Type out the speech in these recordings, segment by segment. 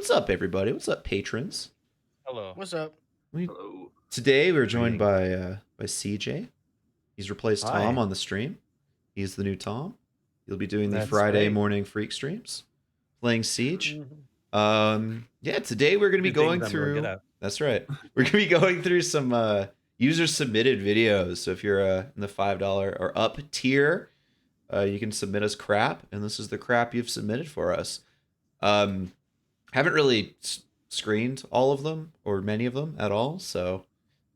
What's up, everybody? What's up, patrons? Hello. What's up? Hello. Today we're joined by CJ. He's replaced Tom Hi. on the stream. He's the new Tom. He'll be doing the That's Friday right. morning freak streams, playing Siege. Mm-hmm. Yeah, today we're gonna be Good things going I'm really good through. at. That's right. We're gonna be going through some user submitted videos. So if you're in the $5 or up tier, you can submit us crap, and this is the crap you've submitted for us. Haven't really screened all of them or many of them at all, so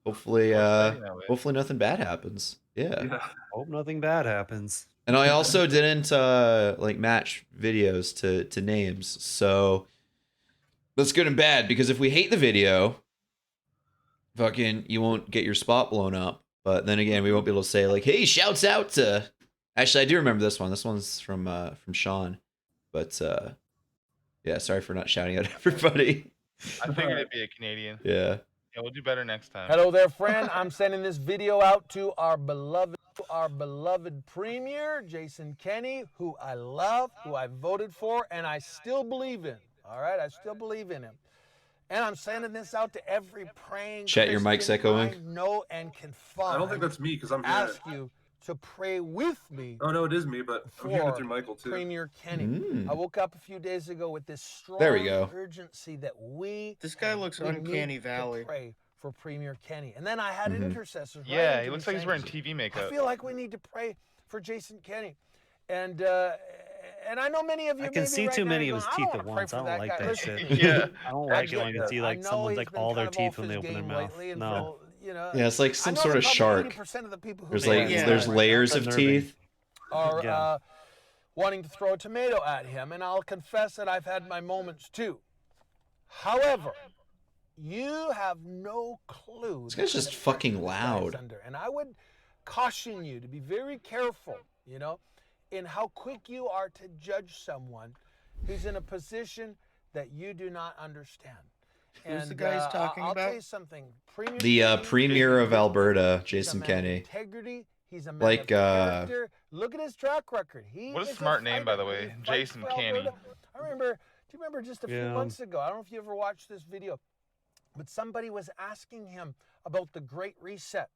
hopefully hopefully nothing bad happens. Yeah. Hope nothing bad happens. And I also didn't like match videos to names, so that's good and bad, because if we hate the video, fucking you won't get your spot blown up. But then again, we won't be able to say like, hey, shouts out to. Actually, I do remember this one. This one's from Sean, but yeah, sorry for not shouting out everybody. I figured it'd be a Canadian. Yeah. Yeah, we'll do better next time. Hello there, friend. I'm sending this video out to our beloved premier, Jason Kenney, who I love, who I voted for, and I still believe in. All right, I still believe in him. And I'm sending this out to every praying Chat, your mic's Christian echoing. I know and can find. I don't think that's me because I'm here. Ask you to pray with me. Oh no, it is me, but I'm hearing it for through Michael too. Premier Kenny. Mm. I woke up a few days ago with this strong There we go. urgency that This guy looks we uncanny need valley. to pray for Premier Kenny. And then I had Mhm. intercessors. right Yeah, into he me looks like he's saying, wearing TV I makeup. feel like we need to pray for Jason Kenney. And I know many of you I can may be see right too now many going, of his "I don't teeth wanna at pray once. for I don't like guy." that Listen, shit. Yeah. I don't like it when I can see I like know someone's he's like been all their kind of teeth off when they his open their game mouth. lately, and No. so, you know, Yeah, it's like I some know sort that of probably shark. 80% of the people who There's vote like Yeah. there's layers of Unnerving. teeth. are Yeah. wanting to throw a tomato at him, and I'll confess that I've had my moments too. However, you have no clue. This guy's the just pressure fucking this guy is loud. under. And I would caution you to be very careful, you know, in how quick you are to judge someone who's in a position that you do not understand. Who's the And, guy he's talking I'll tell about? you something. Premier The Kenny premier is a of good man. Alberta, He's a Jason man of Kenney. integrity. He's a man Like, of character. Look at his track record. He What a is smart name, by fighter. the way, He fights Jason for Kenney. Alberta. I remember. Do you remember just a few Yeah. months ago? I don't know if you ever watched this video, but somebody was asking him about the Great Reset.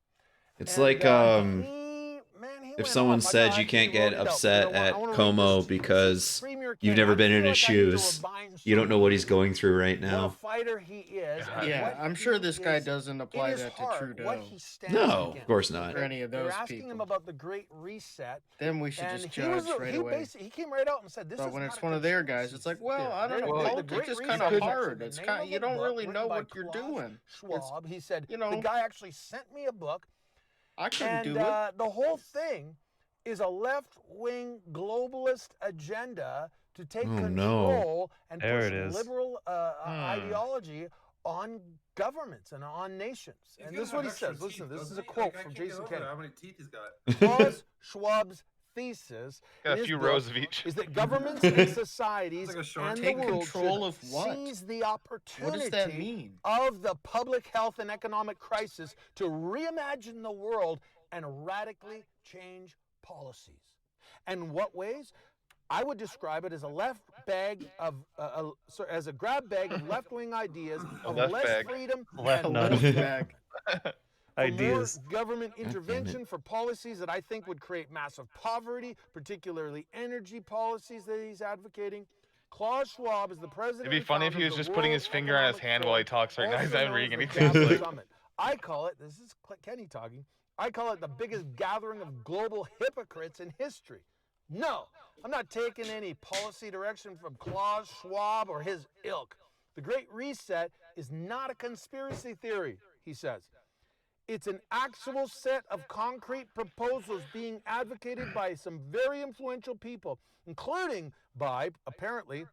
It's And, like he if went someone off. I said know, I you can't actually get wrote it up, but upset I wanna at read Como this to you. because Premier you've Kenny, never I been in feel his like I need to shoes. remind You don't know someone what he's going through right what a now. fighter he is. and Yeah, what I'm sure he this guy is doesn't in apply his that to heart, Trudeau. what he stands No, of against. course not. Or any of They were those asking him people. about the Great Reset, Then we should and just he judge was right he away. basically he came right out and said this But is when not it's a one of their guys, it's like, conspiracy well, I theory. don't know, They're like, the it's Great just Reset kind of is actually hard. the It's name kind of you a don't book really written know by what you're Klaus doing. Schwab. He said you know, the guy actually sent me a book, I couldn't and do it. the whole thing is a left-wing globalist agenda to take Oh, no. control and There push it is. liberal ideology on governments and on nations. And this is what he says. Listen, this is a quote from Jason Kenney. How many teeth he's got? Klaus Schwab's thesis Got in a his few book rows of each. is that governments and societies It's like a Shark and the Take world control should of what? seize the What opportunity does that mean? of the public health and economic crisis to reimagine the world and radically change policies. And what ways? I would describe it as a left bag of, as a grab bag of left-wing ideas of left less bag. freedom Left and nut. less Back. for Ideas. more government damn it. intervention for policies that I think would create massive poverty, particularly energy policies that he's advocating. Klaus Schwab is the president. It'd be and funny if founder he of was the just putting World his finger on his Economic hand while he Forum, talks right now. He's also not reading known as the anything. Davos He's like, Summit. I call it, this is Kenny talking, I call it the biggest gathering of global hypocrites in history. No, I'm not taking any policy direction from Klaus Schwab or his ilk. The Great Reset is not a conspiracy theory, he says. It's an actual set of concrete proposals being advocated by some very influential people, including by, apparently,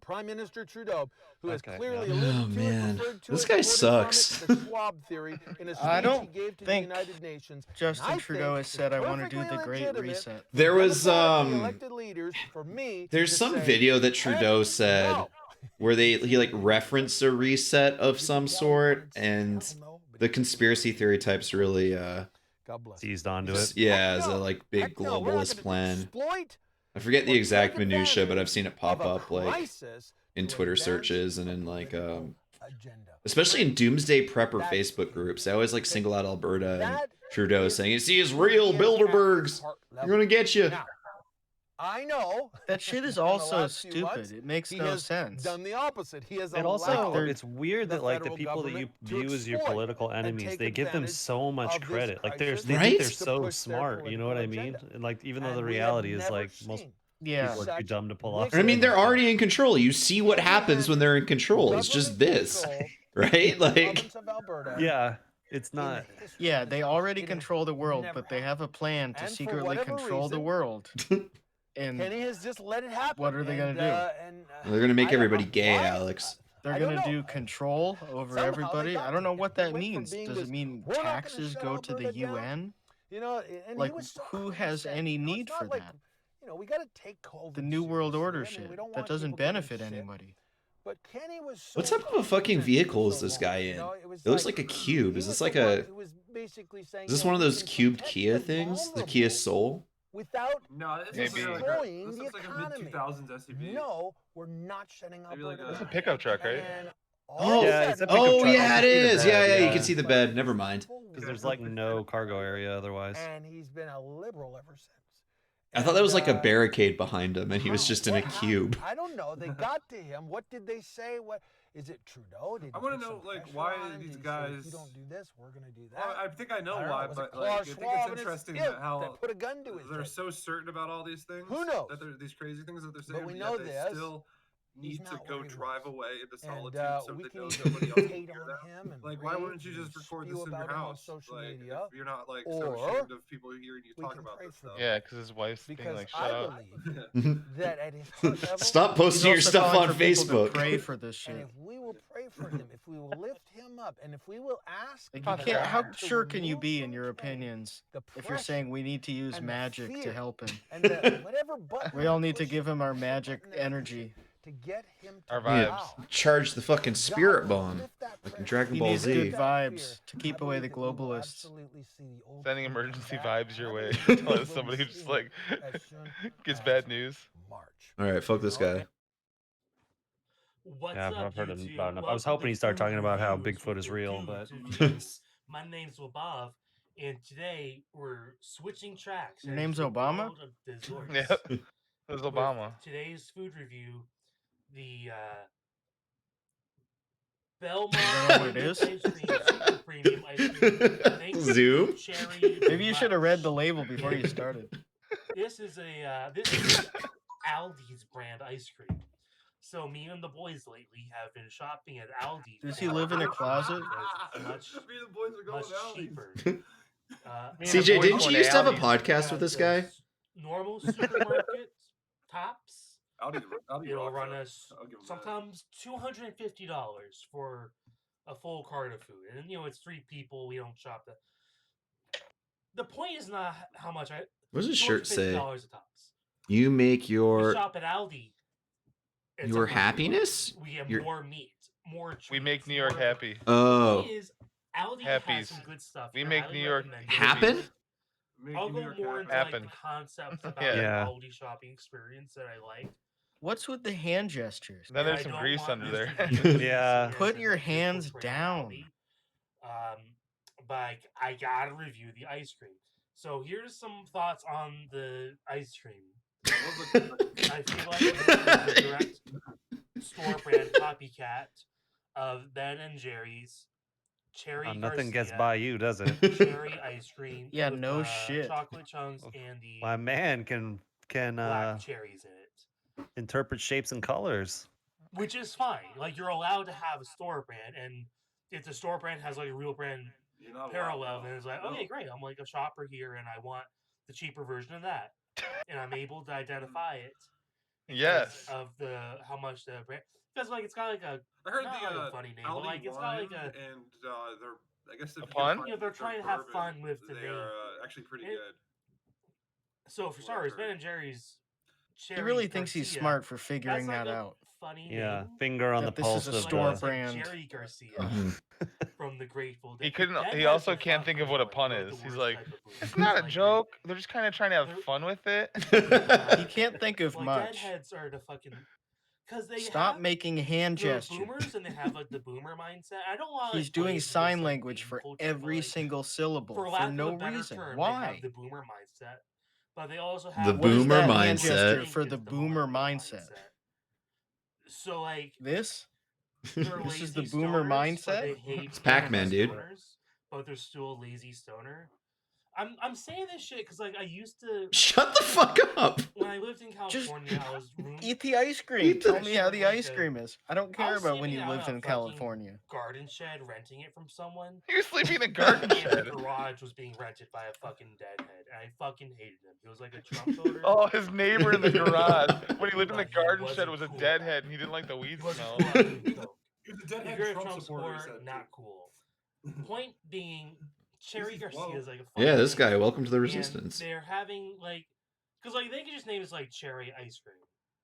Prime Minister Trudeau, who has Okay, clearly yeah. alluded Oh, to man. it, referred to This it, guy quoted from sucks. it, the Schwab theory, in a speech I don't he gave to the think United Nations. Justin And I Trudeau think has it's said, I want to do perfectly the Great legitimate Reset. for There was democratically elected leaders, for me, there's to some say, video that Trudeau "Heck said no." where he like referenced a reset of some sort, and the conspiracy theory types really God bless. Seized onto it. yeah, Heck as a no. like big Heck no, we're not globalist gonna plan. exploit I forget the or exact take minutia, but advantage I've seen it pop of a up like crisis in to Twitter advance searches and a in like political agenda. especially in doomsday prepper That's Facebook groups. They always like single out Alberta and That Trudeau is saying, "You see, it's who real he is at Bilderbergs. his heart We're level. gonna get you." Now, I know That shit is in the also last few stupid. months, It makes he no has sense. done the opposite. He has It allowed also, they're- it's weird the that like the federal people that you government to view as your exploit political and enemies, take they give them advantage so much of this credit. Like crisis they Right? think they're to so push their smart. You know what I political mean? agenda. And like even though And the we have reality is never like most seen Yeah. people are too such dumb to pull off. And I mean, wicked they're already in control. You see what happens when they're in control. It's just government this, control right? in the Like, province of Alberta Yeah, it's in the not. history Yeah, of they this already country. It control the world, never but they have a plan to And for secretly whatever control the reason, world. And Kenny has just let it happen. What are they gonna and, do? they're gonna make I don't everybody know gay, why. Alex. they're I don't gonna know. do control over Somehow they everybody. got I don't to know him. what It that went from means. being Does this, it mean "We're not gonna taxes shut go to the Alberta down." UN? You know, and Like, he was so who has condescending, any you know, need it's not for like, that? You know, we got to take COVID The New World seriously. Order I mean, shit. we don't That want doesn't people getting benefit sick. anybody. But Kenny was so What type of a fucking condescending vehicle for is so this long, guy you in? know? It looks like a cube. he Is this was like the one a? who was basically saying, Is this you know, one of we those can cubed protect Kia the things? The Kia vulnerable Soul? without No, this Maybe. looks destroying this the looks like a economy. mid-2000s SUV. No, we're not shutting Maybe Alberta like a- It's a down. pickup truck, right? And all Oh, of a Yeah, it's a sudden- pickup Oh truck. yeah, I it can see the is. Yeah, bed, yeah. You yeah. can see the bed. Never mind. Because there's like no cargo area otherwise. And he's been a liberal ever since. I thought that was like a And, barricade behind him, and he was how? just in a What happened? cube. I don't know. They got to him. What did they say? What is it? Trudeau? Did I he wanna put know, some like, pressure why on him? these Did he say, if guys- you don't do this, we're gonna do that. Well, I think I know I don't why, Was it but like, Klaus I think Schwab it's and his interesting ilk that how that put a gun to his they're head? so certain about all these things. Who knows? That these crazy things that they're saying, we but know yet they this. still He's need to not go where he drive was. away into And solitude so we that can nobody either else can hate hear on them. him and Like, why rage wouldn't you and just record spew this in your about him on house? social Like, media, if you're not like so or ashamed of people hearing you we talk can about pray this for stuff. Yeah, because his wife's being because like, shut I up. believe that at his heart level, Stop He's posting your also stuff calling on for people to Facebook. Pray for this and shit. if we will pray for him, if we will lift him up, and if we will ask, Like, Father you can't. How God. to sure can you remove be in from your Kenny opinions the if you're saying we need to use and the magic to fear help him? and the, whatever button We all we need to push give him our the magic button that we energy. push to get him to Our Yeah, vibes. charge the fucking God spirit will bomb, lift that like in pressure. Dragon He Ball needs Z. good That vibes fear. to keep I away the believe that we will globalists. absolutely see the old Sending people come emergency back, vibes and your I way. believe that we Telling will somebody be who just seeing like as soon gets as bad news. March. All right, fuck this guy. What's Yeah, up, I've heard YouTube? about enough. I was Welcome hoping to he'd start Food talking about how Reviews Bigfoot with is the real, Dudes but of Juice. My name's Wabav, and today we're switching tracks. Your into name's the Obama? world of desserts. Yeah, it was With Obama. Today's food review, the Belmont Is that what it is? Ice Cream Super Premium Ice Cream. Thanks to Zoom? Cherry Maybe you should have read the Lunch. label before you started. This is Aldi's brand ice cream. So me and the boys lately have been shopping at Aldi. Does for he live in a ice cream closet? because it's Me and the boys are much going out. cheaper. Me and the CJ, boys didn't going you used to have a Aldi's. podcast with this guy? Normal supermarket tops. Audi It'll rocks run that. us I'll give him that. sometimes $250 for a full cart of food, and you know it's 3 people. We don't shop that. The point is not how much I. What does his shirt say? $250 a tops. You make We your shop at Aldi. It's your $100. happiness? We have Your- more meat, more. We make treats, New York more- happy. The Oh, thing is, Aldi Happies. has some good stuff. We and I make highly New York recommend it. happen? Make I'll New go York more happen. into like Happen. the concepts about Yeah. the Yeah. Aldi shopping experience that I like. What's with the hand gestures? Then And there's I some don't grease want under this there. to be a Yeah. business Put as your a physical hands brand down. Aldi. But I gotta review the ice cream. So here's some thoughts on the ice cream. I feel like this is a direct store brand copycat of Ben and Jerry's Cherry nothing gets Garcia by you, does it? cherry ice cream. Yeah, with, no shit. Chocolate chunks and the My man can black cherries in it, interpret shapes and colors. which is fine. Like you're allowed to have a store brand, and if the store brand has like a real brand You're not parallel, allowed, then no. it's like, No. okay, great. I'm like a shopper here, and I want the cheaper version of that, and I'm able to identify it. because Yes. Of the how much the brand, because like it's got like a I heard not the like a funny name, but Aldi like it's got wine like a and they're I guess if A you can pun? find You know, they're their trying to have bourbon, fun with the they name. are actually pretty It- good. so for starters, Whatever. Ben and Jerry's. He Cherry really thinks he's Garcia, smart for that's figuring like that a out. Funny Yeah, name. finger on That the this is pulse a of store It's the. like brand. Jerry Garcia Mhm. from the Grateful Dead. He couldn't. Ben He has also the can't fun think of what a joint, pun like is. the He's worst like, type of booze. it's not a Like, joke. They're just kind of trying to have They're- fun with it. He can't think of Like much. deadheads are the fucking because they Stop have making hand they're gestures. boomers and they have like the boomer mindset. I don't want. He's doing sign language for every single syllable for for lack no of a better reason. term, they Why? have the boomer mindset, but they also have The What is boomer that hand mindset. gesture for Think the is boomer millennial mindset? So like This? they're This is lazy the boomer stoners, but mindset? they hate It's Pac-Man, dude. stoners, but they're still a lazy stoner. I'm saying this shit because like I used to Shut the fuck up. when I lived in Just California, I was room eat the ice cream. Eat the- Tell me how the Like ice a- cream is. I don't I care was about when sleeping you out lived in a in fucking California. garden shed, renting it from someone. You're sleeping in a garden And shed. the garage was being rented by a fucking deadhead, and I fucking hated him. He was like a Trump voter. Oh, his neighbor in the garage when he lived in the But he garden wasn't shed was a cool. deadhead and he didn't like the weed He wasn't smell. cool after he coke. He was a If deadhead you're a Trump Trump supporter. supporter, He said, not cool. Point being, Cherry is Garcia low. is like a Yeah, fucking this guy. name, Welcome to the and resistance. they're having like, because like they could just name it like Cherry Ice Cream.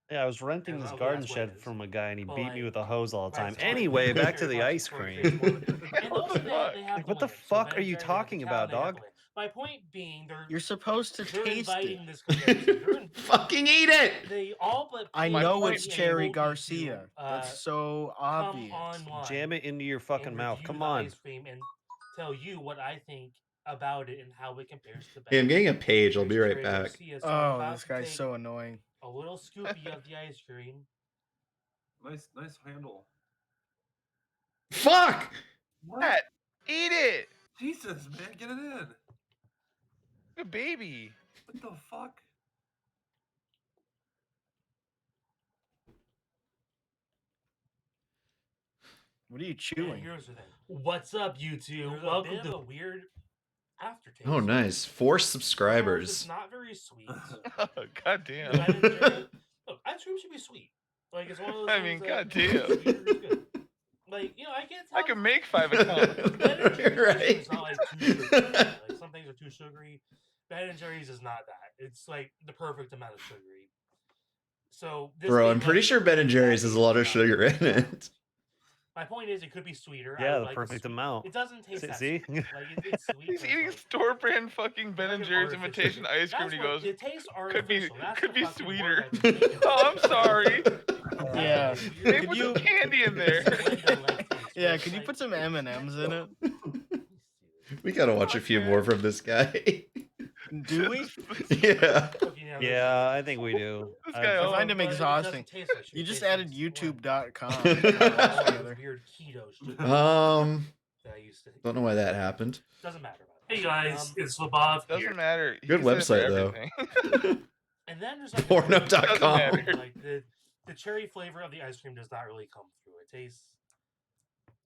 Yeah, I was renting Yeah, this well, garden that's what it shed is. from a guy and he But, beat me like, with a hose all the right, time. so, like, Anyway, back to Cherry the Garcia ice supporter cream. creates more- And What also the they fuck? have Like, what the the land. So fuck Ben are and you Jerry's, they have talking the about, cow, they have dog? the land. My point being, You're supposed to they're taste it. inviting this comparison. They're in- Fucking eat it. they all but I My know point it's being, Cherry able to, Garcia. That's so come obvious. online Jam it into your and fucking mouth. review Come the on. ice cream and tell you what I think about it and how it compares to. Hey, I'm Ben. getting a page. I'll be Here's right Cherry back. Garcia, so I'm Oh, about this to guy's take so annoying. a little scoopy of the ice cream. Nice handle. Fuck. What? Eat it! Jesus, man, get it in. Like a baby. What the fuck? What are you And chewing? here's the thing. What's up, YouTube? Welcome to a weird aftertaste. Oh, nice. 4 It's subscribers. not very sweet. God damn. Ben and Jerry- Look, ice cream should be sweet. Like it's one of those. I things mean, that goddamn. sweeter is good. Like I can't tell. I can make 5 accounts. Ben and Jerry's Right. is not like too sugary. Like some things are too sugary. Ben and Jerry's is not that. It's like the perfect amount of sugary. So this Bro, may I'm pretty like sure Ben and Jerry's has a lot of sugar in it. My point is, it could be sweeter. I Yeah, would the like it perfect sweet. amount. It doesn't taste that See? sweet. Like it's sweet. He's but it's eating like- store brand fucking Ben and like Jerry's artificial imitation sugar. ice cream and he That's goes, what- it tastes could be artificial. That's could the be fucking word sweeter. I've been thinking Oh, about. I'm sorry. Yeah. Maybe Could put you- some candy in there. Yeah, could you put some M&Ms in it? We gotta watch a few more from this guy. Do we? Yeah. Yeah, I think we do. This I- guy, I oh, find him but it doesn't exhausting. taste like sugar, You it just tastes added like sweat. YouTube.com. All those weird keto shit that I used to. Don't know why that happened. Doesn't matter. Hey guys, it's Labov here. Doesn't matter. He Good can say it website, for though. everything. And then there's like Porno.com. Doesn't matter. like the cherry flavor of the ice cream does not really come through.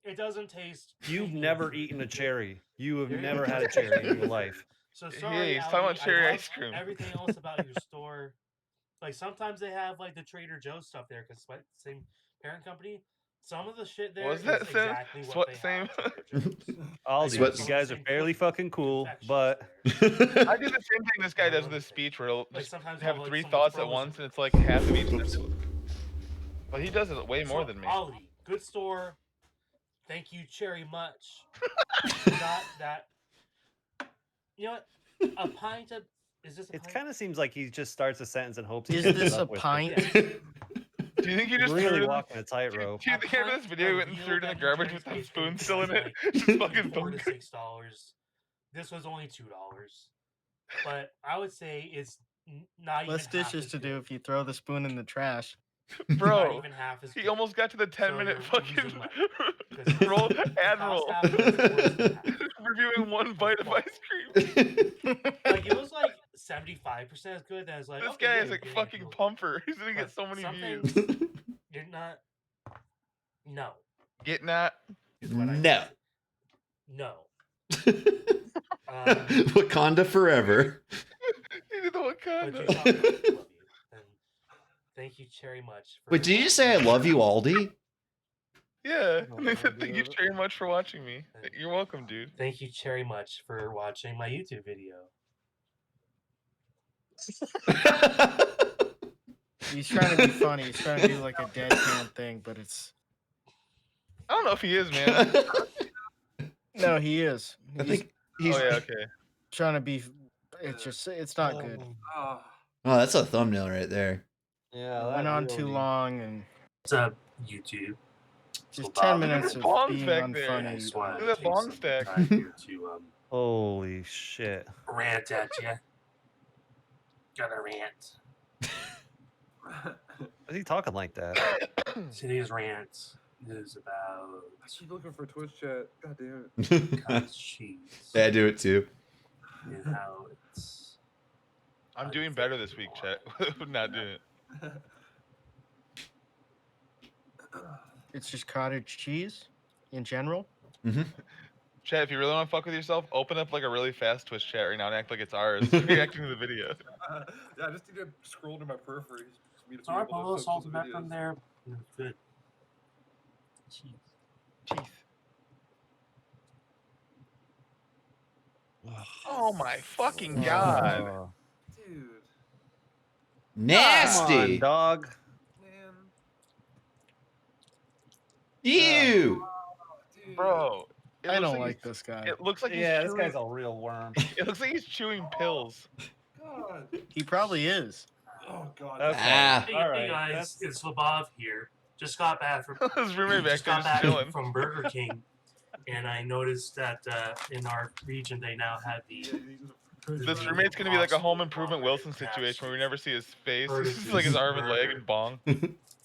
It doesn't taste. You've creamy never and fruity. eaten a cherry. You have There you never go. had a cherry in your life. So Yeah, sorry, he's talking about Aldi, I cherry love ice cream. Everything else about your store, like sometimes they have like the Trader Joe's stuff there because same parent company. Some of the shit there Was is that same- exactly what what they same- have at Trader Joe's. Aldi, Sweats- you guys are fairly fucking cool, Confections but there. I do the same thing this guy does with his speech where he'll Like just sometimes have I'll, like, 3 someone's thoughts at frozen. once and it's like half of each sentence. But he does it way more So, than me. Aldi, good store. Thank you, Cherry much. Not that. You know what? A pint of. Is this a it pint? kind of seems like he just starts a sentence and hopes he Is finishes this up a with it. pint? Yeah. Do you think he just Really threw it in- walking a tightrope. Do you think after this video he went and threw it in the garbage with that spoon still in it? Just fucking $4 to thunk. $6. This was only $2, but I would say it's not Less even half dishes as to do good. if you throw the spoon in the trash. Not Bro, even half as he good. almost got to the 10-minute you're fucking losing money. Because roll the admiral. cost half is worse than half. Reviewing one bite of ice cream. Like it was like 75% as good. That was like This okay, guy yeah, is you're like getting a fucking deal. pumper. He's gonna But get so many some views. things You're not. No. Get not. Is what I No. said. No. Wakanda forever. He did the But Wakanda. you thought I love you. And thank you very much. For Wait, did you just say I love you, Aldi? Yeah. Oh, And they said thank you dude. very much for watching me. You're welcome, dude. Thank you very much for watching my YouTube video. He's trying to be funny. He's trying to do like a deadpan thing, but it's I don't know if he is, man. no, he is. I He's think he's. Oh yeah, okay. trying to be. It's just. It's not good. Ah, Oh, that's a thumbnail right there. Yeah, Went on too long, and What's up, YouTube? Just So 10 Bob, minutes of Bombs being back there. unfunny. just wanna Look at that take bomb some stack. time here to Holy shit. rant at you. Gotta rant. Why is he talking like that? Today's rant is about I keep looking for Twitch chat. God damn it. cottage cheese Yeah, I do it too. and how it's. I'm doing better this week, Chet. Not doing it. It's just cottage cheese in general. Chet, if you really want to fuck with yourself, open up like a really fast Twitch chat right now and act like it's ours. Reacting to the video. Yeah, I just need to scroll to my peripheries. For me to So be I able put a to little focus salt on and the pepper in videos. there. And it's good. Cheese. Jeez. Oh my fucking god. Oh, Dude, come on, Nasty. dog. man. Ew. Dude. Bro. it I looks don't like he's- this guy. It looks like Yeah, he's this chewing, guy's a real worm. it looks like he's chewing pills. God. He probably is. Oh god. Okay. Ah. Hey, All hey right, guys, that's- it's Labov here. Just got back from His roommate back just there got just back chilling. from Burger King, and I noticed that in our region they now have the. This roommate's gonna be like a home improvement Wilson situation where we never see his face. It's just like his arm and leg and bong.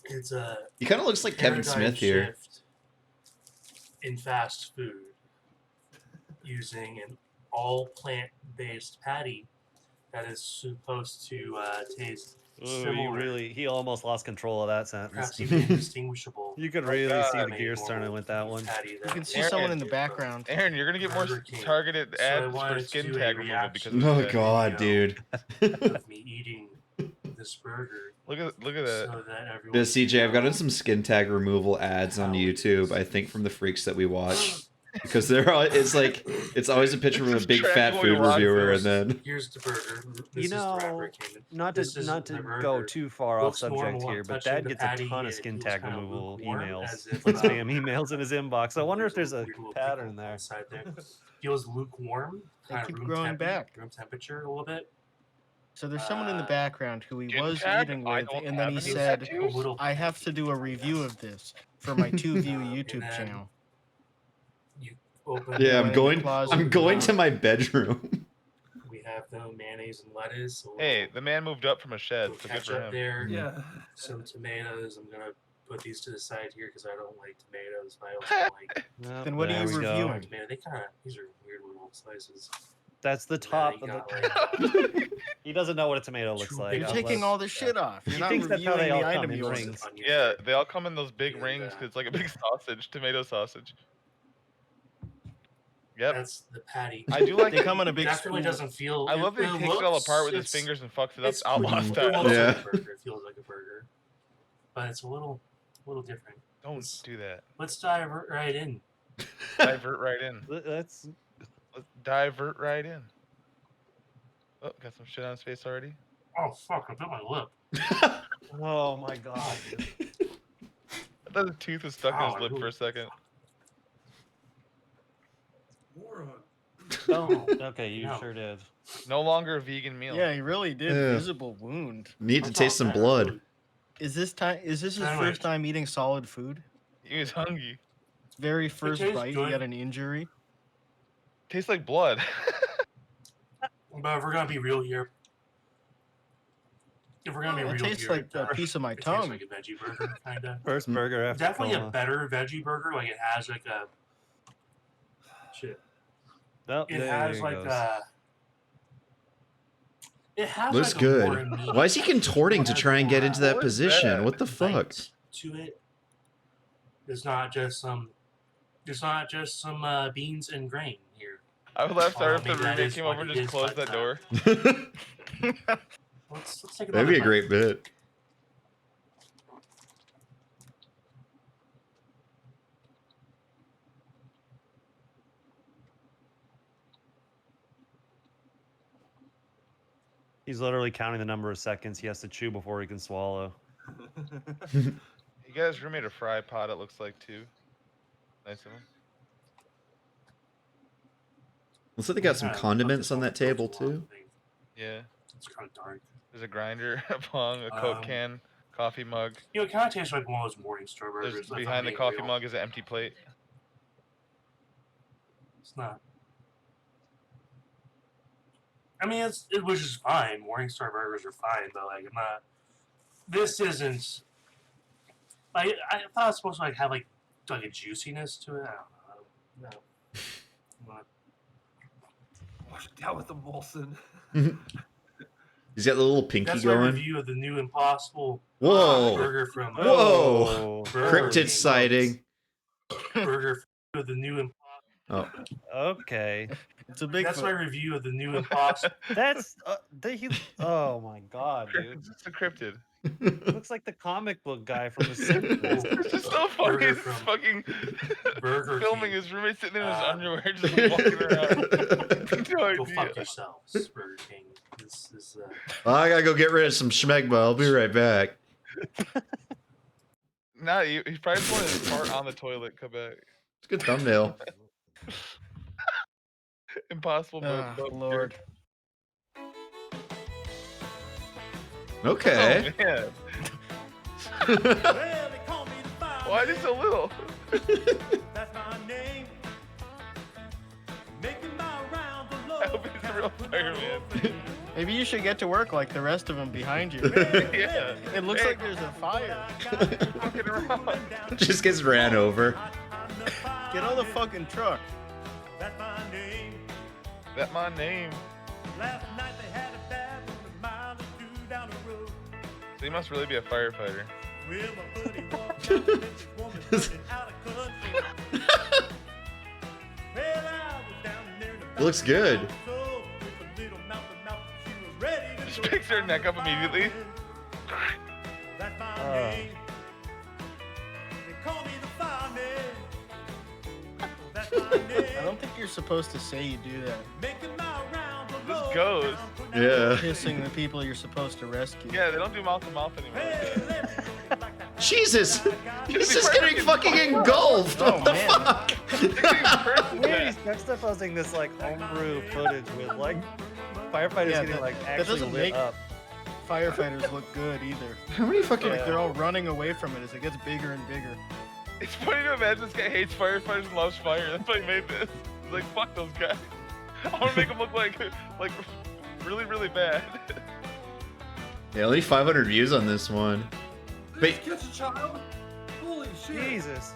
It's a He kind of looks like Kevin paradigm Smith here. shift in fast food using an all plant-based patty that is supposed to taste Ooh, similar, he almost lost control of that sentence. perhaps even indistinguishable. You could Oh, really see God. the gears turning with that one. Patty You that can see Aaron- someone in the background. Aaron, you're gonna get more Burger King. targeted So I ads for wanted to skin do a tag removal because reaction. of Oh that. god, dude. of me eating this burger Look at that. so that everyone. Yeah, CJ, I've can gotten know some skin tag removal ads on how it YouTube. is. I think from the freaks that we watch, because they're all, it's like it's always a picture of a Just big track fat what we food watch reviewer, and first. then Here's the burger. This You is the know, wrapper it came in. Not This to isn't not the to burger. go too far off Looks subject normal, here, but touching Dad the gets a patty, ton of it skin feels tag kinda removal lukewarm, emails, as if, spam emails in his inbox. I wonder if there's a weird little pattern pickle there. inside there. Feels lukewarm. They kinda keep room growing back. Room temperature a little bit. So there's someone in the background who he Skin was tag? eating I with, don't and then he have any said, tattoos. A little I have to do a review of this for my 2View And YouTube then- channel. You open. yeah, Went in the closet. I'm going to my bedroom. We have the mayonnaise and lettuce. So Hey, the man moved up from a shed, little so good for ketchup him. there. Yeah. Some tomatoes. I'm gonna put these to the side here because I don't like tomatoes. But I also don't like Yep, Then what are there you we go. reviewing? tomato. They kind of these are weird little slices. That's the And then top you of got, the. like, He doesn't know what a tomato looks Two like. big You're I'll taking let- all this shit off. You're He not thinks that's how reviewing they all the come item in you ordered. rings. onion Yeah, there. they all come in those big And, rings 'cause it's like a big sausage, tomato sausage. Yep. That's the patty. I do like They come in a big Definitely spoon. doesn't feel. I love that he takes it all apart with his it's- fingers and fucks it up It's outlaw pretty- it style. looks Yeah. like a burger. It feels like a burger, but it's a little different. Don't do that. Let's dive right in. Divert right in. Let's. Let's divert right in. Oh, got some shit on his face already. Oh fuck! I bit my lip. Oh my god. I thought his tooth was stuck in Ow, his lip for a second. Moron. Don't. Okay, you No. sure did. No longer a vegan meal. Yeah, he really did. Yeah. Visible wound. Need to That's taste all some bad blood. food. Is this his Anyway. first time eating solid food? He was hungry. Very first tastes bite, he good. got an injury. Tastes like blood. But if we're gonna be real here, if we're gonna be It real tastes here, like a piece of my it tastes tongue. like a veggie burger, kind of. First burger after Definitely coma. a better veggie burger. Like it has like a shit. Oh, It there has he like goes. a. It has Looks like a more good. meat- Why is he contorting to it has try and get more, into that What is position? that? What the fuck? bite to it. It's not just some. It's not just some beans and grain here. I would laugh sorry if the maybe that roommate is came what over and it just is, closed but, that door. Let's take That'd another be a bite. great bit. He's literally counting the number of seconds he has to chew before he can swallow. You guys roommate a fry pot, it looks like, too. Nice of him. Looks like they got some Yeah, condiments on that something table goes along too. with it. Yeah. It's kind of dark. There's a grinder, a bong, a Coke Um, can, Coffee mug. You know, it kind of tastes like one of those Morningstar burgers. There's, if I'm behind the being coffee real. mug is an empty plate. It's not. I mean, it was just fine. Morningstar burgers are fine, but like, I'm not. This isn't. Like, I thought it was supposed to like have like a juiciness to it. I don't know. No. Not- Wash it down with the Molson. He's got the little pinky That's my going. review of the new Impossible Whoa. burger from Whoa. Burger Cryptid King. sighting. Burger of the new Impossible. Oh. Okay. It's a big. That's my review of the new Impossible. That's oh my god, dude. It's just a cryptid. Looks like the comic book guy from The Simpsons. It's just so funny. Burger It's from fucking Burger filming King. his roommate sitting in his underwear, just Go walking around. No Go idea. fuck yourselves, Burger King. This is I gotta go get rid of some schmegma. I'll be right back. Nah, he probably just wanted his part on the toilet. Come back. It's a good thumbnail. Impossible. Ah, but Lord. Okay. Oh man. Why is he so little? I hope he's a real fireman. Maybe you should get to work like the rest of them behind you. Yeah. It looks Hey, like there's a fire. walking around. Just gets ran over. Get on the fucking truck. That my name. So he must really be a firefighter. It looks good. Just picks her neck up immediately. I don't think you're supposed to say you do that. Just goes. Yeah. Kissing the people you're supposed to rescue. Yeah, they don't do mouth to mouth anymore. Jesus! He's just getting fucking engulfed! Oh, What the man. fuck? Weird, he's juxtaposing this like homebrew footage with like firefighters Yeah, getting that- like that actually doesn't lit make- up. Firefighters look good either. How many fucking... Like they're all running away from it as it gets bigger and bigger. It's funny to imagine this guy hates firefighters and loves fire. That's why he made this. He's like, fuck those guys. I want to make them look like really, really bad. Yeah, only 500 views on this one. Did Wait. you catch a child? Holy shit. Jesus.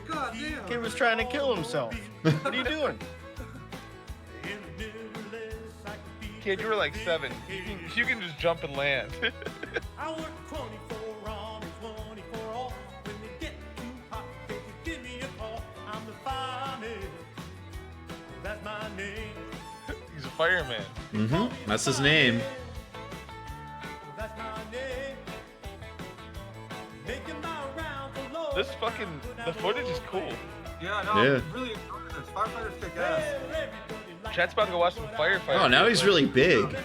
God damn. Kid was trying to kill himself. What are you doing? Kid, you were like 7. You can just jump and land. I work 24 on and 24 off. When they get too hot, baby, give me a call. I'm the fireman. That's my name. He's a fireman. Mm-hmm. That's his name. That's my name. Making my rounds alone. This fucking, the footage is cool. Yeah, no, Yeah. I'm really enjoying this. Firefighters kick ass. Chat's about to go watch some firefighters. Oh, now he's really big.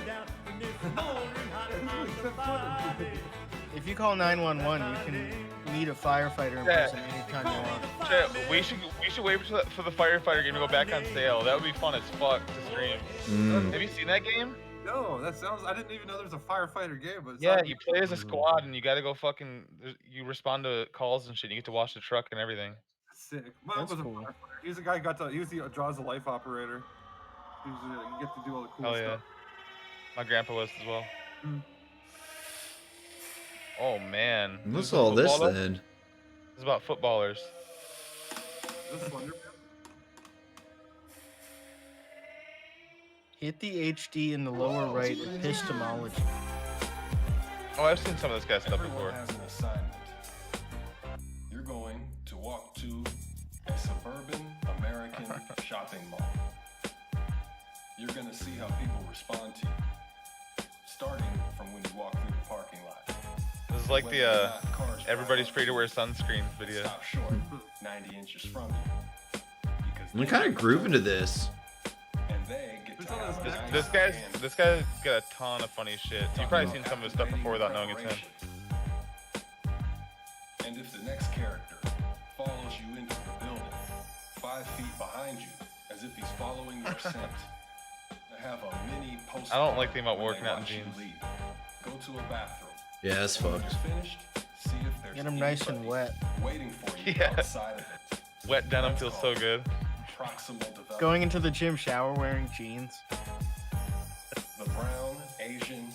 If you call 911, you can meet a firefighter in Yeah. person anytime you want. Chat, we should wait for the firefighter game to go back on sale. That would be fun as fuck to stream. Mm. Have you seen that game? No, that sounds. I didn't even know there was a firefighter game, but it Yeah, sounds- you play as a squad and you gotta go fucking. You respond to calls and shit. You get to watch the truck and everything. sick. My That's uncle was cool. a firefighter. He's the guy who got to. He was the draws the life operator. You get to do all the cool Oh yeah, stuff. my grandpa was as well. Mm. Oh man, What's This is all this football, though? then? This is about footballers. This is Slender Man. Hit the HD in the lower right epistemology. Oh, I've seen some of this guy's stuff Everyone before. has an assignment. You're going to walk to a suburban American shopping mall. You're going to see how people respond to you, starting from when you walk through the parking lot. This is like Whether the or not cars everybody's drive free to up wear sunscreen video. Stop short, 90 inches from you. Because I'm kind of grooving to this. and they get to have a nice This guy's got a ton of funny shit. You've probably seen some of his stuff before without knowing it's him. And if the next character follows you into the building, 5 feet behind you, as if he's following your scent, to have a mini post. I don't like thinking about working out in jeans. jeans. Go to a bathroom, Yeah, that's When fucked. you're finished, see if there's Get 'em nice and anybody wet. waiting for you Yeah. outside of it. Wet denim That's feels so called good. Proximal development. Going into the gym shower wearing jeans. The brown, Asian,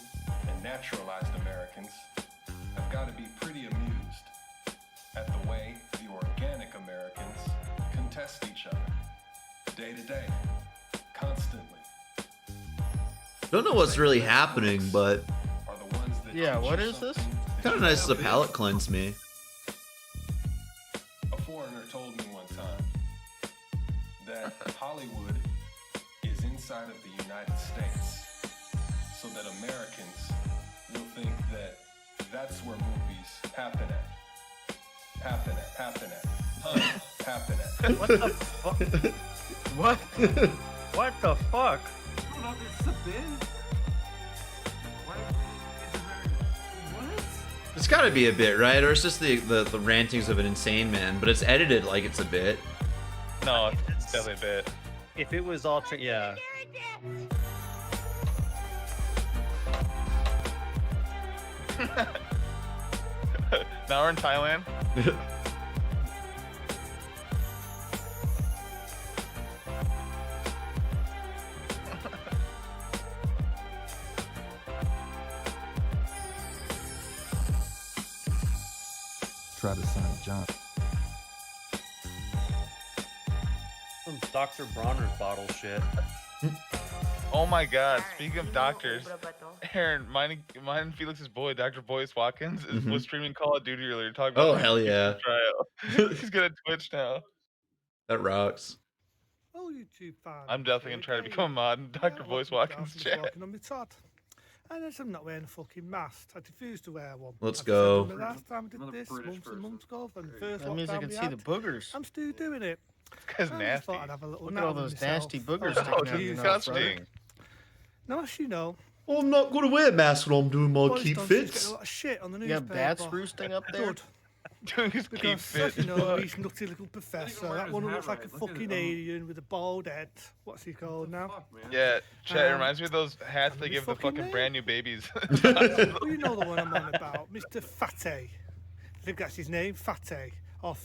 and naturalized Americans have got to be pretty amused at the way the organic Americans contest each other day to day, constantly. Don't know what's really happening, but Are the ones that Yeah, teach what you is this? something that kind of you nice as a now palate live. cleanse me. A foreigner told me one time that Hollywood is inside of the United States so that Americans will think that that's where movies happen at. Happen at. What the fuck? What? What the fuck? No, no, it's a bit. Why? What? It's gotta be a bit, right? Or it's just the rantings of an insane man, but it's edited like it's a bit. No, it's definitely a bit. If it was all yeah. Now we're in Thailand. Try to sign John. Some Dr. Bronner's bottle shit. Oh my god, speaking of doctors, Aaron, mine and Felix's boy, Dr. Boyce Watkins, was streaming Call of Duty earlier. Talking about Oh, the hell yeah. trial. He's gonna Twitch now. That rocks. Oh, YouTube fans. I'm definitely gonna try to become a mod in Dr. Boyce Watkins' chat. Walking on my Todd. And as I'm not wearing a fucking mask, I refuse to wear one. Let's I said go. the last time I did Another this, British months and person. months ago, when the first That means I lockdown can we see had, the boogers. I'm still doing it. This guy's I just nasty. thought I'd have a little Look nap at all with those myself. nasty boogers Oh, sticking out of your nose, brother. disgusting. Now, as you know, I'm not gonna wear a mask when I'm doing my Boris keep Johnson's getting fits. a lot of shit on the You newspaper. got bats roosting up there? Good. Doing his keep Because, fit. as you know, he's nutty little professor. wearing That his one who hat looks like a right. Look at fucking him. alien with a bald head. What's he called now? Fuck, man. Yeah, chat. It Um, reminds me of those hats they his give the fucking fucking name? brand new babies. Well, you know the one I'm on about, Mr. Fatty. I think that's his name, Fatty. Or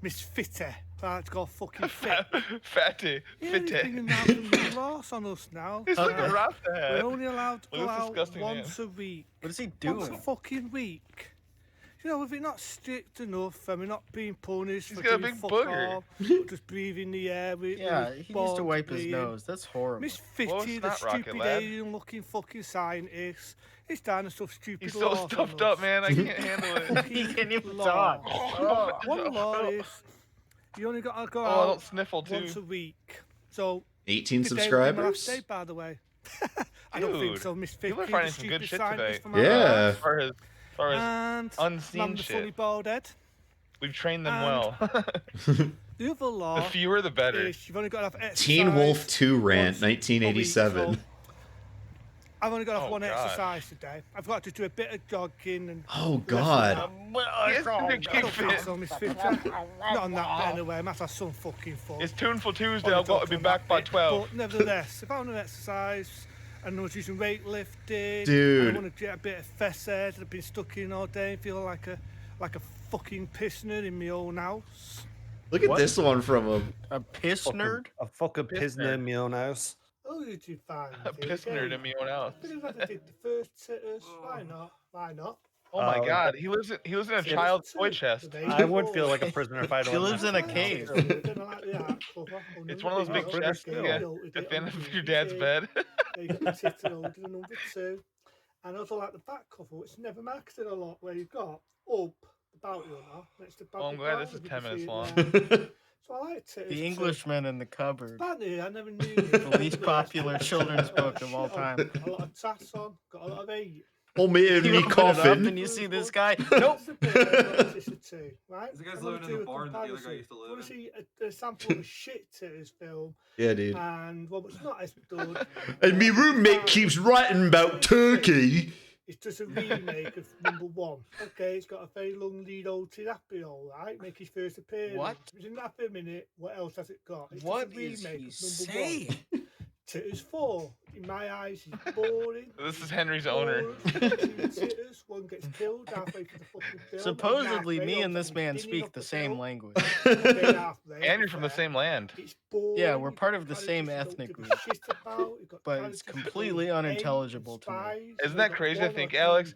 Miss Fitty. I like to call fucking fit. Fatty, Yeah, he's fit. bringing down some new laws on us now. It's like a Rasta We're hat. only allowed to Look go at this out disgusting once a week. What is he Once a doing? fucking week. You know, if we're not strict enough and we're not being punished He's for got a doing big fuck booger. all, but just breathing the air with Yeah, with he needs to balls wipe his being- nose. That's horrible. Miss Well, Fitty, it's the not rocket, stupid lad. alien-looking fucking scientist, is down and stuff stupid He's so laws on stuffed us. up, man. I can't handle it. He can't even law. talk. One law is you only got to go Oh, out don't sniffle once too. a week. So 18 today will be my last subscribers. day, by the way. I don't think Dude, so, Miss Fitty. people are the finding some good stupid shit today. scientist from our Yeah. lives. As far as And unseen I'm the funny shit. bald head. We've trained them and- well. The other law The fewer, the better. is you've only got to have exercise. Teen Wolf 2 rant, once a week, 1987. so I've only got to have Oh, one God. exercise today. I've got to do a bit of jogging and. Oh, the rest of God. that. He is doing I keep don't think fit. so, Miss Fitty. Not on that bit anyway. I must have some fucking fun. It's Tuneful Tuesday. Probably I've got to talking be on back that by bit, 12. But nevertheless, if I want to exercise and I was using weightlifting, Dude. I want to get a bit of fess head. I've been stuck in all day, feeling like a fucking pissner in my own house. Look at What? this one from him. A piss nerd? A fucking prisoner in my own house. Oh, you two fine. A piss nerd in my own house. I figured if I did the first sitters. Why not? Why not? Oh my Oh, God, he lives in a child's toy chest. I would feel like a prisoner if I He don't. lives in a cave. It's one of those big chests you get at the end of your dad's bed. You got the titter holder, the number 2. And also like the back cover, which never marketed a lot, where you've got up the bounty runner next to Oh, I'm glad this is 10 minutes long. So I like titters. The Englishman in the cupboard. Bounty, I never knew. The least popular children's book of all time. A lot of tats on, got a lot of eight. Oh, me in You me open it up coffin. and you see this guy. Nope. It's a bit of a tissue, right? This guy's I'm gonna living in do the a barn that the other guy comparison. used to I live want to in. see a sample of a shit titters film Yeah, dude. and one that's not as good. And me roommate keeps writing about turkey. It's just a remake of number 1. Okay, it's got a very long lead old to Happy, all right. Make his first appearance. What? It was in Happy a minute. What else has it got? It's What just a is remake he of number 1. saying? Titters 4. in my eyes, is boring. This is Henry's owner. One gets killed halfway through the fucking film. Supposedly, me and this man speak the same language. And you're from the same land. Yeah, we're part of the same ethnic group, but it's completely unintelligible to me. Isn't that crazy to think, Alex?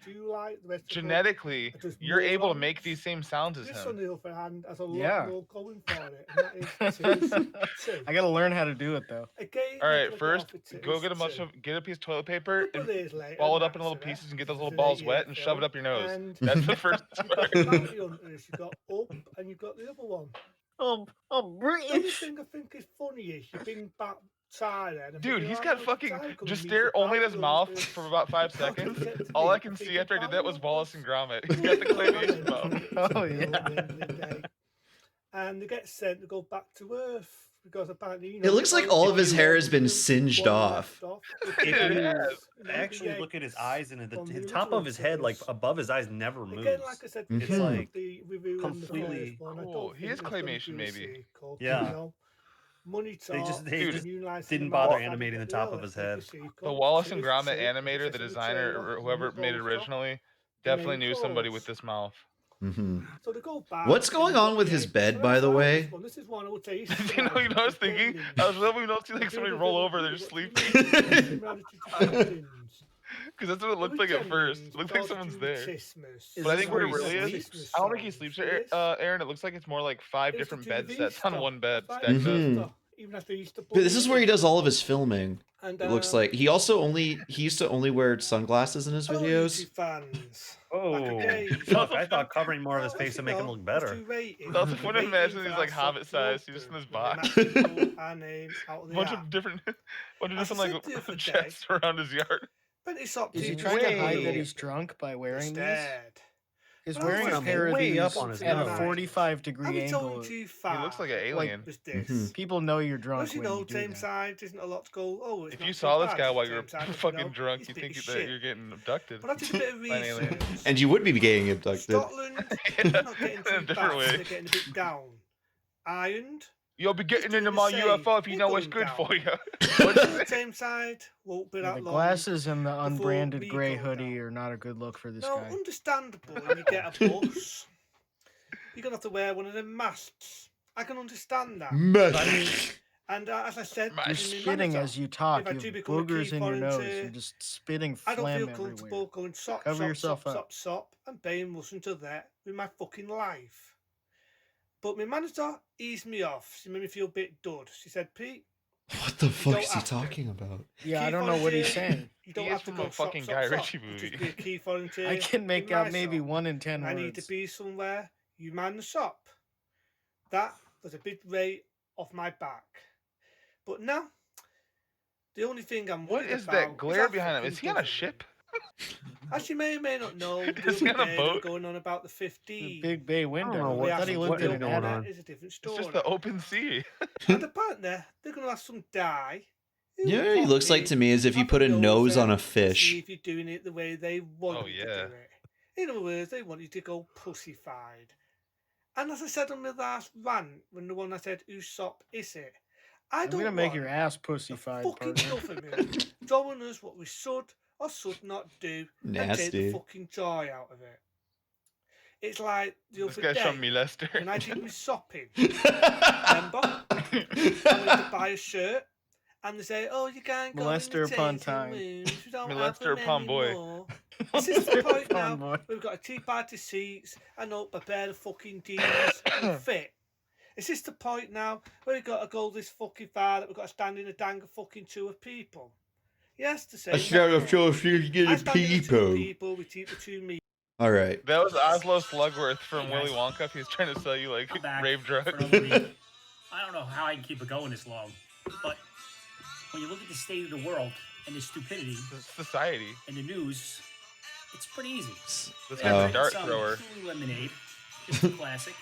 Genetically, you're able to make these same sounds as This, on him. the other hand, has a lot Yeah. more going for it. And that is two. I gotta learn how to do it though. All right, first go get a piece of toilet paper and ball it up in little pieces and get those little balls wet and shove it up your nose. And That's the first part. bounty hunters, you've got Up and you've got the other one. I'm The only British. thing I think is funny is you've been back Thailand. and Dude, you're he's like, got "Oh, fucking Thailand can just meet stare the only at his bounty mouth hunters." for about 5 How can seconds. you get to All I think can of see thinking after I did that bounty was Wallace and hunters? Gromit. He's got the claymation mouth. Oh, yeah. And they get sent to go back to Earth because apparently It looks like all of his hair has been singed off. If you actually look at his eyes and the top of his head, like above his eyes, never moves. Again, like I said, Mhm. It's like the review on the completely. first one, I Cool. don't He think is it's gonna claymation, do a maybe. sequel, Yeah. you know? Money They talk, just Dude, new license didn't and bother all that, animating the but top yeah, of his let's make a head. sequel. The Wallace So and this Gromit is it. animator, This the is designer, trailer, or whoever and made it goes up, originally, and definitely then knew somebody with goes. this mouth. hmm So they go back, What's and going you've on got with the his eggs. bed, So by that's the why way? this one- This is one I would say. You know what I was thinking? I was hoping you don't see like somebody roll over, they're just sleeping. Because that's what it looked like at first. It looked like someone's there. But I think what it really is, I don't think he sleeps there, Aaron. It looks like it's more like 5 different bed sets on one bed stacked up. Mhm. Even after Easter But this is where he does all of his filming. And, It looks like he used to only wear sunglasses in his videos. fans. Oh, fuck, I thought covering more of his face would make him look better. That's what I imagine he's like hobbit sized. He's just in his box. bunch of different like chests around his yard. Is he trying to hide that he's drunk by wearing these? He's wearing a pair of way these up on his at a nose. 45-degree angle. He looks like an alien. Mhm. People know you're drunk As you when know, you do same that. side isn't a lot to go. Oh, it's If not you too saw this bad, guy while same you were side, you fucking know, drunk, he's you bit think of that shit. you're getting abducted But I did a bit of by an alien. research. And you would be getting abducted. Scotland, they're not getting In a too different bad, way. they're getting a bit down. Ironed, You'll be getting doing into the my same. UFO if you They're know what's going good down. for you. the same side won't be Yeah, that the long. glasses and the before unbranded we gray go hoodie down. are not a good look for this No, guy. understandable. When you get a bus, you're gonna have to wear one of them masks. I can understand that. And as I said, You're in my spitting manager, as you talk. if I You do have become a key boogers in your nose. volunteer, You're just spitting I don't phlegm feel comfortable everywhere. going sop, Cover sop, yourself sop, up. sop, sop, and paying listen to that with my fucking life. But my manager eased me off. She made me feel a bit dud. She said, Pete, What the fuck don't is he have to. talking about? Yeah, I key don't know what he's volunteer, saying. You don't He have is to from go a fucking sop, Guy sop, Ritchie sop. movie. Just be a key volunteer. I can make in out my maybe song. 1 in 10 I words. need to be somewhere. You man the shop. That was a big weight off my back. But now, the only thing I'm What worried is about that glare that behind him? fucking Is he on a government. ship? As you may or may not know, the Is he other on a day they were boat? going on about the The 15. big bay window. what- I thought he actual lived what in is an going attic. on? That is a different It's story. just the open sea. And apparently, they're going to have some dye. who Yeah, will he looks like probably to me as if you have put a nose on a and see fish. if you're doing it the way they want Oh, you to yeah. do it. In other words, they want you to go pussified. And as I said on the last rant, when the one I said, Usopp is it? I I'm don't gonna make want your ass the pussified, fucking partner. government telling us what we should or should not do and take Nasty. the fucking joy out of it. It's like the This other guy's from day me, Lester. when I did my shopping. Remember? I went to buy a shirt and they say, oh, you can't go Molester in the upon changing time. rooms. We don't have Molester them upon boy. anymore." This is the point now. Upon boy. We've got a tea party seats and up a pair of fucking jeans and fit. Is this the point now where we've got to go this fucking far that we've got to stand in a dang fucking two of people? Yes, the same. I should have shown you I get a stand in the two peepo. people, we keep the two me. All right. That was Oslo Slugworth from Hey, Willy guys. Wonka. He was trying to sell you like I'm back rave drugs. for another week. I don't know how I can keep it going this long, but when you look at the state of the world and the stupidity Society. and the news, it's pretty easy. This Oh. guy's a dart Some thrower. Truly lemonade, just a classic.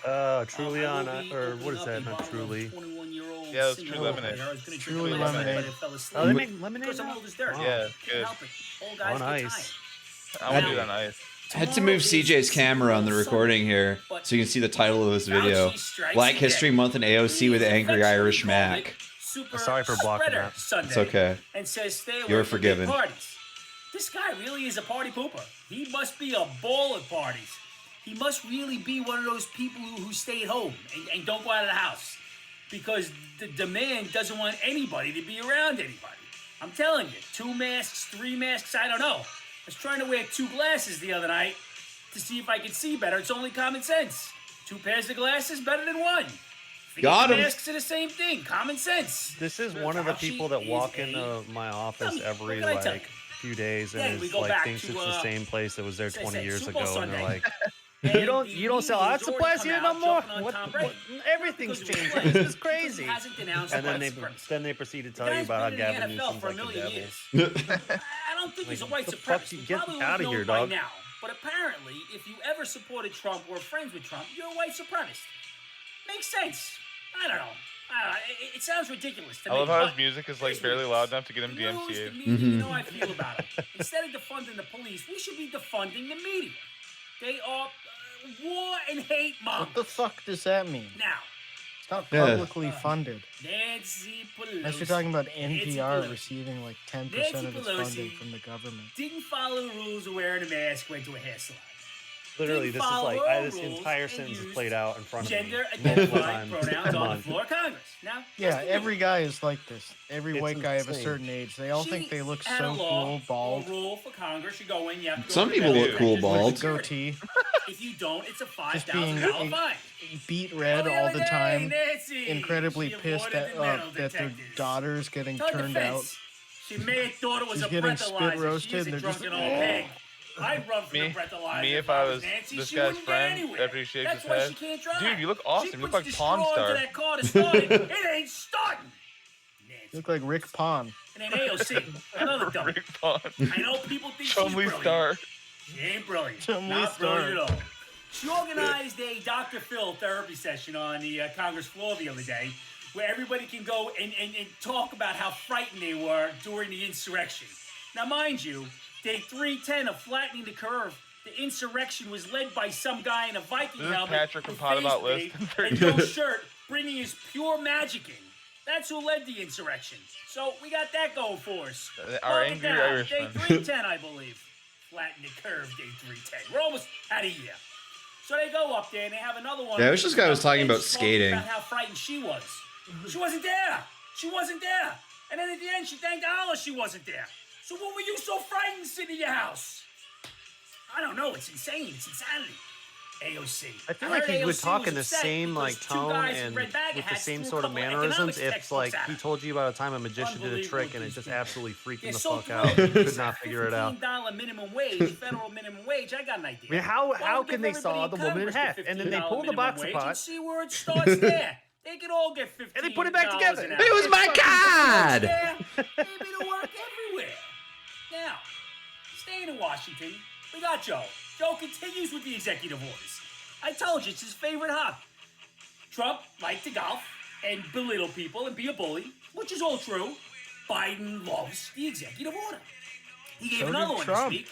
Truly I on, will be or opening what is up that? a Not bottle of truly. 21-year-old Yeah, it's single True malt Lemonade. beer. I was gonna drink Truly it last night, Lemonade. but I fell asleep. Oh, they make lemonade Because I'm now? old as dirt. Wow. Yeah, Can't good. help it. Old guys On get ice. I want to do that on ice. I had to move CJ's camera on the recording here so you can see the title of this video. Black History Month in AOC with Angry Irish Mac. super Sorry for blocking spreader that. Sunday. It's okay. And says stay away You're from forgiven. big parties. This guy really is a party pooper. He must be a ball at parties. He must really be one of those people who stay at home and don't go out of the house. Because the demand doesn't want anybody to be around anybody. I'm telling you, 2 masks, 3 masks, I don't know. I was trying to wear 2 glasses the other night to see if I could see better. It's only common sense. 2 pairs of glasses better than 1. Got him. Masks are the same thing. Common sense. This is one of the people that walk into my office every like few days and is like thinks it's the same place that was there 20 years ago, and they're like, you don't sell Oxyplast here no more. What? Everything's changed. This is crazy. And then they proceed to tell you about how Gavin Newsom's like the devil. I don't think he's a white the fuck supremacist. you You get probably out of wouldn't here, know by dog. now. But apparently, if you ever supported Trump or friends with Trump, you're a white supremacist. Makes sense. I don't know. It sounds ridiculous to I me. love how but his music is like barely loud enough to get him DMCA'd. you know how I feel about it. Instead of defunding the police, we should be defunding the media. They are war and hate mongers. What the fuck does that mean? Now, It's not Yeah. publicly funded. Nancy Pelosi. Unless you're talking about Nancy NPR Pelosi receiving like 10% Nancy of its Pelosi funding from the government. didn't follow the rules of wearing a mask, went to a hair salon. Literally, this is like this entire sentence is played out in front of me multiple Gender-identifying times pronouns a on the month. floor of Congress. Now, Yeah, every guy is like this. Every It's white guy of a insane. certain age. They all think they look had a so law, cool, bald. a rule for Congress. You go in, you have to go Some to people the look cool register bald. With a goatee, If you don't, it's a just being $5,000 fine. beat red Oh, all the time, Nancy. incredibly She pissed avoided the metal that their detectors. daughter's getting To her turned out. defense, she may have thought it was She's a getting spit breathalyzer. roasted, She's and a they're just drunken old pig. I'd run for the breathalyzer. Me if I was Nancy, this she guy's wouldn't get friend anywhere. after he shaved That's his why head. she can't drive. Dude, you look awesome. You look like the Pawn straw into Star. that car to start it. It ain't starting. You look like Rick Pond. And then AOC, another dummy. Rick Pawn. I know people think she's Chumley brilliant. Star. She ain't brilliant. Chumley Not brilliant Star. at all. She organized a Dr. Phil therapy session on the Congress floor the other day where everybody can go and talk about how frightened they were during the insurrection. Now, mind you, day 310 of Flattening the Curve, the insurrection was led by some guy in a Viking This is helmet Patrick from with Pot face About paint List. and no shirt, bringing his pure magic in. That's who led the insurrection. So we got that going for us. Our Mark it angry down. Irishman. Day 310, I believe. Flatten the Curve, day 310. We're almost at a year. So they go up there and they have another one. Yeah, I wish this guy was talking And about she's skating. About how frightened she was. She wasn't there. She wasn't there. And then at the end, she thanked Allah she wasn't there. So what were you so frightened sitting in your house? I don't know. It's insane. It's insanity. AOC. I feel I like heard he would AOC talk was in the upset same because like two tone guys in and red bag with the hats same threw a sort of couple mannerisms economics if textbooks like at he him. told you about a time a magician did a trick and it just Unbelievable. absolutely freaked him They're the so fuck out. thrilled. Could not figure it out. $15 minimum wage, federal minimum wage. I got an idea. I mean, how Why don't can give they saw everybody the woman in Congress half the and then they $15 pull the minimum box wage apart and see where it starts there. They could all get $15 and they put it back together. an It hour. was my card. Yeah, maybe it'll work everywhere. Now, staying in Washington, we got Joe. Joe continues with the executive orders. I told you, it's his favorite hobby. Trump liked to golf and belittle people and be a bully, which is all true. Biden loves the executive order. He gave So did another one Trump. this week.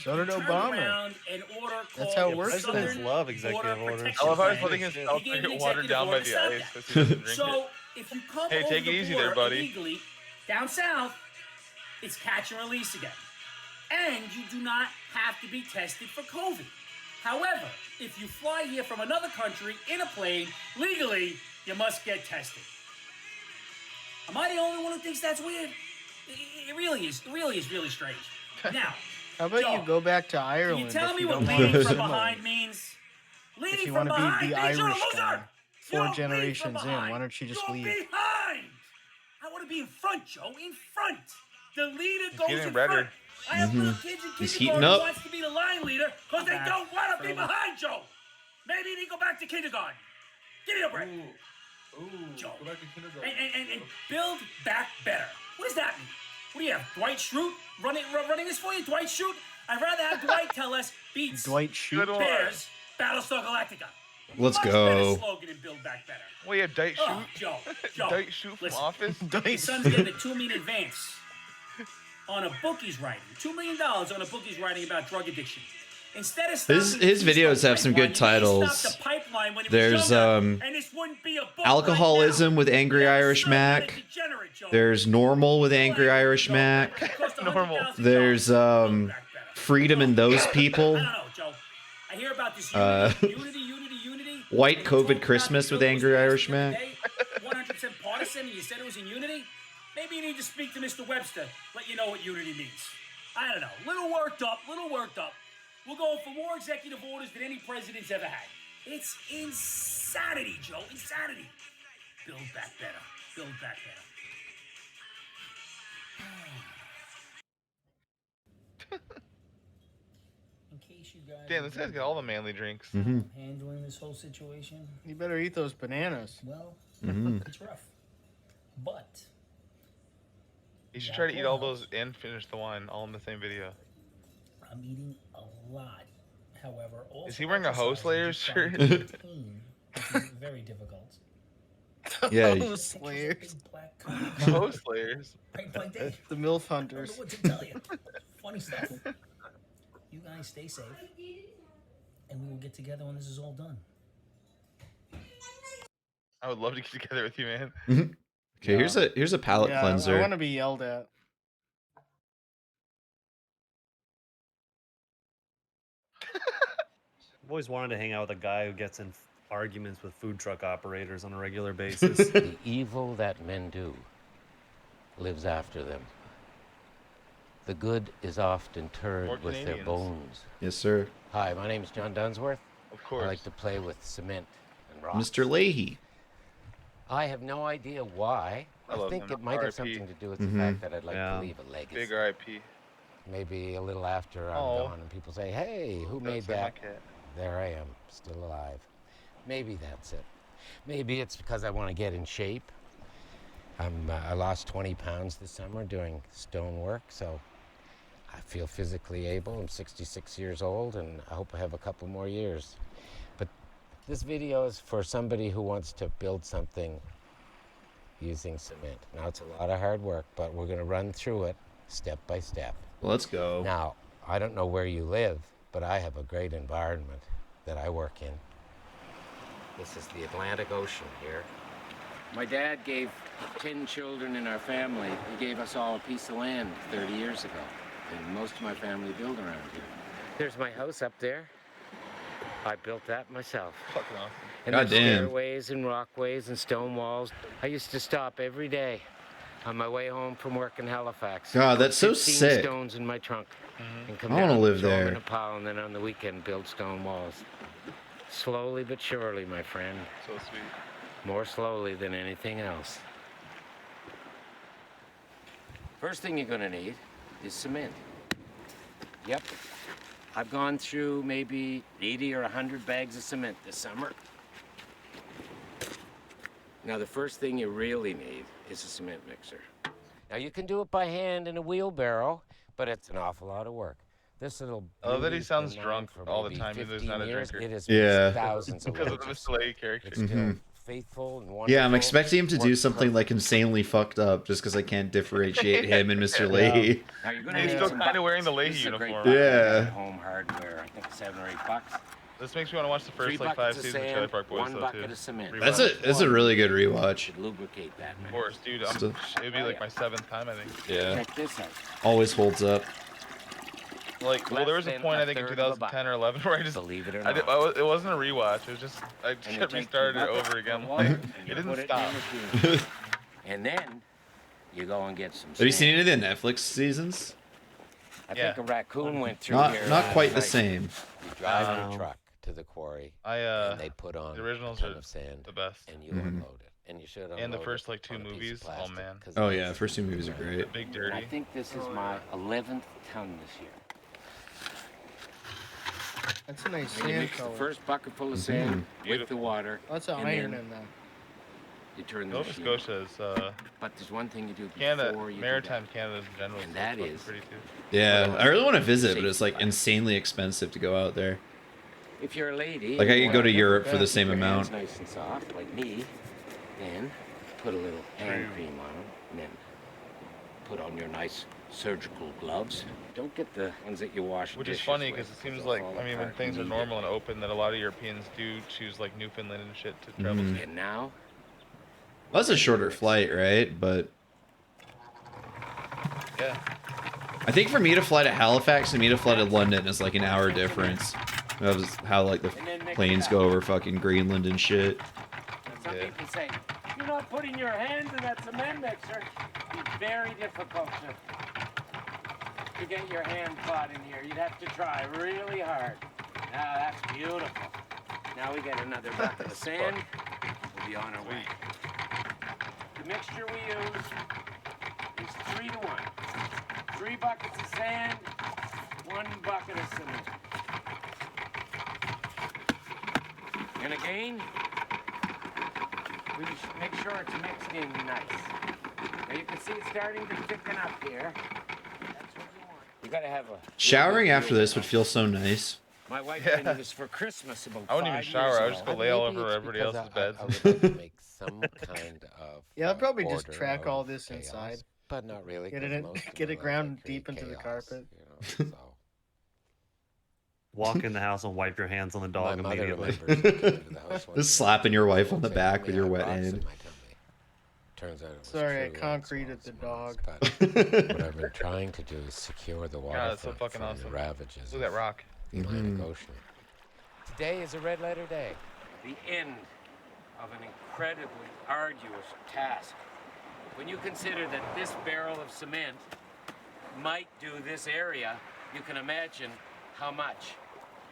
So did turned Obama. around an order That's called how it the works. Presidents Southern love executive Border orders. Protection I love how he's Plan. letting his He alcohol gave the get watered executive down by order the to stop ice that. because he doesn't drink So it. if you come Hey, over take it the easy border there, buddy. illegally down south, it's catch and release again. And you do not have to be tested for COVID. However, if you fly here from another country in a plane legally, you must get tested. Am I the only one who thinks that's weird? It really is. It really is really strange. Now, How about Joe, you go back to can Ireland you tell if me you what don't want leading to from assimilate? behind means? If Leading you from want to behind be the means you're a Irish loser. guy, You 4 don't lead from generations in, behind. why don't you just You're leave? behind. I want to be in front, Joe. In front. The leader goes getting in redder. front. I have little kids in He's kindergarten heating who up. wants to be the line leader because they don't want to be behind Joe. Maybe they go back to kindergarten. Give me a break. Joe. Go back to kindergarten. And build back better. What does that mean? What do you have, Dwight Schrute running this for you? Dwight Schrute? I'd rather have Dwight tell us beats Dwight Schrute. Bears, Battlestar Galactica. Let's Much go. better slogan and build back better. Well, you have Dite Shoot. Oh, Joe. Dite Shoot from listen. Office. Your son's getting a $2 million advance on a bookie's writing. $2 million on a bookie's writing about drug addiction. Instead of His videos have some good titles. There's and this wouldn't be a alcoholism with Angry Irish Mac. There's normal with Angry Irish Mac. Normal. There's freedom in those people. I hear about this unity. White COVID Christmas with Angry Irish Mac. 100% partisan, and you said it was in unity? Maybe you need to speak to Mr. Webster, let you know what unity means. I don't know. Little worked up. We're going for more executive orders than any president's ever had. It's insanity, Joe. Insanity. Build back better. In case you guys Damn, this guy's got all the manly drinks. handling this whole situation, You better eat those bananas. well, Mhm. it's rough. But You should try to eat all those and finish the wine all in the same video. I'm eating a lot. However, also Is he wearing a Host Layers shirt? maintain, which is very difficult. Yeah. Those Slayers. Host Layers. Right, like that. The MILF I don't know Hunters. what to tell you. Funny stuff. You guys stay safe, and we will get together when this is all done. I would love to get together with you, man. Okay, here's a palate Yeah, cleanser. I want to be yelled at. I've always wanted to hang out with a guy who gets in arguments with food truck operators on a regular basis. The evil that men do lives after them. The good is often More interred with their Canadians. bones. Yes, sir. Hi, my name is John Dunsworth. Of course. I like to play with cement and rocks. Mr. Leahy. I have no idea why. I I love think him. it might have R.I.P. something to do with Mhm. the fact that I'd like Yeah. to leave a legacy. Big RIP. Maybe a little after I'm Oh. gone and people say, hey, who That's made like my that? cat. There I am, still alive. Maybe that's it. Maybe it's because I want to get in shape. I lost 20 pounds this summer doing stone work, so I feel physically able. I'm 66 years old, and I hope I have a couple more years. But this video is for somebody who wants to build something using cement. Now, it's a lot of hard work, but we're going to run through it step by step. Let's go. Now, I don't know where you live, but I have a great environment that I work in. This is the Atlantic Ocean here. My dad gave 10 children in our family. He gave us all a piece of land 30 years ago. And most of my family built around here. There's my house up there. I built that myself. Fucking awesome. And there's Goddamn. stairways and walkways and stone walls. I used to stop every day on my way home from work in Halifax. God, that's so 15 sick. stones in my trunk. And come I wanna down, live throw 'em there. in a pile, and then on the weekend build stone walls. Slowly but surely, my friend. So sweet. More slowly than anything else. First thing you're gonna need is cement. Yep. I've gone through maybe 80 or 100 bags of cement this summer. Now, the first thing you really need is a cement mixer. Now, you can do it by hand in a wheelbarrow, but it's an awful lot of work. This little I love that he beauty's sounds been drunk around for all the maybe time, even though he's 15 not a years. drinker. It has Yeah. mixed thousands of Because of the liters. Mr. Lay character. It's still Mhm. faithful and wonderful. Yeah, I'm expecting him to do works something like perfect. insanely fucked up just because I can't differentiate him and Mr. Leahy. Now, you're gonna He's need still some kind of wearing the buckets. Leahy This is a great uniform. bucket Yeah. at Home hardware, I think $7 or $8. This makes me want to watch the 3 first like 5 buckets of seasons of sand, Trailer Park Boys 1 though bucket too. of cement. That's a really good rewatch. Should lubricate that, man. Of course, dude. Still- It'd be like my 7th time, I think. Yeah. Check this out. Always holds up. Like, well, there was a Less point than I think in a third of a 2010 or 11 where I just, Believe it or I not. did, it wasn't a rewatch. It was just I And you kept take restarted it 2 buckets over of again. water, Like, and it you didn't put in stop. the machine. And then you go and get some Have you sand. seen any of the Netflix seasons? I Yeah. think a raccoon went through Not here. not last quite the night. same. You drive your truck to the quarry, and they put on the originals a ton are of sand, the best. and you Mhm. unload it. And you should unload And the it first like 2 on a piece of movies, oh plastic, man. 'cause Oh it's- yeah, the first 2 movies are great. Big And Dirty. I think this is my 11th ton this year. That's a nice And you sand mix the color. first bucket full of sand with the Beautiful. water. Lots of and iron then in that. You turn the Nova machine. Scotia is But there's one thing you do Canada, before you maritime Canada in general. And is that fucking is- pretty too. Yeah, I really want to visit, but it's like insanely expensive to go out there. do that. If you're a lady, Like I you could go wanna to Europe for the keep same your hands amount. nice and soft, like me. Then put a little hand cream on them, and then put on your nice surgical gloves. Don't get the ones that you wash. Which is dishes funny with, because it seems they'll like, fall I mean, when apart. things You are need normal and open, that a lot of Europeans do choose like Newfoundland and shit to travel Mhm. to. And now Well, that's a shorter flight, right? But Yeah. I think for me to fly to Halifax and me to fly to London is like an hour difference. That was how like the planes go over fucking Greenland and shit. Some people say, you're not putting your hands in that cement mixer. It's very difficult to get your hand caught in here. You'd have to try really hard. Now that's beautiful. Now we get another bucket of sand. We'll be on our way. The mixture we use is 3 to 1. 3 buckets of sand, 1 bucket of cement. And again, we should make sure it's mixed in nice. Now you can see it's starting to thicken up here. That's what you want. You gotta have a... Showering after this would feel so nice. My wife got me this for Christmas about I wouldn't even 5 shower. years I would just go ago. lay all over everybody else's beds. I would like to make some kind of yeah, I'll probably just track all this chaos, inside. but not really. Get it in, get it ground deep into the carpet. You know, so. Walk in the house and wipe your hands on the dog My mother immediately. Just slapping your wife on the back with your wet hand. Turns out it was Sorry, I true, concreted the dog. but what I've been trying to do is secure the Yeah, that's so waterfront fucking from awesome. the ravages Look at that rock. of the Atlantic Ocean. Today is a red letter day. The end of an incredibly arduous task. When you consider that this barrel of cement might do this area, you can imagine how much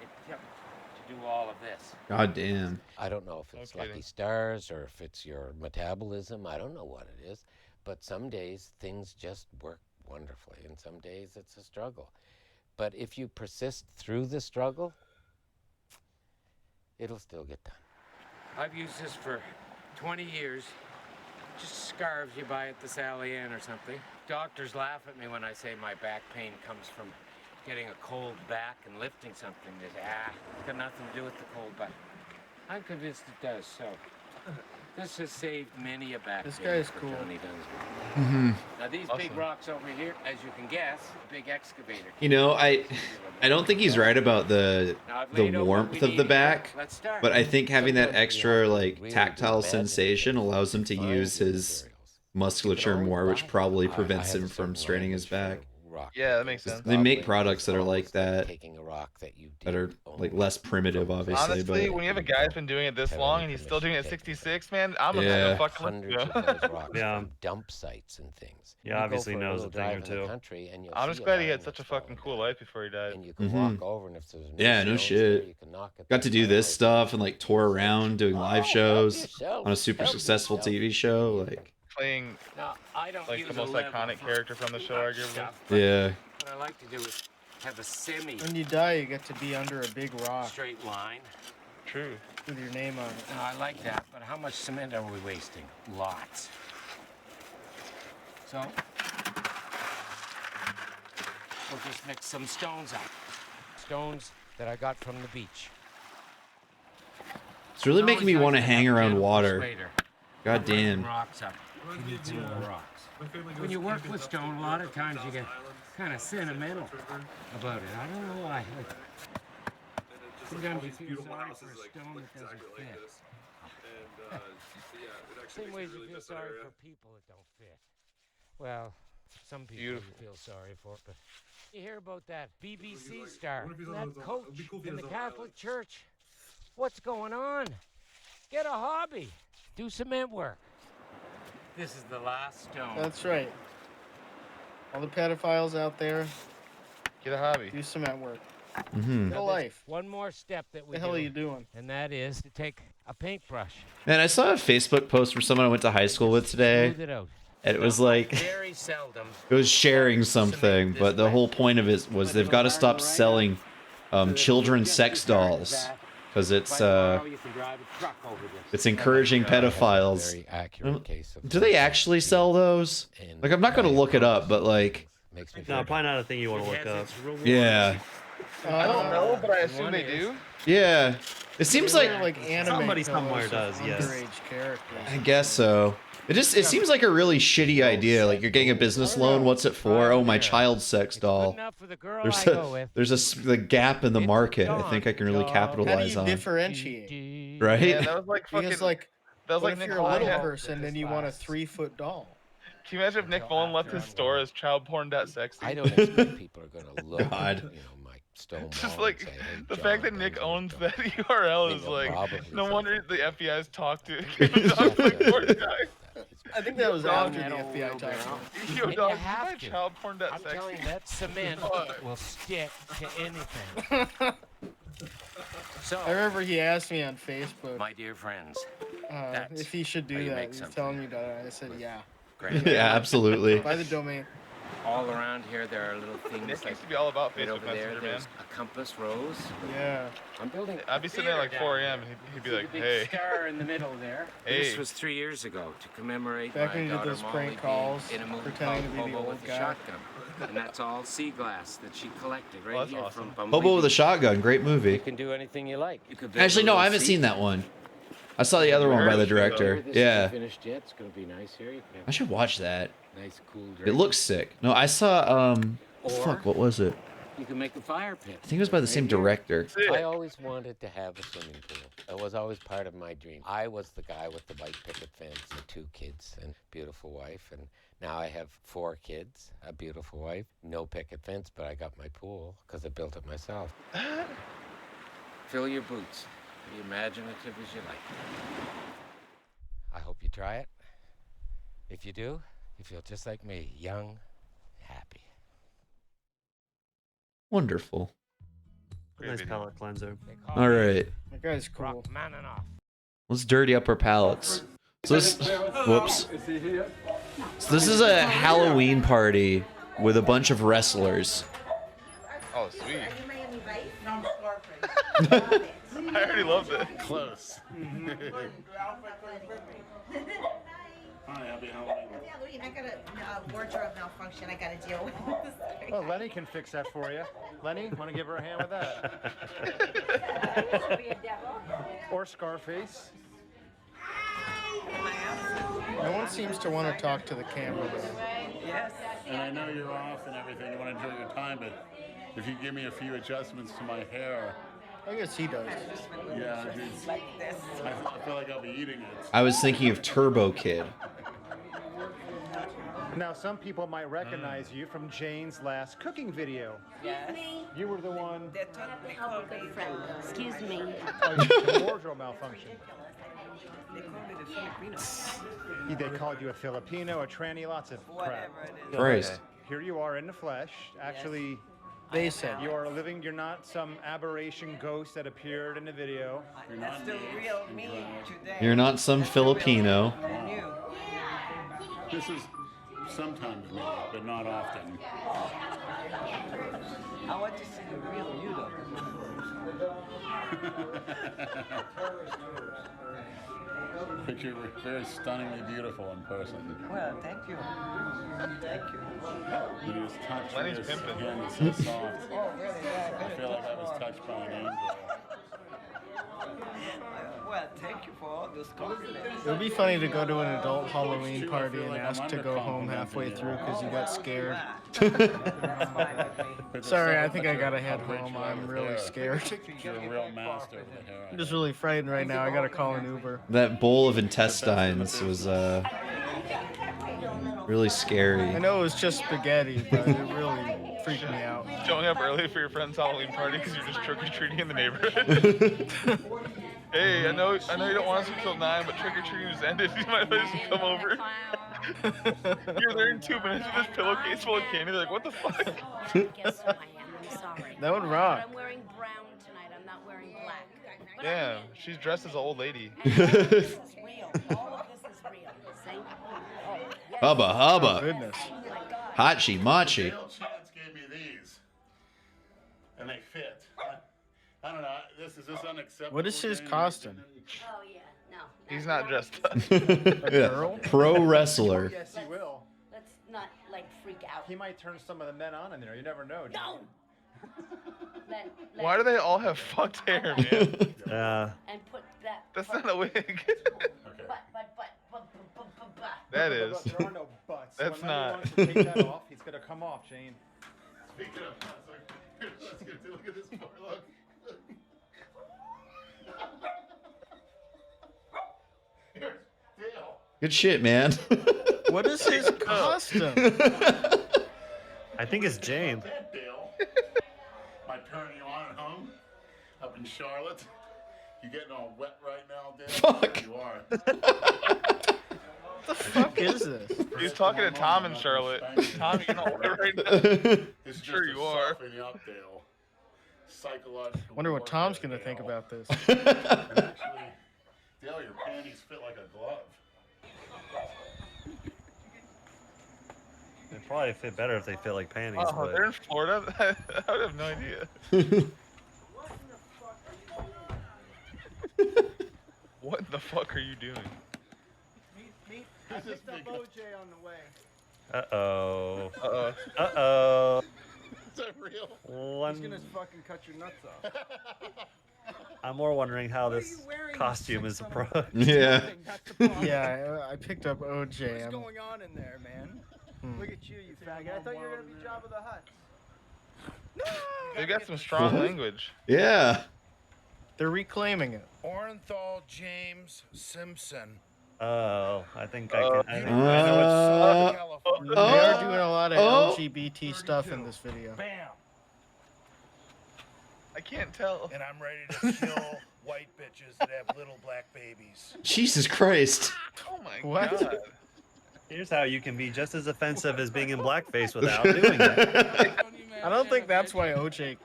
it took to do all of this. God damn. I don't know if it's lucky stars or if it's your metabolism. I don't know what it is. But some days things just work wonderfully, and some days it's a struggle. But if you persist through the struggle, it'll still get done. I've used this for 20 years. Just scarves you buy at the Sally Ann or something. Doctors laugh at me when I say my back pain comes from getting a cold back and lifting something. They say, it's got nothing to do with the cold back. I'm convinced it does, so. This has saved many a back This pain guy's for cool. Johnny Dunsmore. Mhm. Now these big rocks over here, as you can guess, big excavator. You know, I don't think he's right about the warmth of the back, but I think having that extra like tactile sensation allows him to use his musculature more, which probably prevents him from straining his back. Yeah, that makes sense. They make products that are like that, Taking a rock that you that are like less primitive, obviously. Honestly, but when you have a guy that's been doing it this long and he's still doing it at 66, man, I'm gonna Yeah. fucking hundreds of those rocks Yeah. from dump sites and things. Yeah, You go obviously for a knows little a thing or drive in the two. country and you'll I'm see just a glad he had diamond such a falling fucking cool life before he died. and you can Mhm. walk over and if there's new yeah, no stones there, shit. you can knock it Got to do down. this stuff and like tour around doing live shows yourself, on a super help successful yourself. TV show. Like, Playing Now, I don't like use the a most level iconic for character from the show, much arguably. stuff, yeah. What I like to do is have a semi When you die, you get to be under a big rock straight line. True. with your name on it. Now, I like that, but how much cement are we wasting? Lots. So, we'll just mix some stones up. Stones that I got from the beach. It's really making me want to hang around water. Persuader. God damn. Rocks up. You need some more rocks. When you work with stone, a lot of times you get kind of sentimental about it. I don't know why. Like, sometimes you feel sorry for a stone that doesn't fit. Same way you feel sorry for people that don't fit. Well, some people you feel sorry for, but you hear about that BBC star, that coach in the Catholic Church. What's going on? Get a hobby. Do cement work. This is the last stone. That's right. All the pedophiles out there, Get a hobby. do cement work. Mhm. Get a life. One more step that we What the hell do, are you doing? and that is to take a paintbrush, Man, I saw a Facebook post from someone I went to high school with today, smooth it out. and it was like Very seldom. it was sharing something, but the whole point of it was they've got to stop selling children's sex dolls because it's encouraging pedophiles. Very accurate case of Do they actually sell those? Like, I'm not gonna look it up, but like, makes me No, probably not a thing you want to look up. yeah, I don't know, but I assume they do. yeah. It seems like anime somebody pillows somewhere of does, yes. underage characters. I guess so. It seems like a really shitty idea. Like, you're getting a business loan. What's it for? Oh, my child's sex doll. enough for the girl There's I go with. the gap in the market. I think I can really How do capitalize you on. differentiate? Right? Yeah, that was like fucking. Because like That was What like if Nick you're a Mullen little had- person and you want a 3-foot doll? Can you imagine if Nick Mullen left his store as childporn.sexy? I don't expect people are going to look God. at, my stone Just wall like and say, hey, the John, fact that Nick owns that URL is they'll like, probably no say wonder the FBI's talked to I think that was after the FBI talked to him. Yo, And dog, you you have buy to. childporn.sexy? I'm telling you, that cement will stick to anything. So, I remember he asked me on Facebook my dear friends, that's if he should how do you that. make He's something telling me that. I said, yeah. great. Yeah, absolutely. Buy the domain. All around here, there are little things Nick like used to be all about right Facebook over there. Messenger, man. There's a compass rose. Yeah. I'm building. I'd be sitting there like 4 a.m. and he'd be See like, the big hey. star in the middle there. Hey. This was 3 years ago to commemorate Back my when you did daughter those Molly prank being calls, in a movie pretending called to be the Hobo old with guy. a Shotgun. And that's all sea glass that she collected right Well, that's here awesome. from Bumblebee. Hobo with a Shotgun, great You movie. can do anything you like. You could build Actually, a no, little I haven't seat. seen that one. I saw the other one by the director. This Yeah, isn't finished yet. It's going to be nice here. You can I should watch that. have nice cool It drink. looks sick. No, I saw Or- fuck, what was it? You can make a fire pit. I think it was by the same director. I always wanted to have a swimming pool. It was always part of my dream. I was the guy with the white picket fence and 2 kids and beautiful wife. And now I have 4 kids, a beautiful wife, no picket fence, but I got my pool because I built it myself. Fill your boots. Be imaginative as you like. I hope you try it. If you do, you feel just like me, young, happy. Wonderful. Nice palate cleanser. All right, That guy's cool. let's dirty up our palates. So this, whoops. So this is a Halloween party with a bunch of wrestlers. Oh, sweet. I already loved it. Close. Hi, happy Halloween. I got a wardrobe malfunction I got to deal with. Well, Lenny can fix that for you. Lenny, want to give her a hand with that? Or Scarface. No one seems to want to talk to the camera, though. Yes. And I know you're off and everything. You want to enjoy your time, but if you give me a few adjustments to my hair. I guess he does. Yeah, it's, I feel like I'll be eating it. I was thinking of Turbo Kid. Now, some people might recognize you from Jane's last cooking video. Yes. You were the one. Excuse me. Oh, the wardrobe malfunction. They call me the Filipino. They called you a Filipino, a tranny, lots of crap. Whatever it is. Christ. Here you are in the flesh. Actually, They said you are living. You're not some aberration ghost that appeared in the video. That's the real me today. You're not some Filipino. This is sometimes me, but not often. I want to see the real you, though. But you're very stunningly beautiful in person. Well, thank you. Thank you. You just touched Lenny's this pimping. again, it's so soft. Oh, I really? feel like I was touched by an angel. Well, thank you for all those compliments. it would be funny to go to an adult Halloween party and ask to go home halfway through because you got scared. Sorry, I think I gotta head home. I'm really scared. You're a real master of the hair. I'm just really frightened right now. I gotta call an Uber. That bowl of intestines was really scary. I know it was just spaghetti, but it really freaked me out. Showing up early for your friend's Halloween party because you're just trick-or-treating in the neighborhood. Hey, I know you don't want us until 9, but trick-or-treating just ended. You might as well come over. You're there in 2 minutes with this pillowcase full of candy. They're like, what the fuck? Guess who I am? I'm sorry. That would rock. I'm wearing brown tonight. I'm not wearing black. But Yeah, she's dressed as an old lady. this is real. All of this is real. See? Hubba Oh, hubba. goodness. Hachi machi. Bill Chance gave me these, and they fit. I don't know. This is unacceptable. What is his costume? Oh, yeah. No. He's not dressed up. Yeah. Pro wrestler. Yes, he will. Let's not, like, freak out. He might turn some of the men on in there. You never know. No! Why do they all have fucked hair, man? Yeah. And put that. That's not a wig. That is. There are no butts. That's When Lenny not. wants to take that off, he's gonna come off, Shane. Speaking of, look at this poor look. Here's Good shit, man. What is his costume? I think it's James. Dale, my turning you on at home up in Charlotte. You getting all wet right now, Dale? Fuck. You are. What the fuck is this? He's talking to Tom and Charlotte. Tom, you know what right now? It's Sure just you to are. soften you up, Dale. Psychological. Wonder what warfare, Tom's gonna Dale. think about this. And actually, Dale, your panties fit like a glove. They probably fit better if they fit like panties. Oh, but they're in Florida? I would have no idea. What the fuck are you doing? I picked up OJ on the way. Uh-oh. Uh-oh. Uh-oh. Is that real? He's gonna fucking cut your nuts off. I'm more wondering how this costume is approached. Yeah. Yeah, I picked up OJ. What's going on in there, man? Look at you, you faggot. I thought you were gonna be Jabba the Hutt. They got some strong language. Yeah. They're reclaiming it. Orenthal James Simpson. Oh, I think I can. I know They are doing a lot of LGBT stuff in this video. Bam. I can't tell. And I'm ready to kill white bitches that have little black babies. Jesus Christ. Oh my What? god. Here's how you can be just as offensive as being in blackface without doing it. I don't think that's why OJ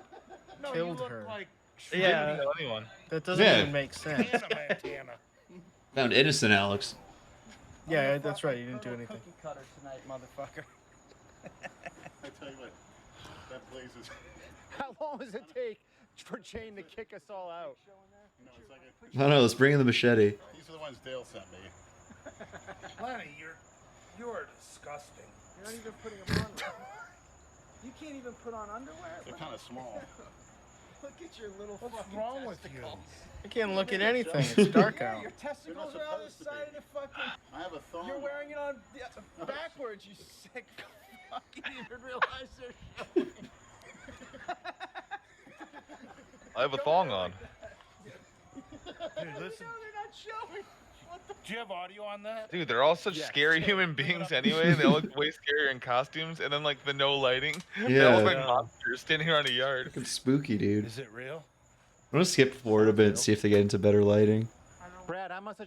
killed her. He didn't kill anyone. That doesn't Yeah. even make sense. Found innocent Alex. Yeah, that's right. You didn't do anything. Cookie cutter tonight, motherfucker. I tell you what, that place is. How long does it take for Shane to kick us all out? No, it's like I don't know. Let's bring in the machete. These are the ones Dale sent me. Lenny, you're disgusting. You're not even putting them on. You can't even put on underwear? They're kind of small. Look at your little What's fucking wrong with you? I can't look at anything. It's dark out. Your testicles are on the side of the fucking... I have a thong. You're wearing it on backwards, you sick fuck. You didn't even realize they're showing. I have a thong on. Dude, listen. No, they're not showing. What the... Do you have audio on that? Dude, they're all such scary human beings anyway. They all look way scarier in costumes, and then like the no lighting. They all look like Yeah. monsters standing here on a yard. Fucking spooky, dude. Is it real? I'm gonna skip forward a bit and see if they get into better lighting. Brad, how much?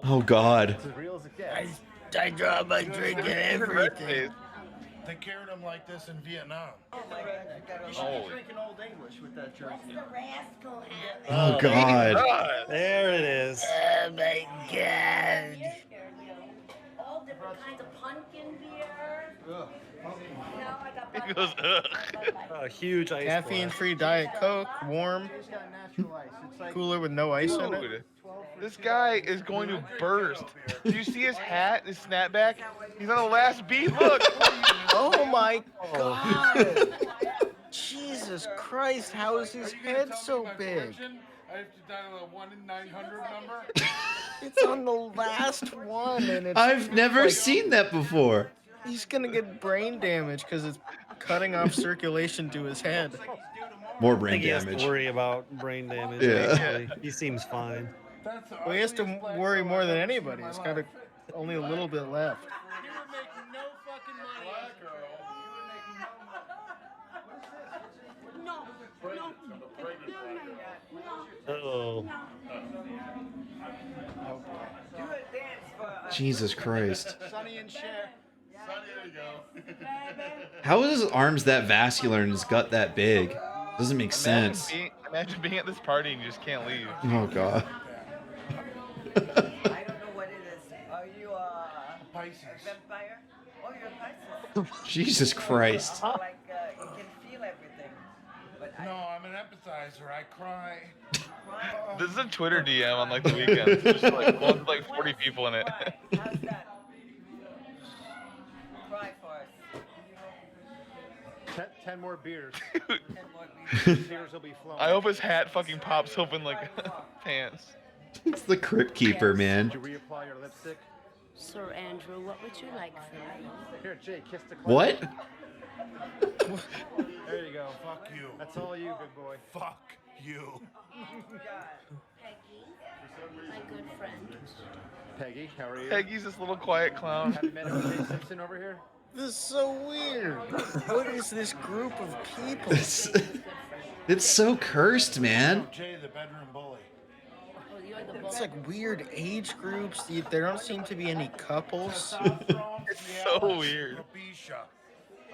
Oh God. As real as it gets. I draw my drink and everything. They carried them like this in Vietnam. You should Holy. be drinking Old English with that jersey. Oh God. There it is. Oh my God. All different kinds of pumpkin beer. He goes, ugh. A huge ice Caffeine-free Diet Coke, warm, It's got natural ice. It's like cooler with no ice in it. Dude, this guy is going to burst. Do you see his hat, his snapback? He's on the last beat. Look. Oh my God. Jesus Christ, how is his head so big? I have to dial a 1 in 900 number. It's on the last one, and it's I've never like, seen that before. he's gonna get brain damage because it's cutting off circulation to his head. More I brain think he has to damage. worry about brain damage. Yeah. Basically. He seems fine. Well, he has to worry more than anybody. He's got only a little bit left. you would make no fucking money. Black girl. No, no. Oh. Do a dance for Jesus Christ. Sonny and Cher. Sonny, there you go. How is his arms that vascular and his gut that big? Doesn't make sense. Imagine being at this party and you just can't leave. Oh God. I don't know what it is. Are you Pisces. a vampire? Oh, you're a Pisces. Jesus Christ. Like you can feel everything. But No, I'm an empathizer. I cry. This is a Twitter DM on like the weekend. Just like one, like 40 people in it. how's that? Cry for us. 10 more beers. 10 more beats. Beers will be flowing. I hope his hat fucking pops open like pants. It's the Crypt Keeper, man. Did you reapply your lipstick? Sir Andrew, what would you like from me? Here, Jay, kiss the clown. What? There you go. Fuck you. That's all you, big boy. Fuck you. Peggy, my good friend. Peggy, how are you? Peggy's this little quiet clown. Have you met O.J. Simpson over here? This is so weird. What is this group of people? It's so cursed, man. Jay, the bedroom bully. It's like weird age groups. There don't seem to be any couples. It's so weird.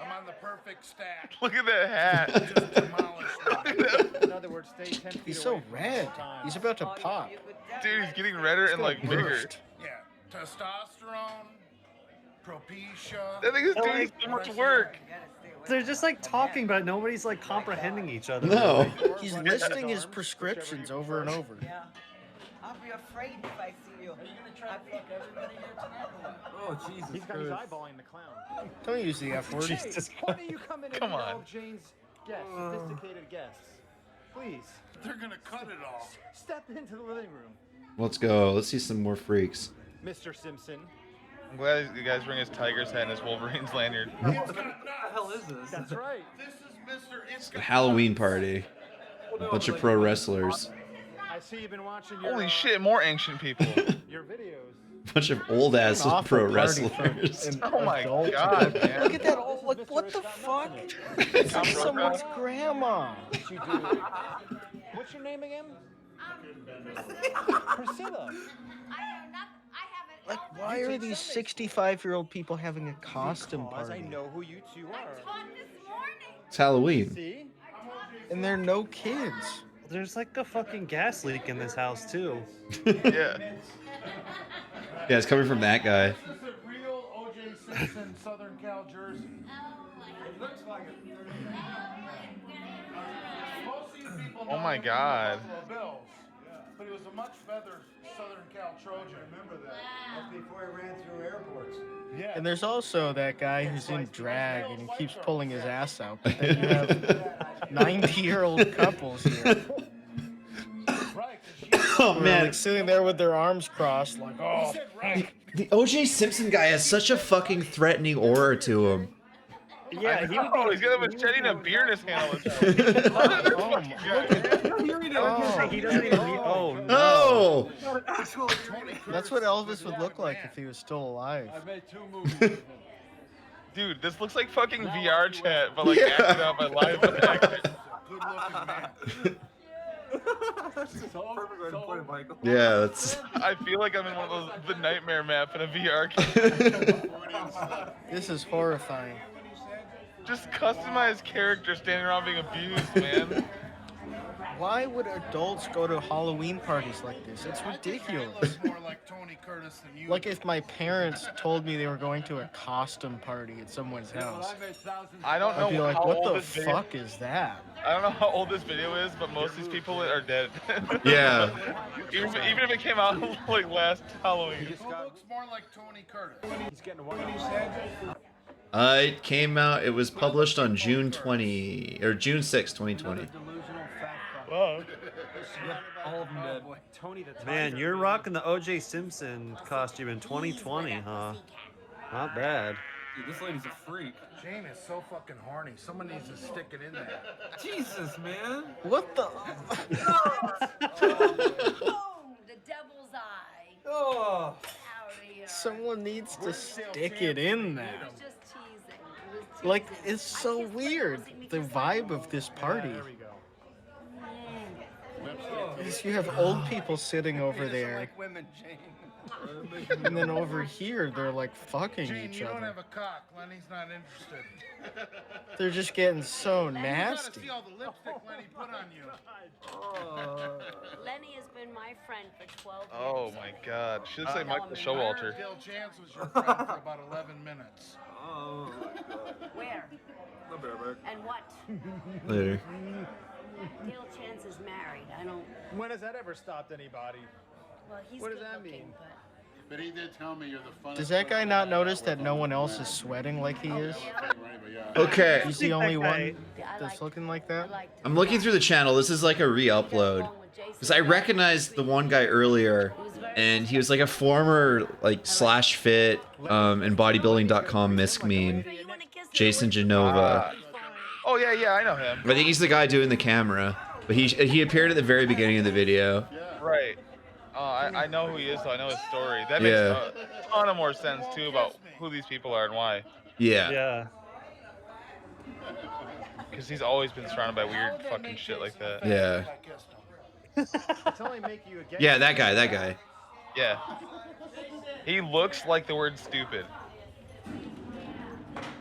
I'm on the perfect stack. Look at that hat. In other words, stay 10 feet He's so away from red. He's about to pop. Dude, he's getting redder and like bigger. Yeah, testosterone, propecia. That thing is doing so much work. They're just like talking, but nobody's like comprehending each other. No. He's listing his prescriptions over and over. Yeah. I'll be afraid if I see you. Are you gonna try to fuck everybody here tonight? Oh, Jesus. He's got his eyeballing the clown. Don't use the F word. Jesus, why don't you come in and Come meet on. all Jane's guests, sophisticated guests? Please. They're gonna cut it all. Step into the living room. Let's go. Let's see some more freaks. Mr. Simpson. I'm glad you guys bring his tiger's hat and his Wolverine's lanyard. What the hell is this? That's right. This is Mr. It's a Halloween party. A bunch of pro wrestlers. I see you've been watching your, Holy shit, more ancient people. your videos. A bunch of old ass An awful pro party for wrestlers. an Oh my adult. god, man. Look at that. Oh, like, what the fuck? It's like someone's grandma. What you do? What's your name again? Priscilla. Like, why are these 65-year-old people having a costume Because I party? know who you two are. It's Halloween. See? And there are no kids. There's like a fucking gas leak in this house too. Yeah. Yeah, it's coming from that guy. This is a real O.J. Simpson Southern Cal jersey. It looks like it. Most of these people know Oh my him from the God. Buffalo Bills, but he was a much better Southern Cal Trojan. Remember that? That's before he ran through airports. Yeah. And there's also that guy who's in drag and he keeps pulling his ass out. But then you have 90-year-old couples here. Right. Oh who are, man, like sitting there with their arms crossed, like, oh. the O.J. Simpson guy has such a fucking threatening aura to him. Yeah, he would Oh, be. he's got a machete and a beer in his hand all the time. Oh, He doesn't even. Oh No! that's what Elvis would look like if he was still alive. I made 2 movies. Dude, this looks like fucking VR chat, but like Yeah. acted out by live actors. Good looking man. Perfect way to put it, Michael. Yeah, that's. I feel like I'm in one of those the nightmare map in a VR game. This is horrifying. Just customize characters standing around being abused, man. Why would adults go to Halloween parties like this? It's ridiculous. More like Tony Curtis than you. Like if my parents told me they were going to a costume party at someone's house, I don't know I'd be like, how what old the this video. fuck is that? I don't know how old this video is, but most of these people are dead. Yeah. even if it came out like last Halloween. Who looks more like Tony Curtis? He's getting one. It came out. It was published on June 20 or June 6, 2020. Whoa. All of them dead. Tony the Tiger. Man, you're rocking the O.J. Simpson costume in 2020, huh? Not bad. Dude, this lady's a freak. Jane is so fucking horny. Someone needs to stick it in there. Jesus, man. What the? Oh, the devil's eye. Oh. Out of here. Someone needs to stick it in there. It was just teasing. It was teasing. Like, it's so weird. The vibe of this party. There we go. Is you have old people sitting over there, Like women, Jane. and then over here they're like fucking Jane, each you don't other. have a cock. Lenny's not interested. They're just getting so You gotta nasty. see all the lipstick Lenny put on you. Lenny has been my friend for 12 years. Oh my god. She looks like Michael Showalter. Dale Chance was your friend for about 11 minutes. Oh, my God. Where? The bareback. And what? Later. Dale Chance is married. I don't. When has that ever stopped anybody? Well, he's What does good that looking, mean? But he did tell me you're the funnest. Does that guy not notice that no one else is sweating like he is? Okay. He's the only one I that's liked looking like that? I'm looking through the channel. This is like a re-upload. Because I recognized the one guy earlier, and he was like a former like slash fit and bodybuilding.com misc meme, Jason Genova. Oh yeah, I know him. I think he's the guy doing the camera, but he appeared at the very beginning of the video. Right. I know who he is, so I know his story. That makes a ton of more sense too about who these people are and why. Yeah. Yeah. Because he's always been surrounded by weird fucking shit like that. Yeah. It's only make you a Yeah, that guy. Yeah. He looks like the word stupid.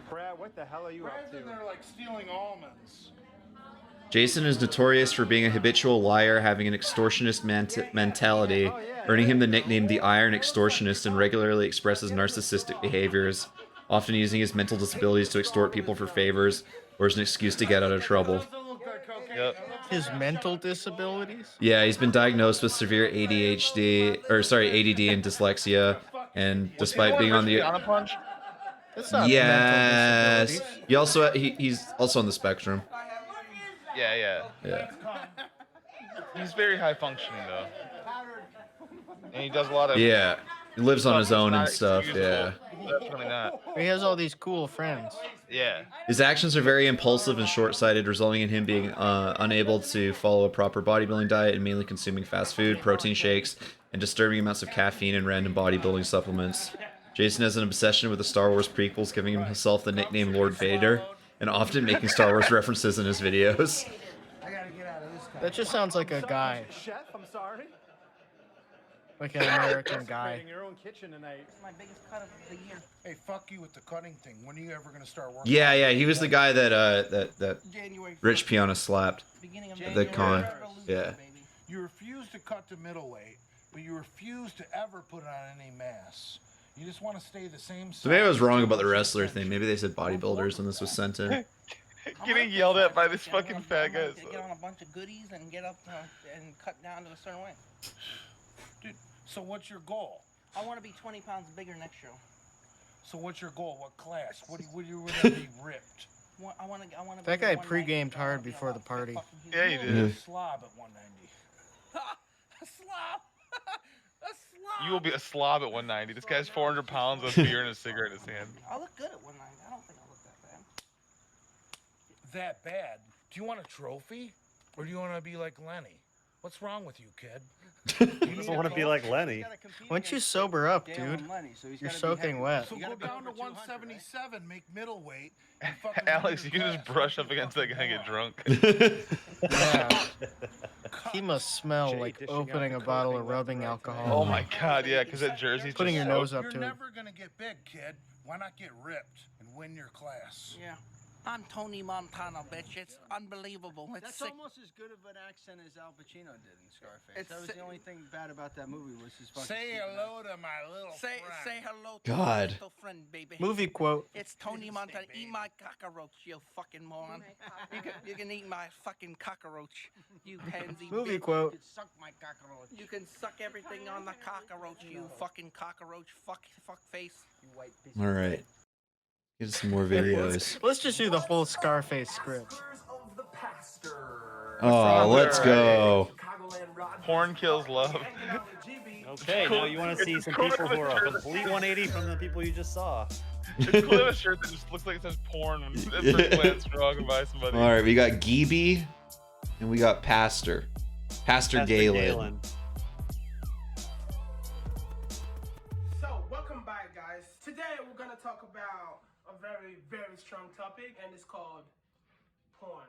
Brad, what the hell are you up to? They're like stealing almonds. Jason is notorious for being a habitual liar, having an extortionist mentality, earning him the nickname the Iron Extortionist, and regularly expresses narcissistic behaviors, often using his mental disabilities to extort people for favors or as an excuse to get out of trouble. His mental disabilities? Yeah, he's been diagnosed with severe ADD and dyslexia, and despite being on the punch? That's not yes, mental disabilities. he also he's also on the spectrum. Yeah. He's very high functioning though, and he does a lot of. Yeah, he lives on his own and not stuff. excusable. Yeah. Definitely not. He has all these cool friends. Yeah. His actions are very impulsive and short-sighted, resulting in him being unable to follow a proper bodybuilding diet and mainly consuming fast food, protein shakes, and disturbing amounts of caffeine and random bodybuilding supplements. Jason has an obsession with the Star Wars prequels, giving himself the nickname Lord Vader, and often making Star Wars references in his videos. That just sounds like a guy. Chef, I'm sorry. Like an American guy. In your own kitchen tonight. My biggest cut of the year. Hey, fuck you with the cutting thing. When are you ever gonna start working? Yeah, he was the guy that January Rich Piana slapped Beginning of at the con. January. Yeah. You refuse to cut to middleweight, but you refuse to ever put on any mass. You just want to stay the same size. So maybe I was wrong about the wrestler thing. Maybe they said bodybuilders when this was sent in. Getting yelled at by this fucking fat guy. Get on a bunch of goodies and get up and cut down to a certain way. Dude, so what's your goal? I want to be 20 pounds bigger next show. So what's your goal? What class? What do you want to be ripped? I want to. That guy pre-gamed hard before the party. Yeah, he You'll be did. a slob at 190. A slob. A slob. You will be a slob at 190. This guy's 400 pounds with beer and a cigarette in his hand. I look good at 190. I don't think I look that bad. That bad? Do you want a trophy? Or do you want to be like Lenny? What's wrong with you, kid? He doesn't want to be like Lenny. Why don't you sober up, dude? You're soking wet. So go down to 177, make middleweight, and fucking Alex, you can just brush up against that guy and get drunk. Yeah. He must smell like opening a bottle of rubbing alcohol. Oh my god, yeah, because that jersey's Putting just your nose so- up You're to it. never gonna get big, kid. Why not get ripped and win your class? Yeah. I'm Tony Montana, bitch. It's unbelievable. It's That's sick. almost as good of an accent as Al Pacino did in Scarface. It's That was sick. the only thing bad about that movie was his fucking. Say stupid hello to my little Say hello to God. my little friend, baby. Movie quote. It's Tony Montana. Eat my cockroach, you fucking moron. You can eat my fucking cockroach, you pansy. Movie bitch. quote. You can suck my cockroach. You can suck everything on the cockroach, you fucking cockroach. Fuck face. You white piece. All right. Get some more videos. Let's just do the whole Scarface script. Oh, let's go. Porn kills love. Okay, now you want to see some people who are a complete 180 from the people you just saw. It's cool to have a shirt that just looks like it says porn when at first glance you're walking by somebody. All right, we got Geeby, and we got Pastor Galen. So, welcome back, guys. Today we're gonna talk about a very, very strong topic, and it's called porn.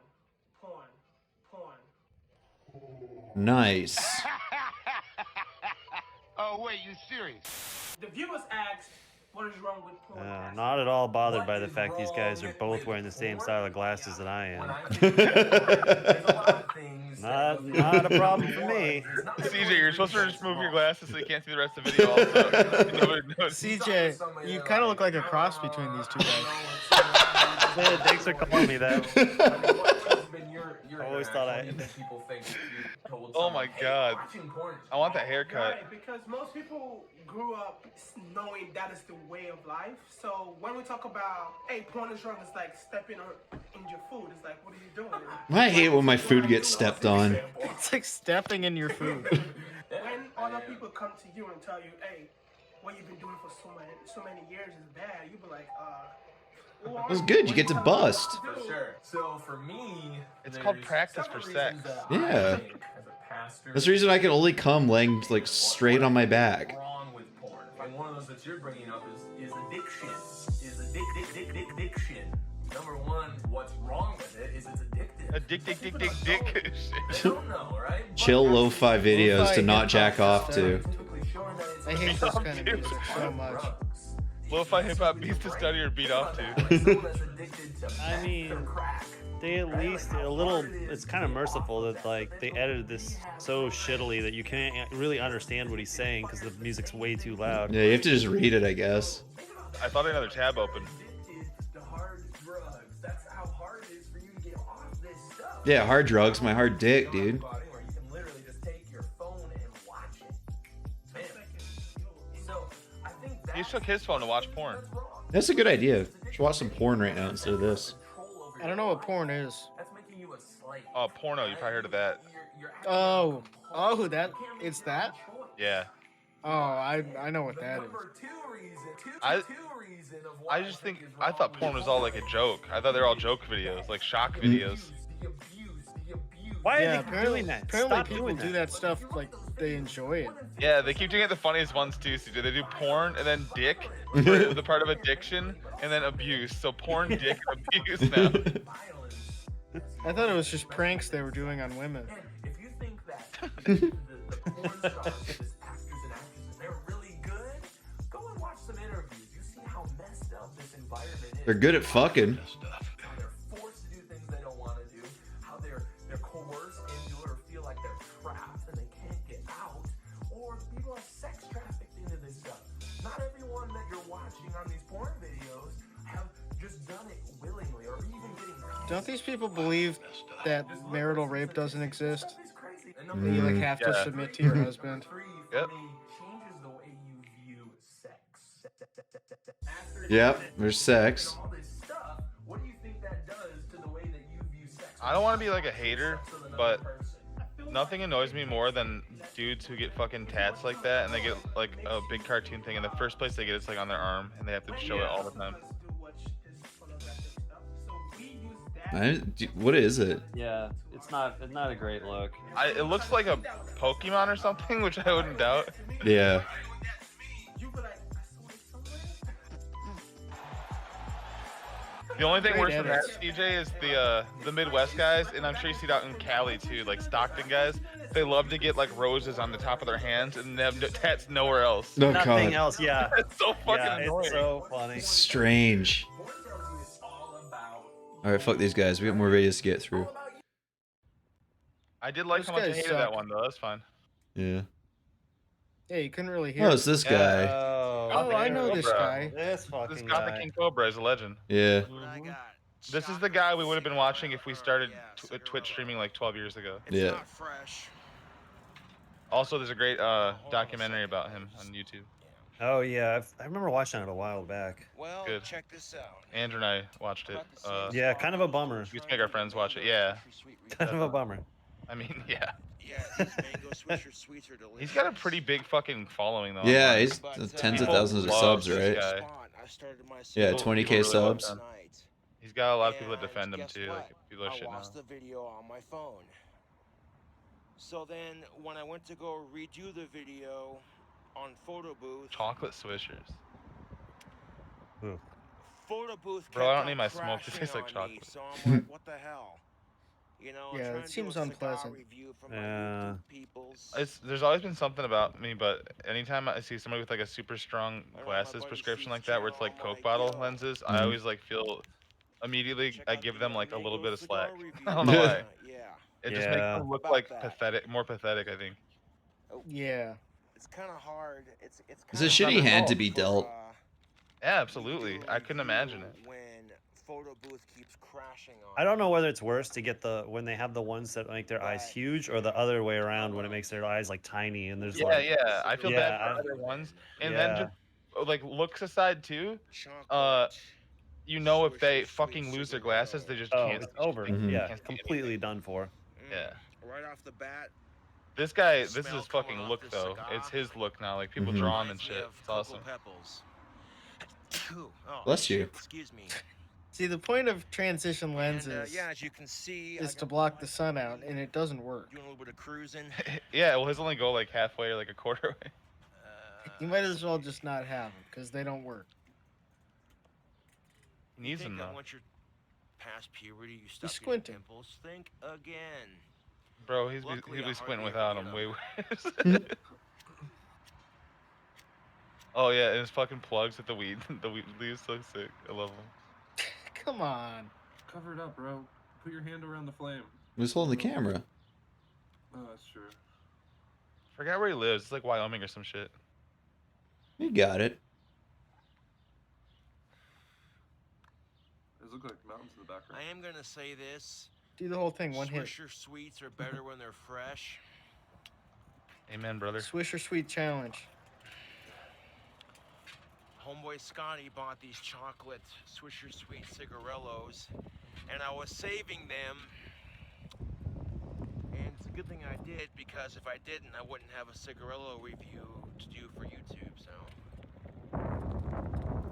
Nice. Oh, wait, you serious? The viewers asked, what is wrong with porn? Not at all bothered by the fact these guys are both wearing the same style of glasses that I am. Not a problem for me. CJ, you're supposed to just move your glasses so you can't see the rest of the video also. Nobody knows. CJ, you kind of look like a cross between these two guys. Man, thanks for calling me that. I always thought I. Oh my god. I want that haircut. Right, because most people grew up knowing that is the way of life. So when we talk about, hey, porn is wrong, it's like stepping in your food. It's like, what are you doing? I hate when my food gets stepped on. It's like stepping in your food. When other people come to you and tell you, hey, what you've been doing for so many years is bad, you be like, It was good. You get to bust. For sure. So for me, it's called practice for sex. Yeah. faster. That's the reason I can only come laying like straight on my back. What's wrong with porn? And one of those that you're bringing up is addiction. Is addiction. Number one, what's wrong with it is it's addictive. Dick. I don't know, right? Chill lo-fi videos to not jack off to. I hate this kind of music so much. Lo-fi hip-hop beats to study or beat off to. I mean, they at least a little. It's kind of merciful that like they edited this so shittily that you can't really understand what he's saying because the music's way too loud. Yeah, you have to just read it, I guess. I thought another tab opened. Yeah, hard drugs, my hard dick, dude. He took his phone to watch porn. That's a good idea. Should watch some porn right now instead of this. I don't know what porn is. Oh, porno. You probably heard of that. Oh, it's that? Yeah. Oh, I know what that is. I just think I thought porn was all like a joke. I thought they were all joke videos, like shock videos. Why Yeah, are they doing that? apparently Stop people doing do that stuff like they enjoy it. Yeah, they keep doing it the funniest ones too. So they do porn and then dick for the part of addiction, and then abuse. So porn, dick, and abuse now. I thought it was just pranks they were doing on women. If you think that the porn stars, this actors and actresses, they're really good, go and watch some interviews. You see how messed up this environment is. They're good at fucking. How they're forced to do things they don't want to do. How they're coerced into it or feel like they're trapped and they can't get out. Or people are sex trafficked into this stuff. Not everyone that you're watching on these porn videos have just done it willingly or even getting. Don't these people believe that marital rape doesn't exist? That you like have to submit to your husband. Yep. Yep, there's sex. I don't want to be like a hater, but nothing annoys me more than dudes who get fucking tats like that, and they get like a big cartoon thing, and the first place they get it's like on their arm, and they have to show it all the time. What is it? Yeah, it's not a great look. It looks like a Pokemon or something, which I wouldn't doubt. Yeah. The only thing worse than that, CJ, is the Midwest guys, and I'm sure you see it out in Cali too, like Stockton guys. They love to get like roses on the top of their hands and have tats nowhere else. Oh, Nothing God. else, yeah. It's so fucking annoying. It's so funny. Strange. Alright, fuck these guys. We got more videos to get through. I did like Those how much I guys hated suck. that one though. That's fine. Yeah. Yeah, you couldn't really hear. Oh, it's this guy. Oh, I know this guy. This fucking This Gothic guy. King Cobra is a legend. Yeah. This is the guy we would have been watching if we started Twitch streaming like 12 years ago. Yeah. Also, there's a great documentary about him on YouTube. Oh yeah, I remember watching it a while back. Well, Good. check this out. Andrew and I watched it. Yeah, kind of a bummer. We used to make our friends watch it. Yeah. Kind of a bummer. I mean, yeah. Yeah, these mango Swisher sweets are delicious. He's got a pretty big fucking following though. Yeah, online. he's tens of thousands of Love subs, this right? guy. Yeah, People 20K really love subs. him. He's got a lot of people that defend him too. Like people are I shitting on watched him. the video on my phone. So then, when I went to go redo the video on Photo Booth, Chocolate Swishers. Photo Booth Bro, I don't kept need on my smoke to crashing taste like on me, chocolate. So I'm like, what the hell? You know, I'm Yeah, trying it to seems do a cigar unpleasant. review for my Yeah. YouTube peoples. There's always been something about me, but anytime I see somebody with like a super strong glasses prescription like that, where it's like Coke bottle lenses, I Mhm. always like feel immediately I give them like a little bit of slack. I don't know why. It just makes Yeah. them look like pathetic, more pathetic, I think. Yeah. It's kind of hard. It's It's a shitty hand to be dealt. Yeah, absolutely. I couldn't imagine it. when Photo Booth keeps crashing on. I don't know whether it's worse to get when they have the ones that make their eyes huge, or the other way around when it makes their eyes like tiny and there's Yeah, like yeah. I feel bad Yeah, for other ones. And yeah. then just like looks aside too, you know if they fucking lose their glasses, they just Oh, can't. it's over. Mhm. Yeah, Can't see completely done for. Yeah. Right off the bat. This guy, this is Smell his fucking coming off look this though. cigar. It's his look now. Like people Mhm. draw him and Reminds me shit. of It's Cocoa awesome. Pebbles. Oh, Bless you. Excuse me. See, the point of transition lenses yeah, as you can see, is to block the sun out, and it doesn't work. doing a little bit of cruising. Yeah, well, his only go like halfway or like a quarter way. You might as well just not have them because they don't work. He needs them Think that though. once you're past puberty, you stop getting squinting. pimples. Think again. Bro, he'll Luckily, be I squinting hardly without ever him. get Way up. worse. Oh yeah, and his fucking plugs with the weed. The weed leaves so sick. I love them. Come on. Cover it up, bro. Put your hand around the flame. Who's holding the camera? Oh, that's true. Forgot where he lives. It's like Wyoming or some shit. You got it. Those look like mountains in the background. I am gonna say this. Do the whole thing, one hit. Swisher sweets are better when they're fresh. Amen, brother. Swisher Sweet Challenge. Homeboy Scotty bought these chocolate Swisher Sweet cigarillos, and I was saving them. And it's a good thing I did, because if I didn't, I wouldn't have a cigarillo review to do for YouTube. So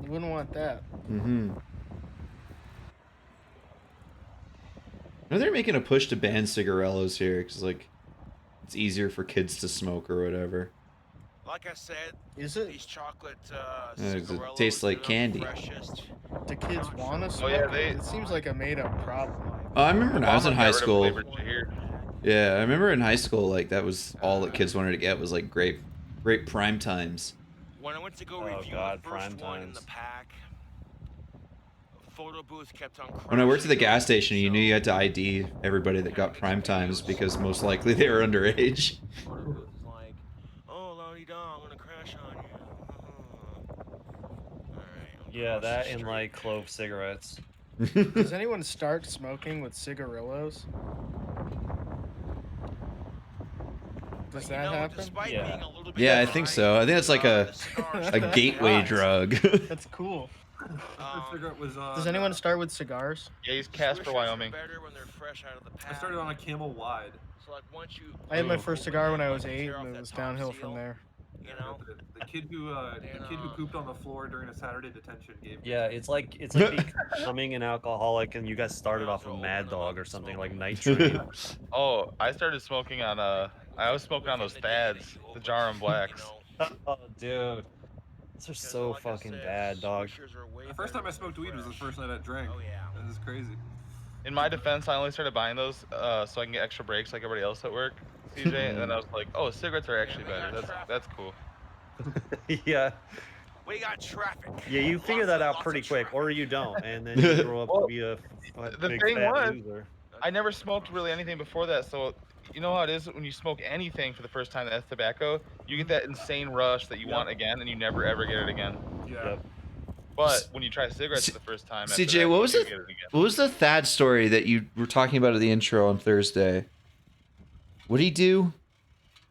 You wouldn't want that. Mm-hmm. I know they're making a push to ban cigarillos here because, like, it's easier for kids to smoke or whatever. like I said, is it? These chocolate It cigarillos tastes like are the candy. freshest. Do kids want to smoke? Oh, yeah, it seems like a made-up problem. Oh, I remember when I was in Obama high got rid of school. flavored Shahir. Yeah, I remember in high school, like, that was all that kids wanted to get was, like, grape prime times. When I went to go Oh, review God, the first prime one in times. the pack, photo booth kept on When I worked at the gas station, you knew you had to ID everybody that got prime times because most likely they were underage. like, oh, la-di-da, I'm gonna crash on you. Yeah, that and like clove cigarettes. Does anyone start smoking with cigarillos? Does that happen? Yeah. Yeah, I think so. I think it's like a gateway drug. That's cool. cigarette was Does anyone start with cigars? Yeah, he's Casper, Wyoming. Better when they're fresh out of the pack. I started on a Camel Wide. So like once you I had my first cigar when I was 8, and it was downhill from there. You know, the kid who pooped on the floor during a Saturday detention gave. Yeah, it's like becoming an alcoholic, and you guys started off of Mad Dog or something like Night Train. Oh, I started smoking on I was smoking on those Thads, the Jarum Blacks. Oh, dude, those are so fucking bad, dog. The first time I smoked weed was the first night I drank. Oh yeah. This is crazy. In my defense, I only started buying those so I can get extra breaks like everybody else at work, CJ. And then I was like, oh, cigarettes are actually better. That's cool. Yeah. We got traffic. Yeah, you figure that out pretty quick, or you don't, and then you grow up to be a The big thing fat was, loser. I never smoked really anything before that, so you know how it is when you smoke anything for the first time that's tobacco, you get that insane rush that you want again, and you never ever get it again. Yeah. Yep. But when you try cigarettes for the first time, after CJ, that, what was you it? get again. What was the Thad story that you were talking about at the intro on Thursday? What'd he do?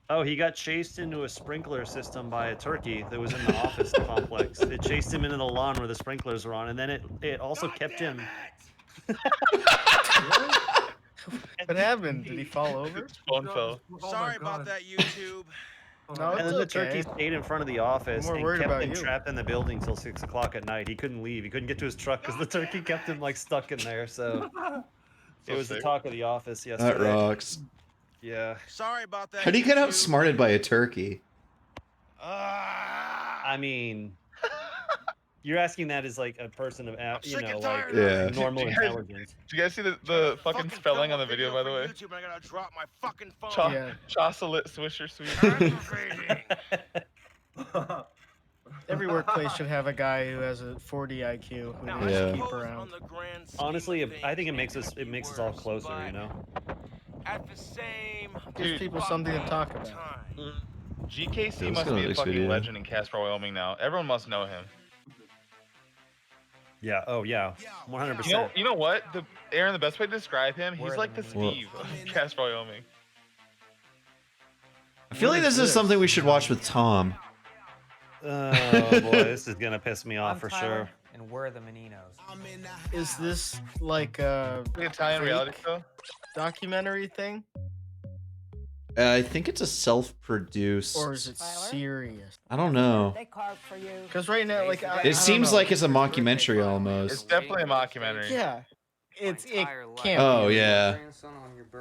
Oh, he got chased into a sprinkler system by a turkey that was in the office complex. It chased him into the lawn where the sprinklers were on, and then it also kept him. What happened? Did he fall over? Phone fell. Sorry about that, YouTube. No, And it's then the okay. turkey stayed in front of the office I'm more and worried kept about him you. trapped in the building till 6 o'clock at night. He couldn't leave. He couldn't get to his truck because the turkey kept him like stuck in there. So it was the talk of the office yesterday. That rocks. Yeah. Sorry about that. How do you get outsmarted by a turkey? I mean, you're asking that as like a person of, you know, like Yeah. normal Did you guys- intelligence. Did you guys see the fucking spelling on the video, by the way? YouTube, I gotta drop my fucking phone. Yeah. Chocolate Swisher Sweet. Every workplace should have a guy who has a 40 IQ who they Yeah. just keep around. Honestly, I think it makes us all closer, you know. At the same Gives people something to talk about. GKC Yeah, let's must go to be the a next fucking video. legend in Casper, Wyoming now. Everyone must know him. Yeah. Oh yeah. 100%. You know what? Aaron, the best way to describe him, he's Where like the the Well- Steve of Casper, Wyoming. I feel like this is something we should watch with Tom. Oh boy, this is gonna piss me off for sure. And we're the Meninos. Is this like a The Italian fake reality show? documentary thing? I think it's a self-produced. Or is it serious? I don't know. Because right now, like, It seems like it's a mockumentary It's almost. definitely a mockumentary. Yeah, it can't. Oh be. yeah.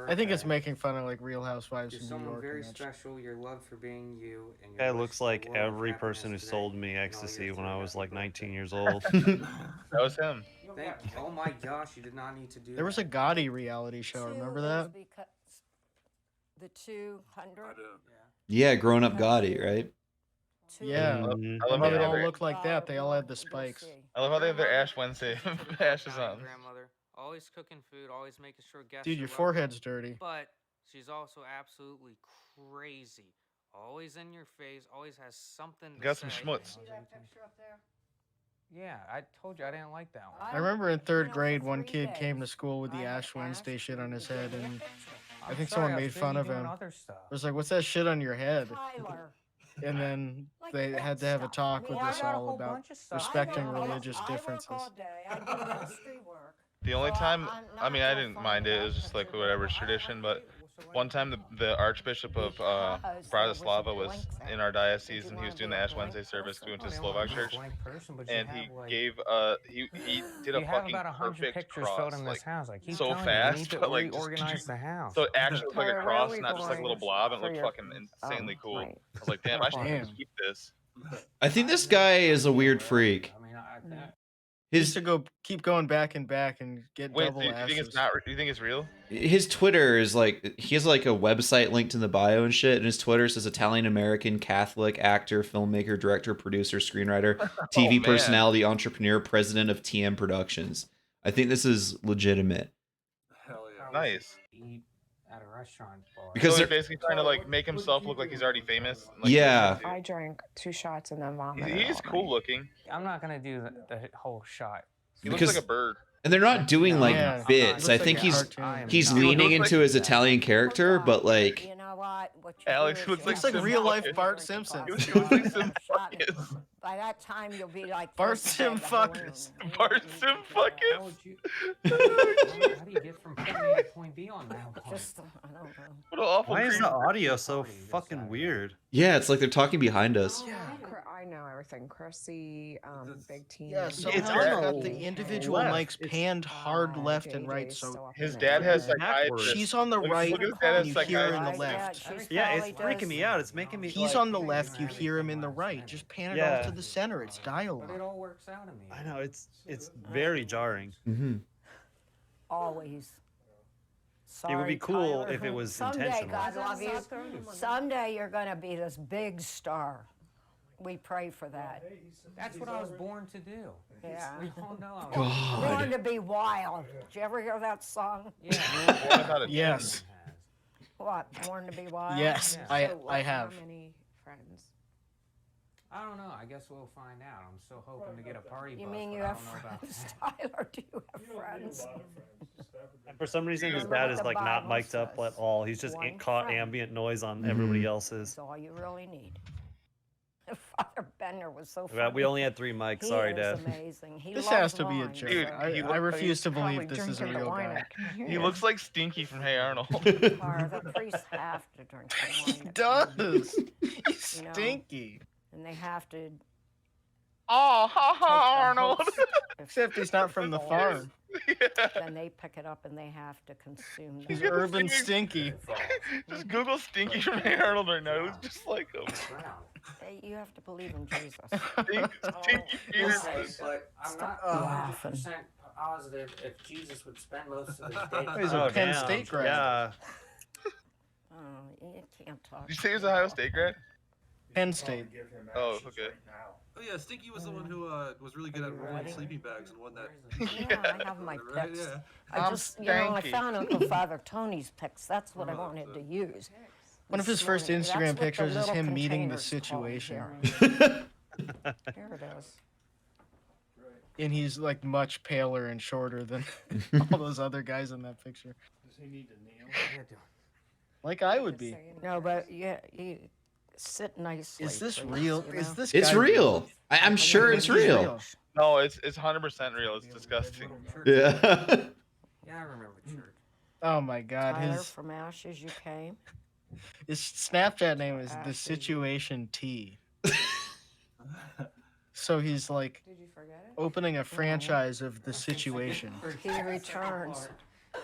I think it's making fun of like Real Housewives You're in New someone York. very and that shit. special. Your love for being you and It looks like every person who sold me ecstasy when I was like 19 years old. That was him. Oh my gosh, you did not need to do There was a Gotti reality show. Remember that? The 200. Yeah, Grown Up Gotti, right? Yeah. I love how They they all have their, looked like that. They all had the spikes. I love how they have their Ash Wednesday ashes on. grandmother, always cooking food, always making sure guests. Dude, are your welcome. forehead's dirty. But she's also absolutely crazy. Always in your face. Always has something. To Got some say. schmutz. Yeah, I told you I didn't like that one. I remember in 3rd grade, one kid came to school with the Ash Wednesday shit on his head, and I think someone made fun of him. It was like, "What's that shit on your head?" And then they had to have a talk with us all about respecting religious differences. The only time, I mean, I didn't mind it. It was just like whatever's tradition. But one time, the Archbishop of Bratislava was in our diocese, and he was doing the Ash Wednesday service. We went to Slovak church, and he gave he did a You have fucking about 100 perfect pictures cross, sold in this like, house. I keep so telling you, we fast, need to but like reorganize the house. so it actually looked like a Where are cross, we not just like a little going blob. It for looked your- fucking insanely cool. right. I was like, damn, I should Damn. keep this. I think this guy is a weird freak. He used to keep going back and back and get Wait, double do you think asses. it's not? Do you think it's real? His Twitter is like he has like a website linked in the bio and shit, and his Twitter says Italian American Catholic actor, filmmaker, director, producer, screenwriter, TV man. personality, entrepreneur, president of TM Productions. I think this is legitimate. Nice. Eat at a restaurant bar. Because so he's they're- basically trying to like make himself look like he's already famous. Like, Yeah. I drank 2 shots and then vomited. He's cool looking. I'm not gonna do the whole shot. He Because- looks like a bird. And they're not doing like Yeah. bits. I Looks think like a he's cartoon. he's He leaning looks into like- his Italian character, but like You know what? What you Alex do is looks you like Looks like Sim real life Fuckus. Bart Simpson. He looks like Sim Shot Fuckus. By that time, you'll be like Bart first head of the balloon. Simfuckus. Bart Sim Fuckus. How do you get from point A to point B on that one? Just, I don't know. What an awful Why is creep. the audio so fucking weird? yeah, it's like they're talking behind us. I know everything. Chrissy, Big T. Yeah, It's somehow on got the the individual left. mics panned hard left and right, so His dad has Backwards. psychiatrist. she's on the Look- right look at his dad and as you hear her in the psychiatrist. left. Yeah, it's freaking me out. It's making me. He's like, on the left, you hear him in the right. Just pan it Yeah. off to the center. It's dialogue. But it all works out in the I end. know it's very jarring. Mm-hmm. Always. It would be Sorry, cool Tyler. if it was Someday, intentional. God love you. Someday you're going to be this big star. We pray for that. That's what I was born to do. Yeah. We all know I was God. Born to be wild. Did you ever hear that song? Yes. What? Born to be wild? Yes, Yeah. I have. How many friends? I don't know. I guess we'll find out. I'm still hoping to get a party You bus, mean but you I have don't know about friends, that. Tyler? Do you have friends? And for some reason, his Remember dad what is the like not Bible mic'd up says. at all. He's just One caught friend. ambient noise on everybody else's. That's all you really need. Father Bender was so We funny. only had 3 mics. He Sorry, is Dad. amazing. He This loves has to be a wine. joke. Dude, I refuse to believe this is a Probably real drinking the guy. wine. He looks like Stinky from Hey Arnold. Or the priests have to drink the wine. He does. He's You know, stinky. And they have to. Oh, ha ha, Arnold. Except he's not from the farm. Then they pick it up and they have to consume He's that. urban stinky. Just Google Stinky from Hey Arnold right now. It was just like him. Hey, you have to believe in Jesus. Stinky Peterson. But I'm not Stop laughing. 100% positive if Jesus would spend most of his days. He's a Penn State grad. Yeah. Oh, you can't talk. Did you say he was Ohio State grad? Penn State. Oh, okay. Oh yeah, Stinky was the one who was really good at rolling sleeping bags and won that. Yeah, I have my Right, picks. yeah. I just, you know, I found Uncle Father Tony's picks. That's what I wanted to use. One of his first That's Instagram what the pictures is little him meeting the container's called, situation. Sharon. Here it is. And he's like much paler and shorter than all those other guys in that picture. Does he need to kneel? Like I would be. No, but yeah, you sit nicely. Is this please, real? you Is know? this It's guy real. I'm sure it's real. No, it's 100% real. It's disgusting. Yeah. Yeah, I remember church. Oh my God, Tyler, his from ashes you came. His Snapchat name is The Situation T. So he's like opening a franchise of The Situation. He returns.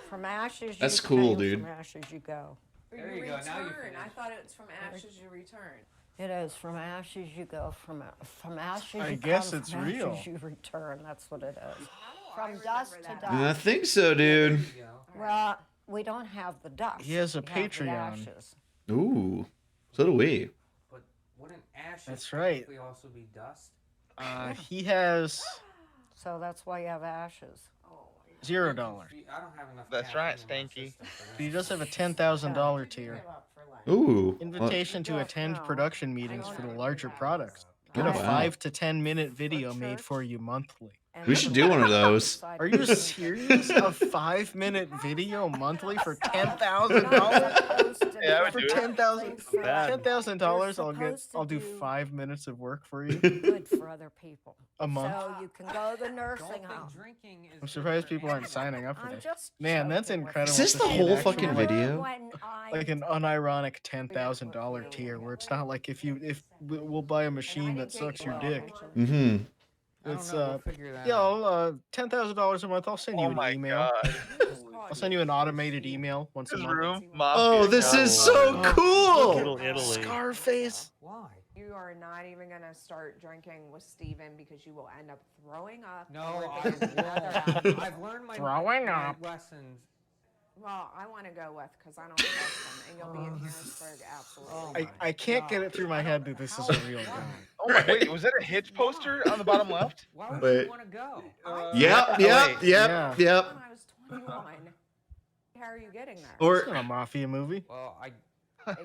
From ashes you That's cool, came, dude. From ashes you go. There you go. Now you I thought it was from ashes you return. It is. From ashes you go. From ashes I you guess come. it's from real. Ashes you return. That's what it is. From dust to dust. I think so, dude. Well, we don't have the dust. He has a We have the Patreon. ashes. Ooh, so do we. But wouldn't ashes That's right. technically also be dust? He has So that's why you have ashes. $0. I don't have enough. That's right, Stanky. But he does have a $10,000 tier. Ooh. Invitation to attend production meetings for the larger products. Get a Wow. 5 to 10 minute video made for you monthly. We should do one of those. Are you serious? A 5-minute video monthly for $10,000? Yeah, I would For do it. $10,000, I'll do 5 minutes of work for you. Good for other people. A month. So you can go to the nursing home. I'm surprised people aren't signing up for I'm this. just Man, that's joking. incredible. Is this to the see an whole actual, fucking like- video? When I Like an unironic $10,000 tier, where it's not like if we'll buy a machine that sucks your dick. Mm-hmm. It's figure that $10,000 a month. I'll send you Oh an my email. god. I'll send you an automated email once a His month. room. Oh, this is so cool. Little Italy. Scarface. Why? You are not even going to start drinking with Steven because you will end up throwing up. No, or getting another alcohol. I've learned my, Throwing my up. lessons. Well, I want to go with because I don't trust him, and you'll be in Harrisburg absolutely. I can't get it through my head that this is a real guy. Oh my, wait, was that a Hitch poster on the bottom left? Why would Wait. you want to go? Yep, wait, yep. yeah. Yep. When I was 21. How are you getting there? Or It's not a mafia movie. Well,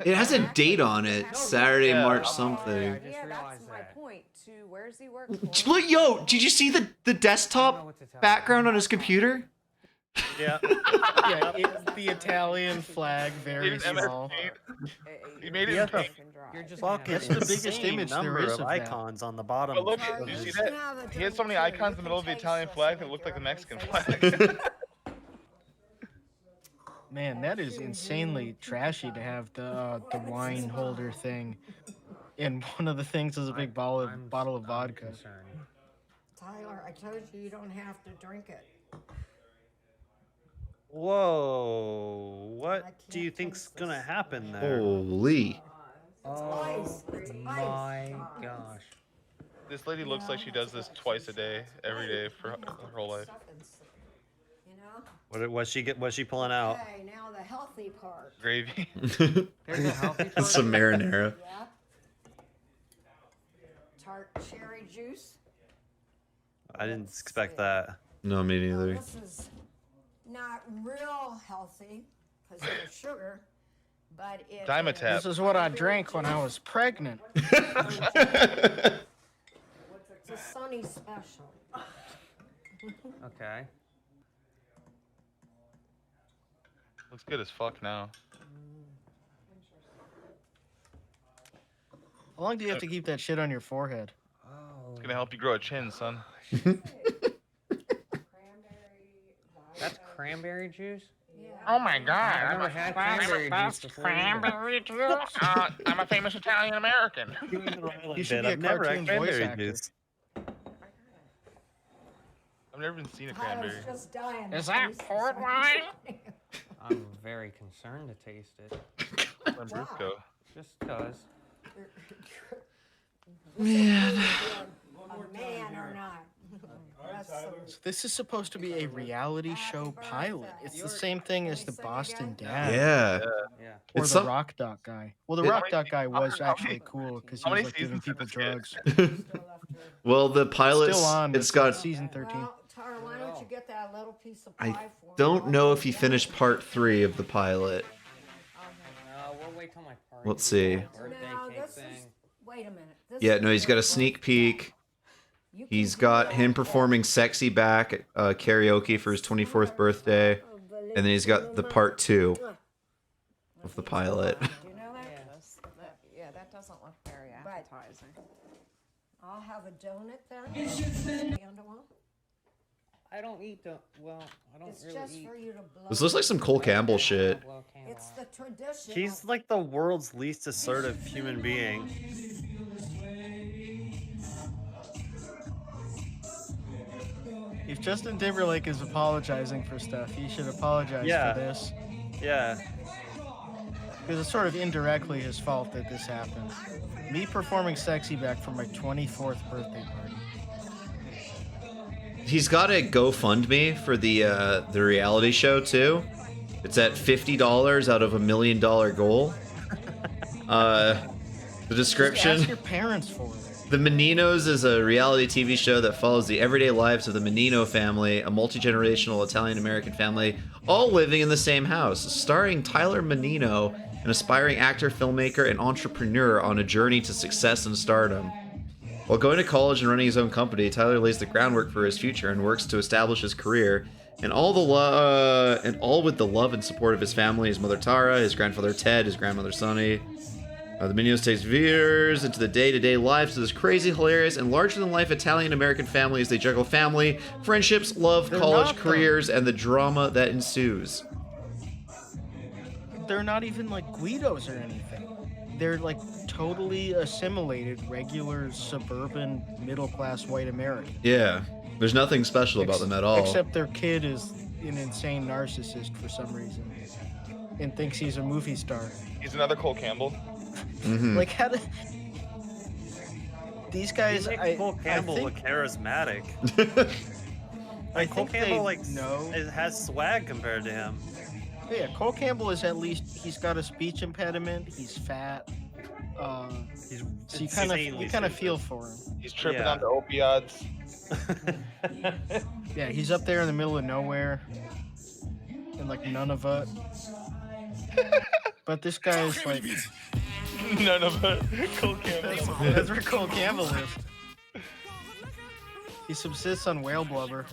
it has a date on it. Saturday, Yeah. March I something. just Yeah, that's realized my that. point. To where's he work for? Look, yo, did you see the I don't know desktop what to tell you. background on his computer? Yeah. Yeah, it's the Italian flag, very He didn't small. He made it Yeah. in pink. You're just Fucking That's the biggest insane image there number is of of that. icons on the bottom. But look, of do you see this. that? He had so many icons in the middle of the Italian flag that looked like the Mexican flag. Man, that is insanely trashy to have the wine holder thing. And one of the things is a big bottle of vodka. Concerned. Tyler, I told you you don't have to drink it. Whoa! What I do you can't think's taste gonna this. happen there? Holy. Oh It's my ice. gosh. This lady looks like she does this twice a day, every day for her whole life. You know? What was she get? Was she pulling out? Okay, now the healthy part. Gravy. There's a healthy part. Some marinara. Yeah. Tart cherry juice. I didn't expect that. No, me neither. This is not real healthy because of the sugar, but it Dimetapp. This is what I drank when I was pregnant. It's a Sunny special. Okay. Looks good as fuck now. How long do you have to keep that shit on your forehead? Oh. It's gonna help you grow a chin, son. That's cranberry juice? Oh my god, I've never had cranberry juice before. either. I'm a famous Italian American. You should be a I've never cartoon had voice cranberry actor. juice. I've never even seen a I was cranberry. just dying. Is to that taste this. port wine? I'm very concerned to taste it. Lambrusco. Just cause. Man. A man or not. That's some- So this is supposed to be a reality show pilot. It's the same thing as the Boston Dad. Yeah. Yeah. Or It's the some- Rock Doc guy. Well, the It- Rock Doc guy was How actually many- cool because he how was many like giving seasons people did this drugs. Well, the pilot's Still on. it's got. season 13. Well, Tara, why don't you get that little piece of I pie for me? don't know if he finished part 3 of the pilot. No, we'll wait till my party. Let's see. Birthday No, cake this thing. is. Wait a minute. This Yeah, is no, he's got your a sneak peek. You He's can got do him that. performing "Sexy Back" at karaoke for his 24th birthday, and then he's got the part 2 of the pilot. Do you know that? Yeah, that doesn't look very But- appetizing. I'll have a donut then. And a one. I don't eat the. Well, I don't It's really just eat. for you to blow. This looks like some Cole Campbell shit. It's the tradition. He's like the world's least assertive human being. If Justin Timberlake is apologizing for stuff, he should apologize Yeah. for this. Yeah. Because it's sort of indirectly his fault that this happened. Me performing Sexy Back for my 24th birthday party. He's got a GoFundMe for the reality show too. It's at $50 out of $1 million goal. The description. Just ask your parents for it. The Meninos is a reality TV show that follows the everyday lives of the Menino family, a multi-generational Italian-American family, all living in the same house, starring Tyler Menino, an aspiring actor, filmmaker, and entrepreneur on a journey to success and stardom. While going to college and running his own company, Tyler lays the groundwork for his future and works to establish his career, and all with the love and support of his family, his mother Tara, his grandfather Ted, his grandmother Sonny. The Meninos takes viewers into the day-to-day lives of this crazy, hilarious, and larger-than-life Italian-American family as they juggle family, friendships, love, They're college not, though. careers, and the drama that ensues. They're not even like Guidos or anything. They're like totally assimilated, regular, suburban, middle-class white American. Yeah, there's nothing special about them at all. Except their kid is an insane narcissist for some reason and thinks he's a movie star. He's another Cole Campbell. Mhm. Like, how do these guys? He makes I, Cole I Campbell think, look charismatic. I Cole think Campbell they like know. has swag compared to him. Yeah, Cole Campbell is at least he's got a speech impediment. He's fat. He's So you kind insanely of feel for him. He's tripping Yeah. on the opioids. Yeah, he's up there in the middle of nowhere, in like Nunavut. But this guy's like, None of it. Cole Campbell. that's where Cole Campbell lives. He subsists on whale blubber.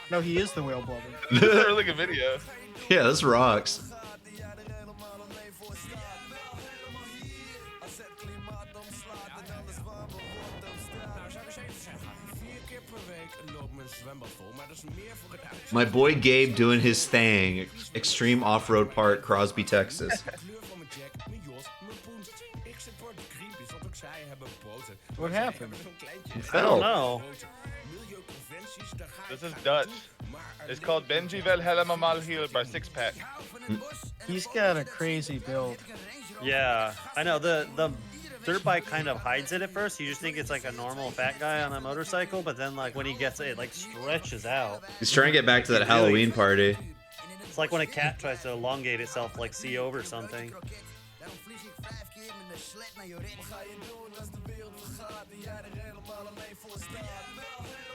No, he is the whale blubber. This is a really good video. Yeah, this rocks. My boy Gabe doing his thing. Extreme off-road park, Crosby, Texas. What happened? I don't know. This is Dutch. It's called Benji Vel Helemaal Mal Heel by Six Pack. He's got a crazy build. Yeah, I know the dirt bike kind of hides it at first. You just think it's like a normal fat guy on a motorcycle, but then like when he gets it, it like stretches out. He's trying to get back to that Halloween party. It's like when a cat tries to elongate itself, like see over something.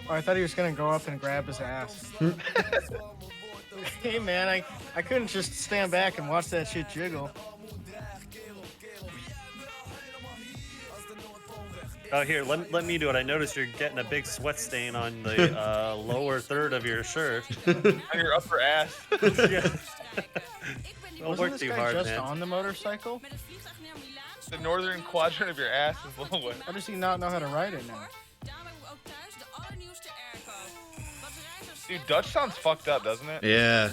Oh, I thought he was gonna go up and grab his ass. Hey man, I couldn't just stand back and watch that shit jiggle. Oh, here, let me do it. I noticed you're getting a big sweat stain on the lower third of your shirt. On your upper ass. Yeah. Don't Wasn't work this too guy hard, just man. on the motorcycle? The northern quadrant of your ass is a little wet. How does he not know how to ride it now? Dude, Dutch sounds fucked up, doesn't it? Yeah.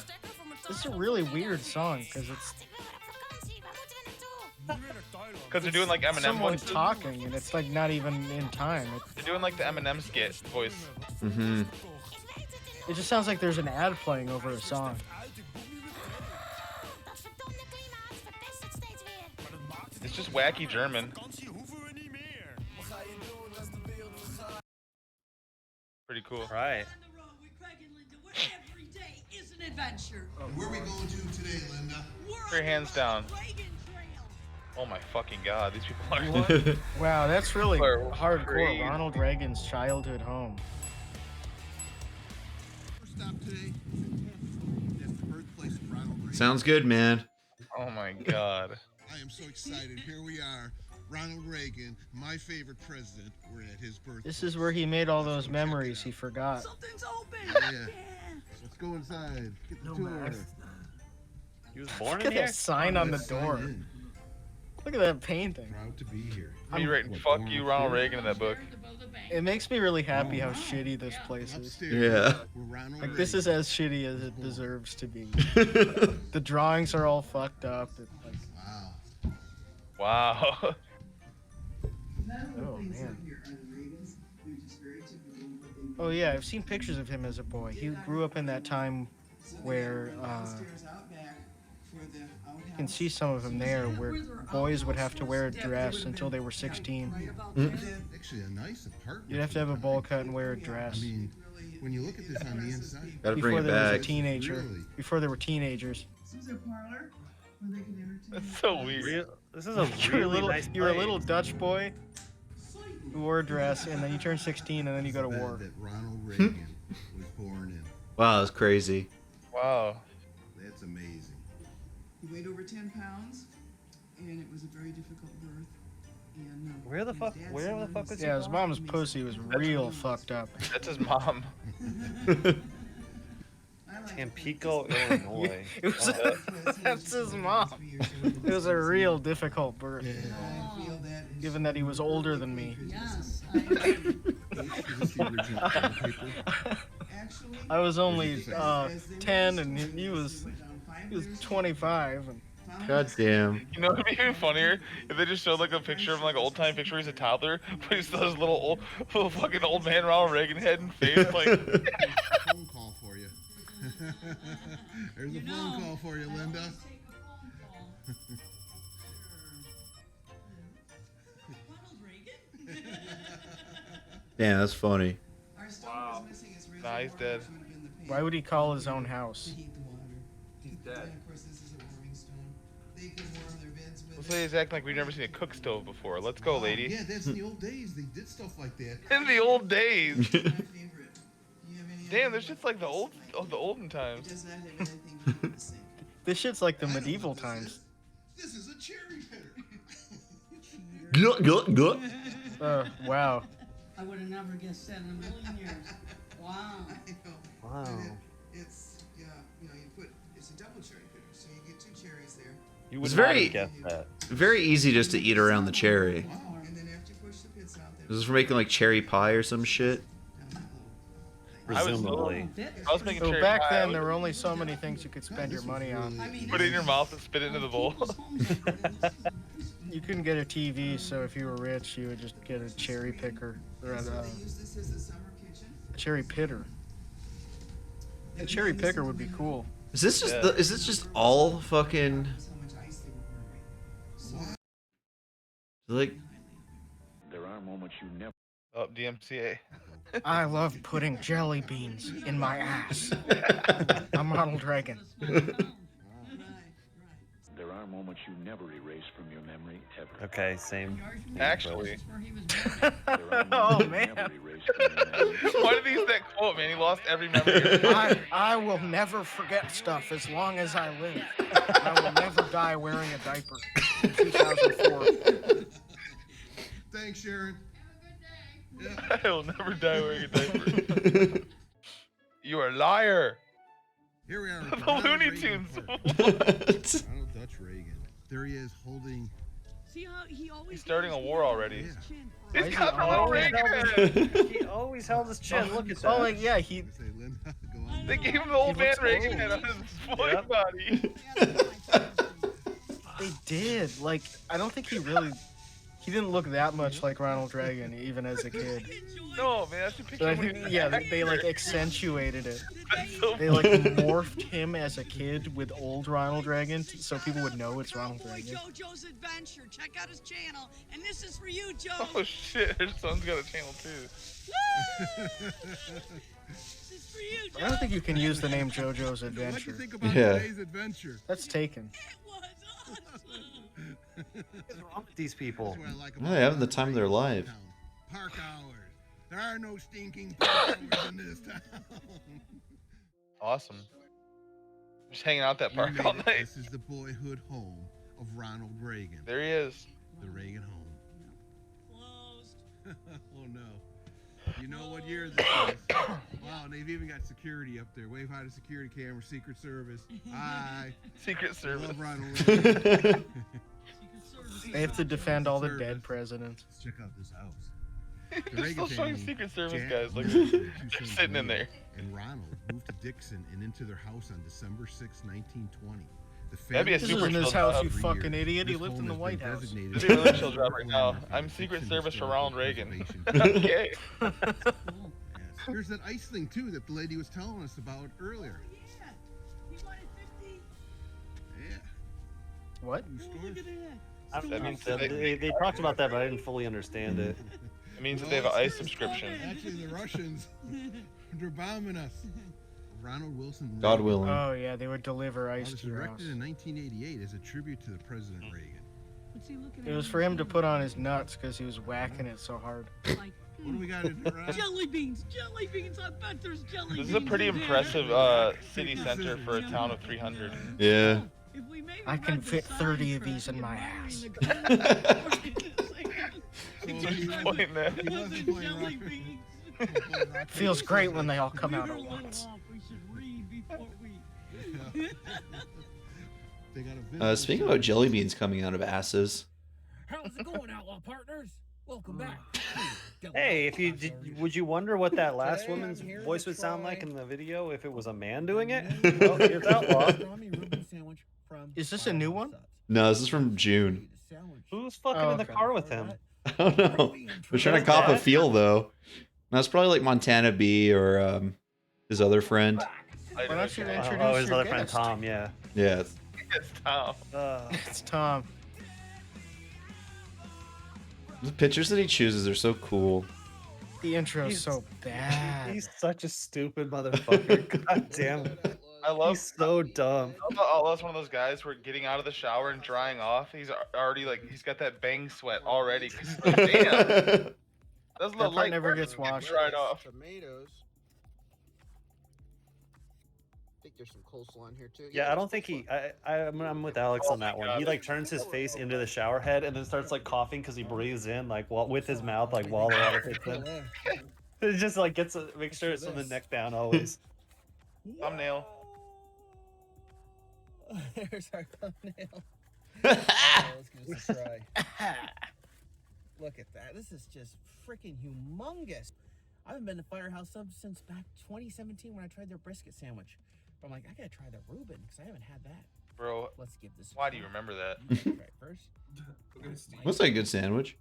This is a really weird song because it's Because they're doing like Eminem someone voices. talking and it's like not even in time. They're doing like the Eminem skit voice. Mm-hmm. It just sounds like there's an ad playing over a song. It's just wacky German. Pretty cool. Right. Adventure. Where are we going to today, Linda? Put your hands down. Oh my fucking god, these people are. Wow, that's really Are hardcore. crazy. Ronald Reagan's childhood home. Stop today. That's the birthplace of Ronald Reagan. Sounds good, man. Oh my god. I am so excited. Here we are. Ronald Reagan, my favorite president. We're at his birthday. This is where he made all those memories he forgot. Yeah. Let's go inside. Get the tour. He was born Look in at here? that sign on the door. Look at that painting. Proud to be here. Me writing "fuck you, Ronald Reagan" in that book. It makes me really happy how shitty this place is. Yeah. Like, this is as shitty as it deserves to be. The drawings are all fucked up. Wow. Oh, man. Oh, yeah, I've seen pictures of him as a boy. He grew up in that time where, you can see some of him there, where boys would have to wear a dress until they were 16. Actually, a nice apartment. You'd have to have a bowl cut and wear a dress. I mean, when you look at this on the inside, Gotta bring Before it there was a back. teenager. Before there were teenagers. That's so weird. This is a You're a really little, nice you're a place. little Dutch boy who wore a dress, and then you turn 16, and then you go to war. that Ronald Reagan was born in. Wow, that's crazy. Wow. That's amazing. He weighed over 10 pounds, and it was a very difficult birth. And, Where the fuck was he Yeah, his born? mom's pussy was real fucked up. That's his mom. Tampico, Illinois. It was that's his mom. It was a real difficult birth. Given that he was older than me. I was only 10 and he was 25. And God damn. You know what would be even funnier? If they just showed like a picture of him, like an old time picture, he's a toddler, but he's still his little fucking old man Ronald Reagan head and face. Like, Phone call for you. There's a phone call for you, Linda. Damn, that's funny. wow. Nah, he's dead. why would he call his own house? He's dead. Let's say he's acting like we've never seen a cook stove before. Let's go, lady. Yeah, that's in the old days. They did stuff like that. In the old days. Damn, there's just like the olden times. This shit's like the medieval times. This is a cherry pitter. Wow. I would have never guessed that in a million years. Wow. Wow. It's, yeah, you know, it's a double cherry pitter, so you get 2 cherries there. You would It's not very, have guessed that. very easy just to eat around the cherry. And then after you push the pits out, Is this for making like cherry pie or some shit? Presumably. I was making So cherry back pie. then, there were only so many things you could spend your money on. Put it in your mouth and spit it into the bowl. You couldn't get a TV, so if you were rich, you would just get a cherry picker or a cherry pitter. A cherry picker would be cool. Is this just is this just all fucking like? There are moments you never. Oh, DMCA. I love putting jelly beans in my ass. I'm Ronald Reagan. There are moments you never erase from your memory ever. Okay, same. Actually. Oh man. Why did he use that quote, man? He lost every memory. I will never forget stuff as long as I live. I will never die wearing a diaper. 2004. Thanks, Sharon. I will never die wearing a diaper. You are a liar. Here we are. The Looney Tunes. Ronald Dutch Reagan. There he is holding. See how he always He's starting a war already. Yeah. He's got Ronald Reagan. He always held his chin. Look at that. Oh, like, yeah, he. They gave him the old man looks Reagan old. head on his boy body. They did. Like, I don't think he really. He didn't look that much like Ronald Reagan, even as a kid. No, man, that's a picture. But I of think, him. yeah, they like accentuated it. That's so They like morphed him as a kid with old Ronald Reagan, so people would know it's Ronald Reagan. JoJo's Adventure. Check out his channel, and this is for you, Joe. Oh shit, her son's got a channel too. This is for you, I don't think you can use the name JoJo's Adventure. What do you think about Yeah. today's adventure? That's taken. What's wrong with these people? That's what I like Well, they're having the time of their life. Park hours. There are no stinking park hours in this town. Awesome. Just hanging out that park You all made it. night. This is the boyhood home of Ronald Reagan. There he is. The Reagan home. Oh no. You know what year this is? Wow, they've even got security up there. Wave hi to security camera, Secret Service. Hi. Secret Service. Love Ronald Reagan. They have to defend all the dead presidents. Let's check out this house. They're still showing Secret Service guys like they're sitting in there. And Ronald moved to Dixon and into their house on December 6, 1920. That'd be a This super isn't his chill house, job. you fucking idiot. He lived in the White House. This is a really chill job right now. I'm Secret Service for Ronald Reagan. Okay. There's that ice thing too that the lady was telling us about earlier. Yeah. What? That means They talked about that, but I didn't fully understand it. It means that they have an ice subscription. Actually, the Russians, they're bombing us. Ronald Wilson. God willing. Oh yeah, they would deliver ice was to your house. erected in 1988 as a tribute to the President Reagan. It was for him to put on his nuts because he was whacking it so hard. What do we got to do, Ron? Jelly beans! Jelly beans! I bet there's jelly beans. This is a pretty impressive city center for a town of 300. Yeah. I can fit 30 of these in my ass. Feels great when they all come out at once. Speaking about jelly beans coming out of asses. How's it going, outlaw partners? Welcome back. Hey, would you wonder what that last woman's voice would sound like in the video if it was a man doing it? Well, here's Outlaw. Is this a new one? No, this is from June. Who's fucking in the car with him? I don't know. We're trying to cop a feel though. That's probably like Montana B or his other friend. Why don't you introduce Oh, his your other friend guest? Tom, yeah. Yeah. It's Tom. It's Tom. The pictures that he chooses are so cool. The intro's so bad. He's such a stupid motherfucker. God damn it. I love. He's so dumb. Outlaws one of those guys where getting out of the shower and drying off. He's already like he's got that bang sweat already. 'Cause he's like, damn. That's a That little part light never work gets to get washed. dried off. Tomatoes. I think there's some coleslaw in here too. Yeah, I don't think he. I'm with Alex on that one. He like turns his face into the shower head and then starts like coughing because he breathes in like with his mouth like while the water hits him. It just like make sure it's from the neck down always. Thumbnail. There's our thumbnail. Let's give this a try. Look at that. This is just freaking humongous. I haven't been to Firehouse Subs since back 2017 when I tried their brisket sandwich. But I'm like, I gotta try the Reuben because I haven't had that. Bro, let's give this. Why do you remember that? Right first. Looks like a good sandwich.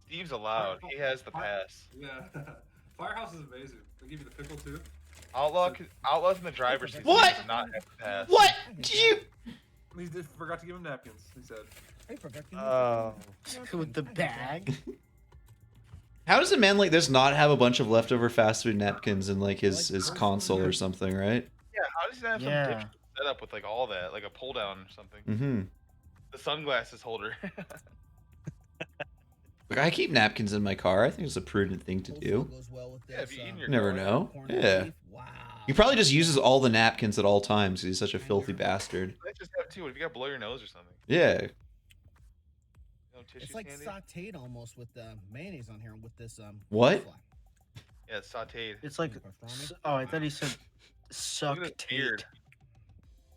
Steve's allowed. He has the pass. Yeah. Firehouse is amazing. They give you the pickle too. Outlaws in the driver's seat. What? Does not have the pass. What? Did you? He forgot to give him napkins. He said. I forgot to With the bag. How does a man like this not have a bunch of leftover fast food napkins in like his console or something, right? Yeah, how does he have some dipshit set up with like all that, like a pull down or something? Mm-hmm. The sunglasses holder. Like I keep napkins in my car. I think it's a prudent thing to do. Yeah, have you eaten your Never car? know. Yeah. He probably just uses all the napkins at all times because he's such a filthy bastard. Let's just have two. What if you got to blow your nose or something? Yeah. No tissues It's like handy? sauteed almost with the mayonnaise on here with this What? Yeah, it's sauteed. It's like. Oh, I thought he said suck Look at his taint. beard.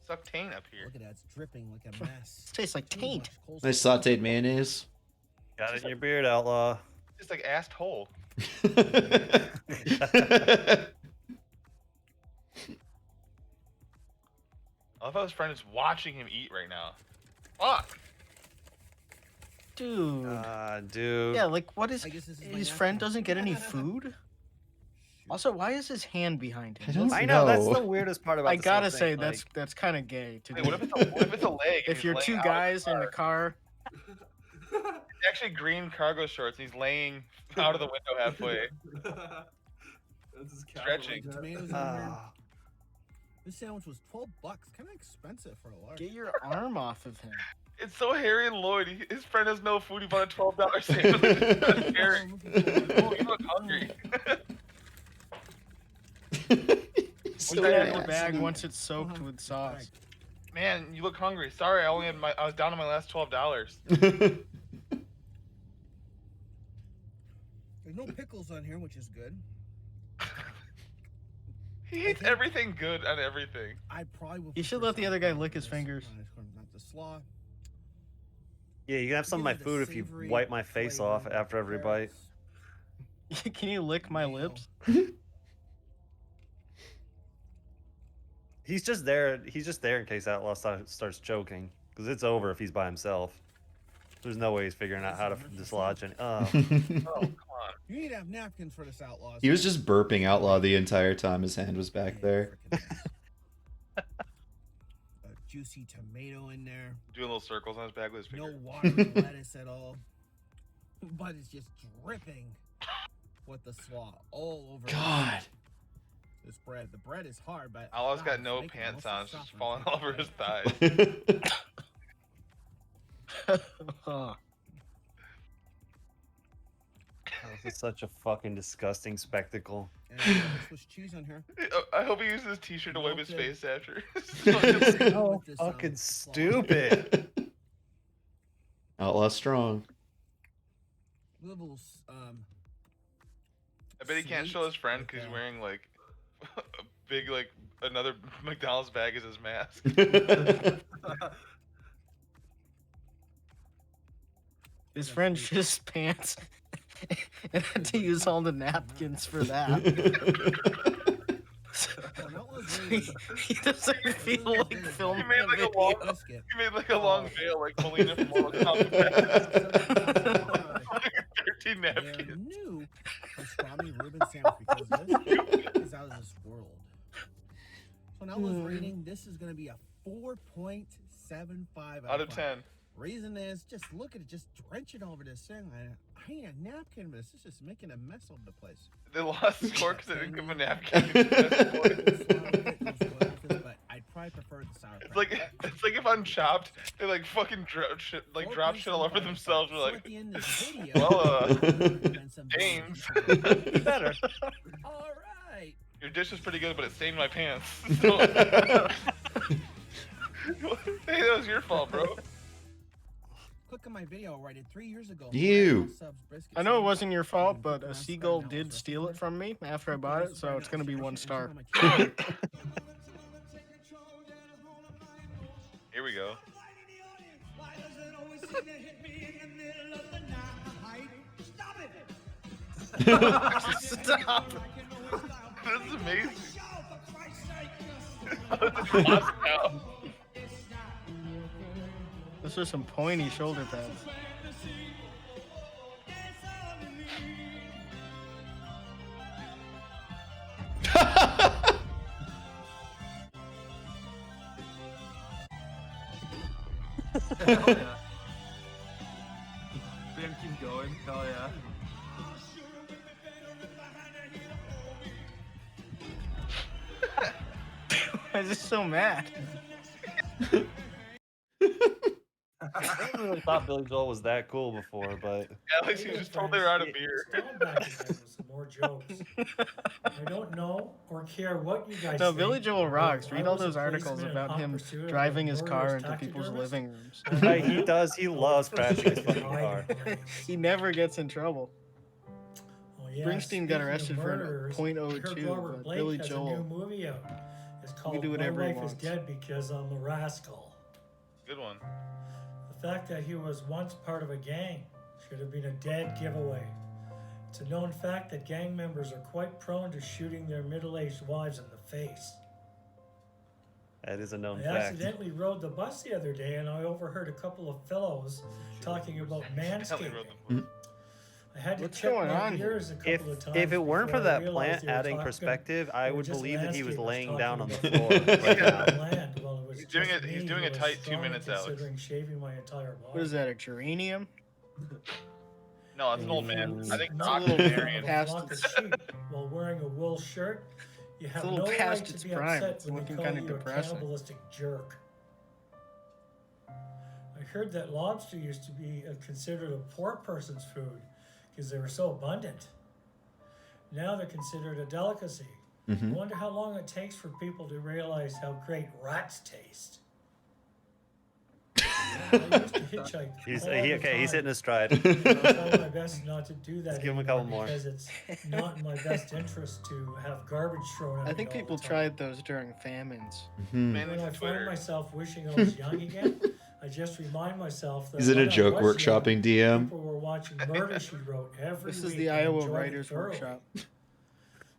Suck taint up here. Look at that, it's dripping like a mess. Tastes like taint. Nice sauteed mayonnaise. Got it in your beard, Outlaw. Just like assed whole. I love how his friend is watching him eat right now. Fuck. Dude. Dude. Yeah, like what is his friend doesn't get any food? Also, why is his hand behind him? I know that's the weirdest part about. I this whole gotta thing, say like- that's kind of gay to Hey, do. what if it's a leg? and If he's you're laying two out guys in the car, It's actually green cargo shorts, and he's laying out of the window halfway. Stretching. Tomatoes in here. This sandwich was $12. Kind of expensive for a large. get your arm off of him. It's so Harry and Lloyd. His friend has no food. He bought a $12 sandwich. That's Harry. Oh, you look hungry. Put that in the bag once it's soaked with sauce. Man, you look hungry. Sorry, I was down to my last $12. There's no pickles on here, which is good. He eats everything good on everything. I probably would. You should let the other guy lick his fingers. Not the slaw. Yeah, you can have some of my food if you wipe my face off after every bite. Can you lick my lips? He's just there. He's just there in case Outlaw starts choking, because it's over if he's by himself. There's no way he's figuring out how to dislodge it. Oh. Oh, come on. You need to have napkins for this Outlaw. He was just burping Outlaw the entire time his hand was back there. A juicy tomato in there. Doing little circles on his back with his finger. No water or lettuce at all. But it's just dripping with the slaw all over. God. This bread. The bread is hard, but Outlaw's God, got it's no making it pants also on, it's just soft falling and all over his thighs. This is such a fucking disgusting spectacle. Swiss cheese on here. I hope he uses his t-shirt to wipe his face after. So fucking stupid. Outlaw strong. Little, I bet he can't show his friend because he's wearing like a big like another McDonald's bag as his mask. His friend shit his pants and had to use all the napkins for that. He doesn't feel like filming. He made like a long, veil like Melina from Mortal Kombat. 13 napkins. New pastrami Reuben sandwich because this is out of this world. So now was rating. This is gonna be a 4.75 Out of 10. Reason is, just look at it, just drench it over this thing. I need a napkin, but this is just making a mess of the place. They lost the score because they didn't give him a napkin. But I'd probably prefer the sour cream. It's like if on Chopped, they like fucking drop shit all over themselves. We're like, well, James, better. All right. Your dish is pretty good, but it stained my pants. Hey, that was your fault, bro. Click on my video I did 3 years ago. You. I know it wasn't your fault, but a seagull did steal it from me after I bought it, so it's gonna be 1 star. Here we go. Stop. This is amazing. Those are some pointy shoulder pads. Hell yeah. Ben, keep going. Hell yeah. Why is this so mad? I never really thought Billy Joel was that cool before, but Alex, you just told they were out of beer. Some more jokes. I don't know or care what you guys No, think. Billy Joel rocks. I Read all was a those articles policeman in about hot him pursuit of a driving his car murderous into people's taxidermist. living rooms. He does. He loves crashing his fucking car. He never gets in trouble. Oh, yeah, Springsteen got speaking of arrested for murderers, an Kirk .02, Robert but Blake Billy has a Joel. new movie out. It's called do My whatever he Wife is wants. Dead Because I'm a Rascal. Good one. The fact that he was once part of a gang should have been a dead giveaway. It's a known fact that gang members are quite prone to shooting their middle-aged wives in the face. That is a known I fact. accidentally rode the bus the other day and I overheard a couple of fellows talking about manscaping. I had to What's check going my on here? ears a couple of times. If it weren't for before I that realized plant they were adding talking- perspective, they I were would just believe that he was landscapers laying down on the talking floor about right now. land while it was He's doing just it. He's me doing who a was tight 2 strong minutes, Alex. considering shaving my entire body. What is that, a geranium? No, it's an old man. I think Not the octogenarian. past flock of its- sheep while wearing a wool shirt. You have a little no right past to its be prime. upset It's when looking they call kinda you depressing. a cannibalistic jerk. I heard that lobster used to be considered a poor person's food because they were so abundant. Now they're considered a delicacy. Mhm. I wonder how long it takes for people to realize how great rats taste. I used to hitchhike He's all he, the okay. He's time. hitting his stride. I'll try my best not to do that. Let's give him a anymore couple more. because it's not in my best interest to have garbage thrown at I me think all the people time. tried those during famines. Man, When I it's find Twitter. myself wishing I was young again, I just remind myself that He's in a when I joke was workshopping young, DM. People were watching Murder She Wrote every week. This is the and Iowa enjoyed it Writers thoroughly. Workshop.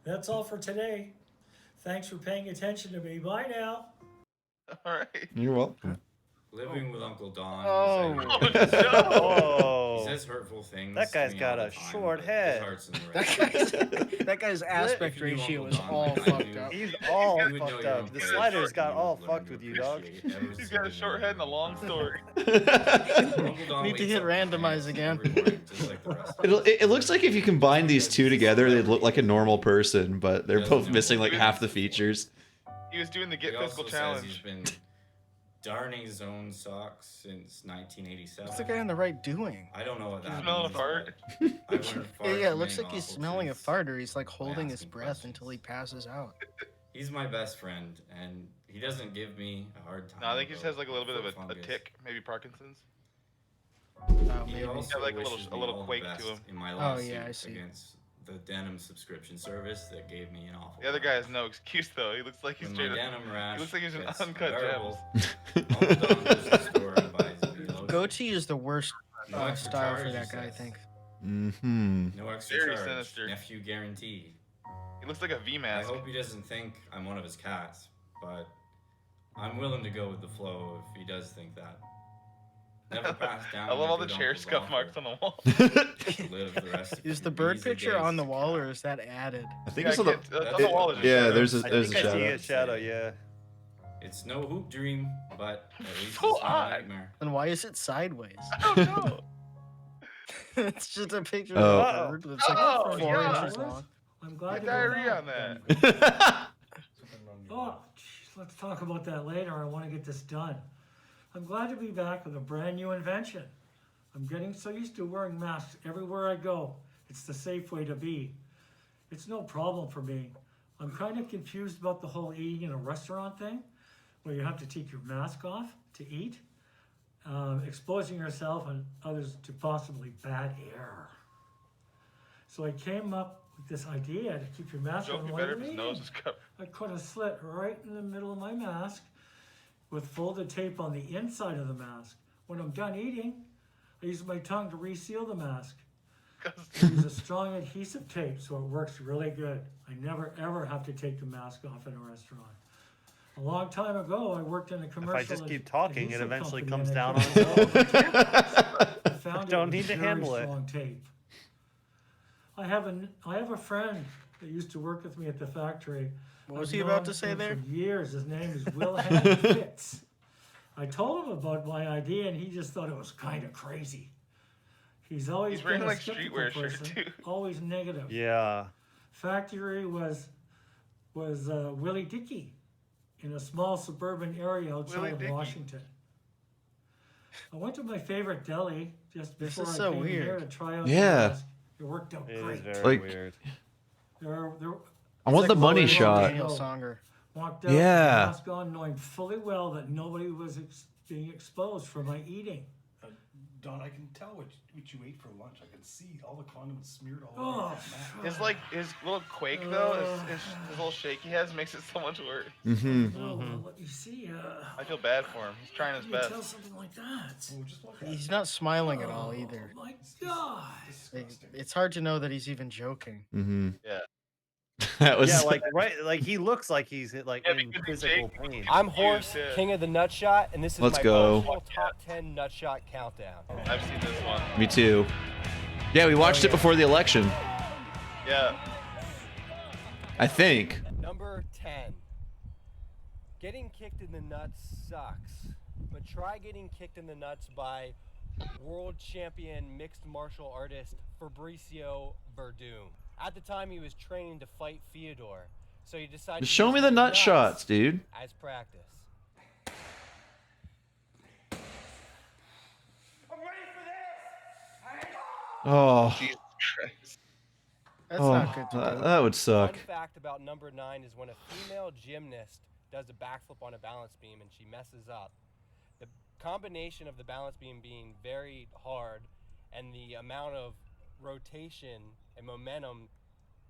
That's all for today. Thanks for paying attention to me. Bye now. All right. You're welcome. Living with Uncle Don. Oh. He says hurtful things. That guy's to me got all a the time, short but head. His heart's in the right That guy's aspect If you knew ratio Uncle is Don all like I fucked do, up. He's all you would know fucked your up. own The place, sliders got you all would learn fucked to with you, dog. appreciate every He's got a short head and a long story. Need to hit randomize again. It looks like if you combine these two together, they'd look like a normal person, but they're both missing like half the features. He was doing the Get He Physical also says challenge. he's been darning his own socks since 1987. What's the guy on the right doing? I don't know what that He's smelling a means, fart. but I've learned far Yeah, too it looks many like he's awful smelling a truths. fart, or he's like holding his asking breath until he passes out. He's my best friend, and he doesn't give me a hard time. No, I think he just has like a little bit of about a fungus. tick, maybe Parkinson's. Oh, He maybe. also Got, like, a wishes little- a me little all the quake to best him. in my Oh, lawsuit yeah, I see. against the denim subscription service that gave me an awful. The other guy has no excuse though. He looks like he's When straight my up. denim rash He looks like he's an gets uncut unbearable, gems. Uncle Don goes to the store and buys me lotion. Goatee is the worst No extra style for charge, that he guy, I says. think. Mm-hmm. No extra Very charge. sinister. Nephew guaranteed. He looks like a V I mask. hope he doesn't think I'm one of his cats, but I'm willing to go with the flow if he does think that. Never pass down. I love all my the good chair uncle's scuff offer marks on the wall. to live the rest of Is your the bird easy picture days on the to wall, come. or is that added? I think Yeah, it's on I the. can't- on the wall there's a Yeah, shadow. there's a I there's a think I see shadow. a shadow, yeah. It's no hoop dream, but at least So it's not a odd. nightmare. And why is it sideways? I don't know. It's just a picture Oh. of a bird that's like Oh, 4 yeah. inches long. I'm glad Get to go diarrhea now. on that. Oh, jeez, let's talk about that later. I want to get this done. I'm glad to be back with a brand new invention. I'm getting so used to wearing masks everywhere I go. It's the safe way to be. It's no problem for me. I'm kind of confused about the whole eating in a restaurant thing, where you have to take your mask off to eat, exposing yourself and others to possibly bad air. So I came up with this idea to keep your mask Joke on be while better you're if his eating. nose is covered. I cut a slit right in the middle of my mask with folded tape on the inside of the mask. When I'm done eating, I use my tongue to reseal the mask. I use a strong adhesive tape so it works really good. I never ever have to take the mask off in a restaurant. A long time ago, I worked in a If commercial. I just keep talking, it adhesive eventually company, comes and I down put on it its all own. over I found Don't it need was to very handle it. strong tape. I have a friend that used to work with me at the factory. What was I've he about known to say him there? For years. His name is Wilhelm Fitz. I told him about my idea, and he just thought it was kind of crazy. He's always He's wearing, been a like, skeptical streetwear shirt, person, too. always negative. Yeah. Factory was Willie Dickey in a small suburban area outside Willie of Dickey. Washington. I went to my favorite deli just This before is I so came weird. here to try out Yeah. the mask. It worked out It great. is very Like- weird. There, I want the money Lower shot. Daniel Songer. Walked out Yeah. with the mask on, knowing fully well that nobody was being exposed for my eating. Don, I can tell what you ate for lunch. I can see all the condiments smeared all Oh, over that mat. His like his little quake though, his little shake he has makes it so much worse. Mm-hmm. Oh, well, let me see. I feel bad for him. He's trying his How do you best. tell something like that? He's not smiling at all either. Oh my God! It's hard to know that he's even joking. Mm-hmm. Yeah. That was Yeah, like right, like he looks like he's like in because physical Jake- pain. I'm Horse, Yeah. king of the Nutshot, and this is Let's my go. personal top 10 Nutshot countdown. I've seen this one. Me too. Yeah, we watched it before the election. Yeah. I think. Number 10. Getting kicked in the nuts sucks, but try getting kicked in the nuts by world champion mixed martial artist Fabricio Verdum. At the time, he was training to fight Fyodor, so he decided Just to show use me the his nut nuts shots, dude. as practice. Oh. Jesus Christ. That's Oh, not good to do. that would suck. Fun fact about number 9 is when a female gymnast does a backflip on a balance beam and she messes up, the combination of the balance beam being very hard and the amount of rotation and momentum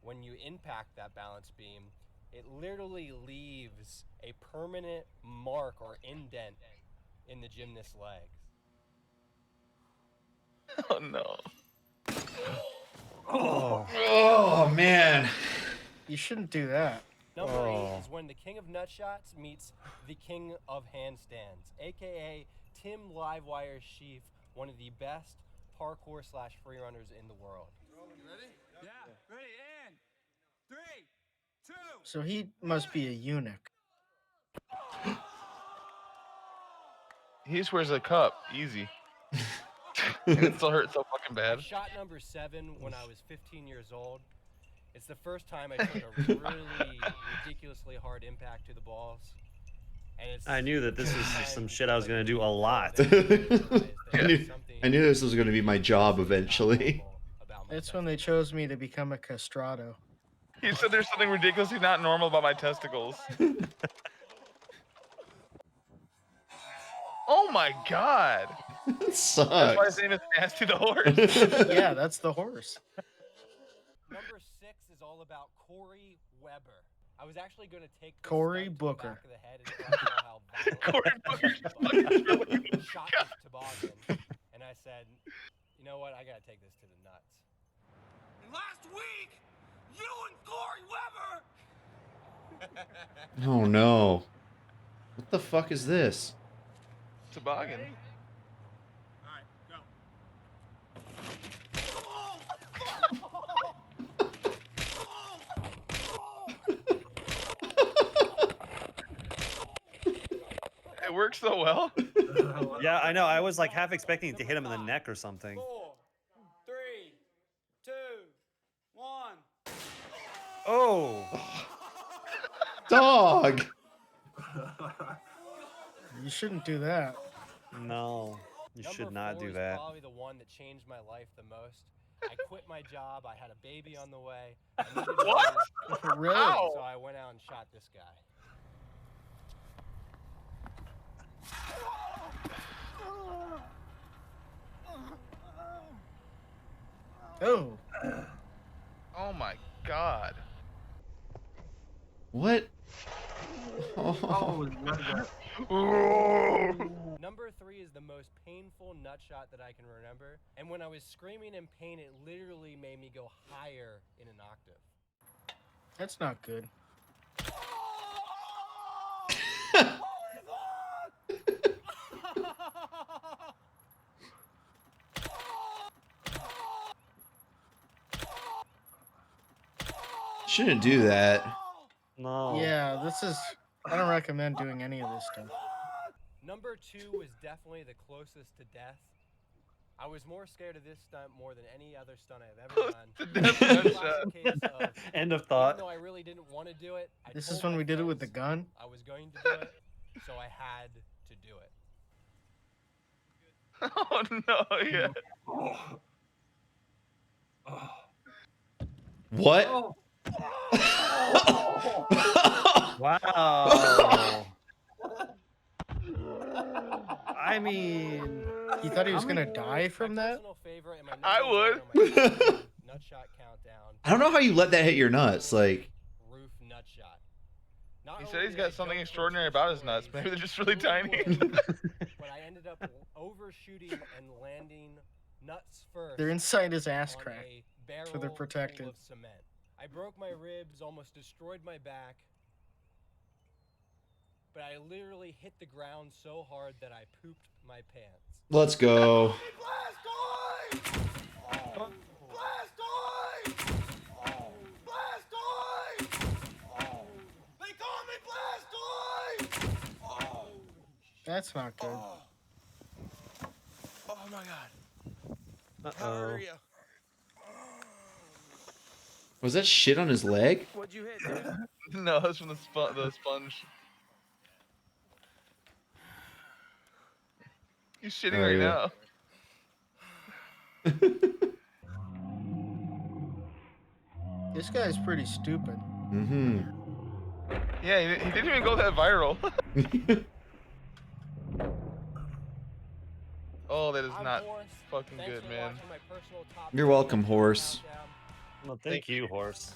when you impact that balance beam, it literally leaves a permanent mark or indent in the gymnast's legs. Oh no. Oh man. You shouldn't do that. Number 8 is when the king of nutshots meets the king of handstands, aka Tim Livewire Sheaf, one of the best parkour / free runners in the world. You ready? Yeah, ready, and 3, 2. So he must be a eunuch. He just wears a cup. Easy. And it still hurts so fucking bad. Shot number 7 when I was 15 years old. It's the first time I took a really ridiculously hard impact to the balls. And it's I knew that this was some shit I was gonna do a lot. I knew this was going to be my job eventually. That's when they chose me to become a castrato. He said there's something ridiculously not normal about my testicles. Oh my god. That sucks. That's why his name is Nasty the Horse. Yeah, that's the horse. Number 6 is all about Corey Weber. I was actually going to take this Cory stunt to the Booker. back of the head and tell how violent Cory Booker's fucking shot this toboggan, and I said, you know what, I got to take this to the nuts. And last week, you and Corey Weber. Oh no. What the fuck is this? Toboggan. It works so well. Yeah, I know. I was like half expecting to hit him in the neck or something. 4, 3, 2, 1. Oh. Dog. You shouldn't do that. No, you should not do Number 4 is that. probably the one that changed my life the most. I quit my job. I had a baby on the way. I needed What? money, Really? So I went out and shot this guy. Oh. Oh my god. What? Oh, Number 3 is the most painful nut shot that I can remember. And when I was screaming in pain, it literally made me go higher in an octave. That's not good. Shouldn't do that. No. Yeah, this is. I don't recommend doing any of this stuff. Number 2 was definitely the closest to death. I was more scared of this stunt more than any other stunt I've ever done. Classic case of, End of even thought. though I really didn't want to do it, I This told is when my we did it with friends the gun. I was going to do it, so I had to do it. Oh no, yeah. What? Wow. I mean, You thought he was gonna die from that? Personal favorite and my I number one would. on my nutshot countdown. I don't know how you let that hit your nuts. Like, Roof nutshot. Not He only said he's did I got something jump extraordinary from about 2 his nuts. stories, Maybe they're just really tiny. but I ended up overshooting and landing nuts first. They're inside his ass on crack, a barrel so they're full protected. of cement. I broke my ribs, almost destroyed my back, but I literally hit the ground so hard that I pooped my pants. let's go. That's not good. Oh my god. How uh-oh. are you? Was that shit on his leg? What'd you hit, dude? No, that's from the sponge. He's shitting Oh, right yeah. now. This guy's pretty stupid. Mm-hmm. Yeah, he didn't even go that viral. Oh, that is not fucking good, man. You're welcome, horse. Well, thank you, horse.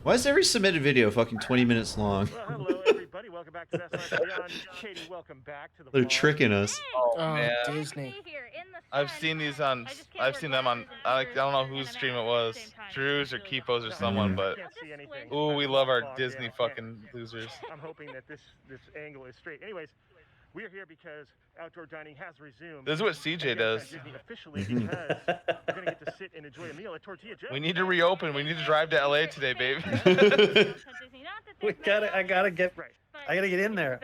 Why is every submitted video fucking 20 minutes long? Well, hello everybody. Welcome welcome back to That's Life Beyond. Katie, welcome back to the They're bar. tricking us. Oh, Oh, man. Disney. I've seen these on. I've seen them on. I don't know whose stream it was, Drew's or Kipo's or someone, but ooh, we love our Disney fucking losers. I'm hoping that this angle is straight. Anyways, we're here because outdoor dining has resumed. This is what CJ does. Disney officially because we're gonna get to sit and enjoy a meal at Tortilla Joe's. We need to reopen. We need to drive to LA today, babe. I gotta get in there.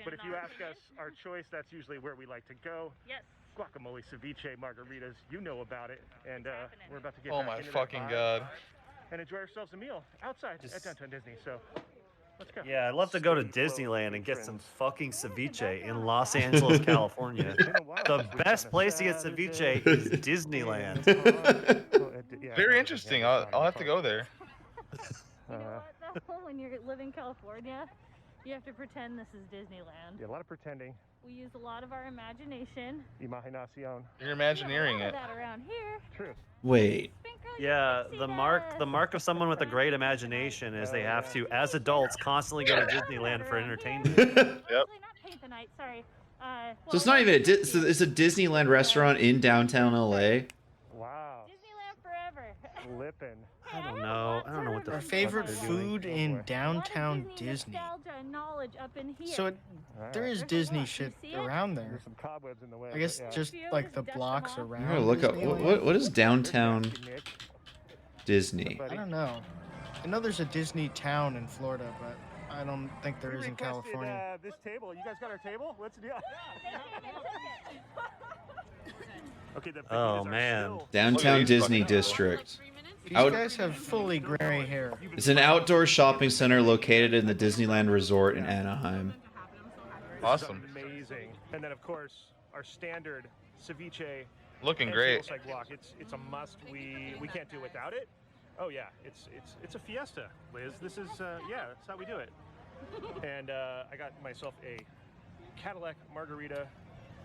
But if you ask us our choice, that's usually where we like to go. Yes. Guacamole, ceviche, margaritas, you know about it, and we're about to get. Oh back my into that fucking vibe god. And enjoy ourselves a meal outside at Downtown Disney. So let's go. Yeah, I'd love to go to Disneyland and get some fucking ceviche in Los Angeles, California. The best place to get ceviche is Disneyland. Very interesting. I'll have to go there. You know what, though? When you live in California, you have to pretend this is Disneyland. Yeah, a lot of pretending. We use a lot of our imagination. Imaginación. You're imagineering We don't it. have that around here. True. Wait. Yeah, the mark of someone with a great imagination is they have to, as adults, constantly go to Disneyland for entertainment. Yep. Not paint the night, sorry. So it's not even so it's a Disneyland restaurant in downtown LA. Wow. Disneyland forever. Lippin'. I don't know what the Our fuck favorite they're doing. food in downtown Disney. Nostalgia and knowledge up in here. So there is Disney shit around there. There's some cobwebs in the way. I guess but yeah. just like the blocks I'm around. gonna look up Disneyland. what is downtown Disney. I don't know. I know there's a Disney town in Florida, but I don't think there is in California. This table. You guys got our table? What's the deal? Okay, the Oh man. Downtown Disney District. These guys have fully gray hair. It's an outdoor shopping center located in the Disneyland Resort in Anaheim. Awesome. Amazing. And then of course our standard ceviche. Looking and great. table side guac. It's a must. We can't do without it. Oh yeah, it's a fiesta, Liz. This is yeah, that's how we do it. And I got myself a Cadillac margarita.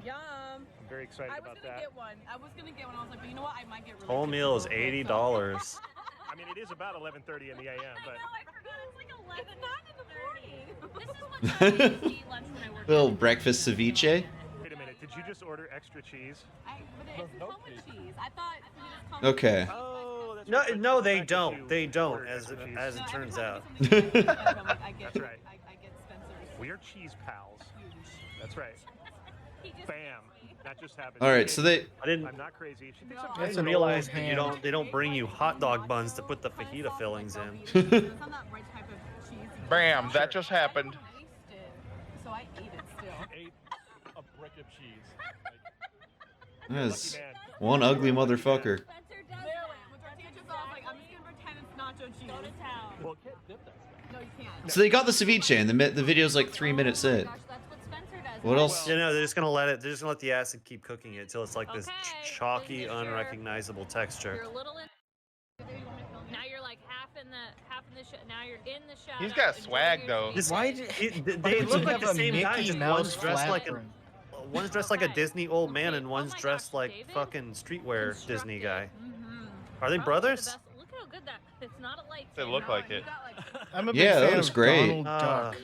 Yum. I'm very excited I was about gonna that. get one. I was gonna get one. I was like, but you know what? I might get really. Whole meal is $80. I mean, it is about 11:30 in the a.m. But I forgot it's like 11. It's not in the morning. This is what I eat lunch when I work. Little breakfast ceviche. wait a minute, did you just order extra cheese? But it doesn't come with cheese. I thought it just comes Okay. Oh, that's No, right. no, they don't. They don't, as it turns out. That's right. I get Spencer's. We are cheese pals. That's right. Bam. That just happened. All right, so they I'm not crazy. She thinks I'm I crazy. didn't realize that they don't bring you hot dog buns to put the fajita fillings in. It's not that right type of cheese. Bam! That just happened. So I ate it still. Ate a brick of cheese. That's one ugly motherfucker. With tortilla chips, I was like, I'm just gonna pretend it's nacho cheese. Go to town. Well, you can't dip that stuff. No, you can't. So they got the ceviche, and the video's like 3 minutes in. What else? You know, they're just gonna let the acid keep cooking it till it's like this chalky, unrecognizable texture. You're a little in. Now you're like half in the now you're in the shadow. He's got swag though. They look like the same guy. Just one's dressed like a Disney old man, and one's dressed like fucking streetwear Disney guy. Are they brothers? Look how good that. It's not a light. They look like it. I'm a big Yeah, that fan was of great. Donald Duck.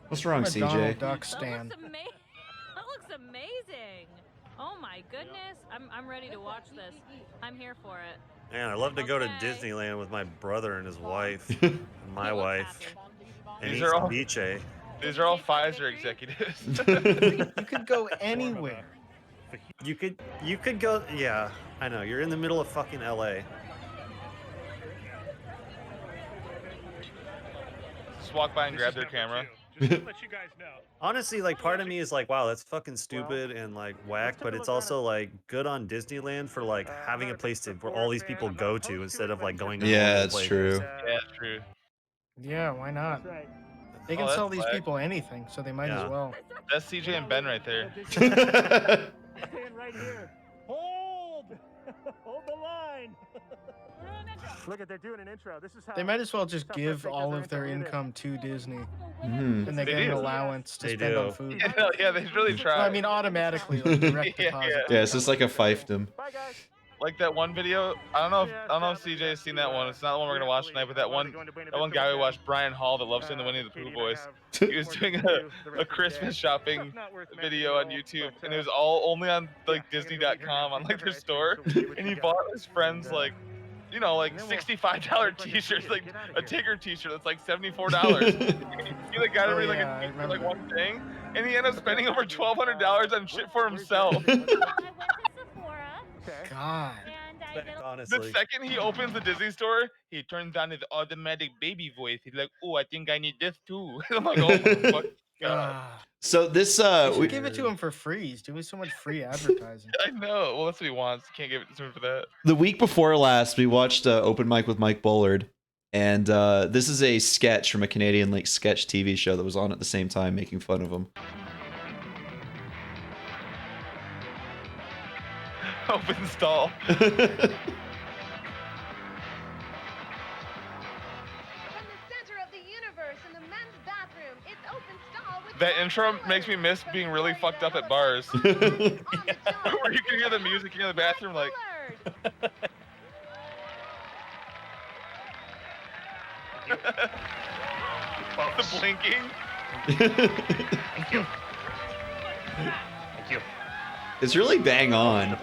What's wrong, I'm a CJ? Donald Duck stan. That looks amazing. Oh my goodness. I'm ready to watch this. I'm here for it. Man, I'd love to go to Disneyland with my brother and his wife, and my wife, and These eat are all- ceviche. These are all Pfizer executives. You could go anywhere. You could go. Yeah, I know. You're in the middle of fucking LA. Just walk by and grab their camera. Just to let you guys know. Honestly, like part of me is like, wow, that's fucking stupid and like whack, but it's also like good on Disneyland for like having a place to where all these people go to instead of like going to Yeah, normal that's places. true. Yeah, true. Yeah, why not? They can Oh, sell that's these whack. people anything, so they might Yeah. as well. That's CJ and Ben right there. Stand right here. Hold! Hold the line! Look at, they're doing an intro. This is how They might as well just South give Park all does of their intro. income to Disney. Mhm. And they They get an do. allowance to They spend on do. food. Yeah, they really try. Well, I mean, automatically, like direct Yeah, deposit. Yeah, it's just like a fiefdom. Bye, guys. Like that one video. I don't know if CJ has seen that one. It's not the one we're gonna watch tonight, but that one guy we watched, Brian Hall, that loves doing the Winnie the Pooh voice. He was doing a Christmas shopping video on YouTube, and it was all only on like Disney.com on like their store, and he bought his friends like, you know, like $65 t-shirts, like a Tigger t-shirt that's like $74. He like got every like one thing, and he ended up spending over $1,200 on shit for himself. God. Honestly. The second he opens the Disney store, he turns on his automatic baby voice. He's like, "Oh, I think I need this too." I'm like, "Oh my fucking God." So this We give it to him for free. He's doing so much free advertising. I know. Well, that's what he wants. Can't give it to him for that. The week before last, we watched Open Mic with Mike Bullard, and this is a sketch from a Canadian like sketch TV show that was on at the same time, making fun of him. Open stall. That intro makes me miss being really fucked up at bars. Where you can hear the music in the bathroom, like. The blinking. Thank you. Thank you. It's really bang on.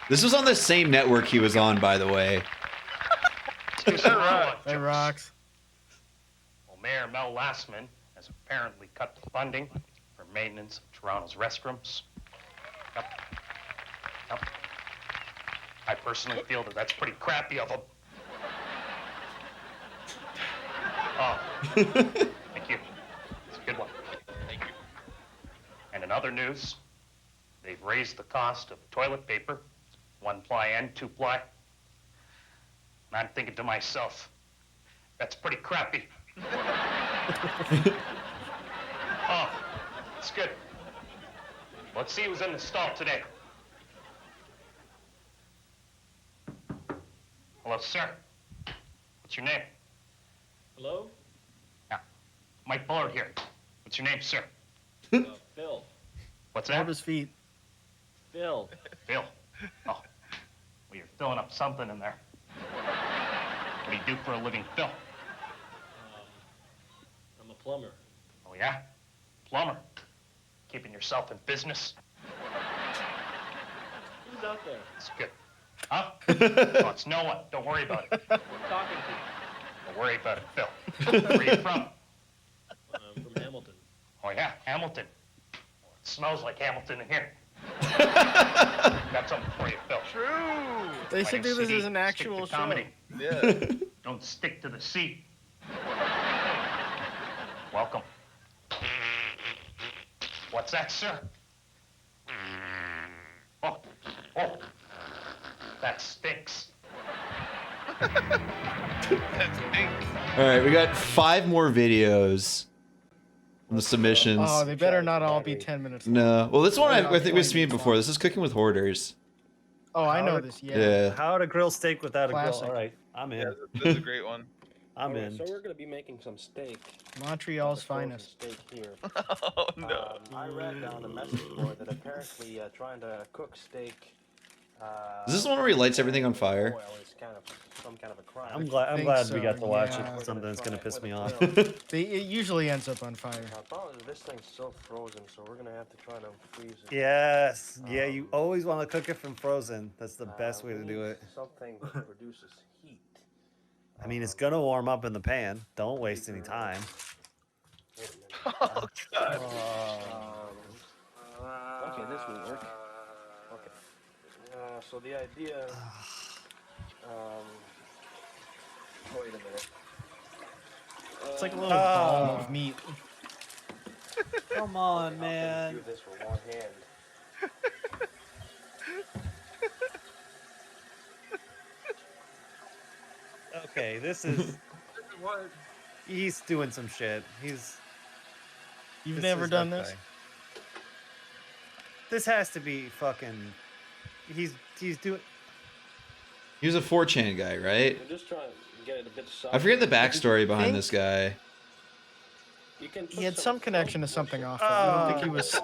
This was on the same network he was on, by the way. That rocks. Well, Mayor Mel Lastman has apparently cut the funding for maintenance of Toronto's restrooms. Yep. Yep. I personally feel that that's pretty crappy of him. Oh, thank you. It's a good one. Thank you. And in other news, they've raised the cost of toilet paper, 1-ply and 2-ply. And I'm thinking to myself, that's pretty crappy. Oh, it's good. Let's see who's in the stall today. Hello, sir. What's your name? Hello? Yeah. Mike Bullard here. What's your name, sir? Phil. What's that? His feet. Phil. Phil. Oh. Well, you're filling up something in there. What do you do for a living, Phil? I'm a plumber. Oh, yeah? Plumber. Keeping yourself in business. Who's out there? It's good. Huh? Oh, it's no one. Don't worry about it. Who are you talking to? Don't worry about it, Phil. Where are you from? I'm from Hamilton. Oh, yeah, Hamilton. Well, it smells like Hamilton in here. Got something for you, Phil. True. They should do this CD, as an actual stick to comedy. Yeah. Don't stick to the seat. Welcome. What's that, sir? Oh, oh, that stinks. That stinks. All right, we got 5 more videos from the submissions. Oh, they better not all be 10 minutes long. No, well, this one I think we've seen before. This is Cooking with Hoarders. Oh, I know this. Yeah. How to grill steak without a Classic. grill. All right, I'm in. Yeah, this is a great one. I'm Alright, in. So we're gonna be making some steak. Montreal's Frozen finest. Steak here. Oh no. I read on a message board that apparently trying to cook steak. Is this the one where he lights everything on fire? Oil is kind of some kind of a crime. I'm glad think we so, got to watch yeah. it. Something that's gonna piss me off. It usually ends up on fire. Probably this thing's still frozen, so we're gonna have to try to freeze it. Yes. Yeah, you always want to cook it from frozen. That's the best way to do it. Something that produces heat. I mean, it's gonna warm up in the pan. Don't waste any time. Oh God. Okay, this will work. Okay. So the idea. Wait a minute. It's like a little ball of meat. Come on, man. Do this with one hand. Okay, this is. What? He's doing some shit. You've this never is done okay. this? This has to be fucking. He's doing. He was a 4chan guy, right? We're just trying to get it a bit soft. I forget the backstory behind this guy. He had some connection to something off. I don't think he was.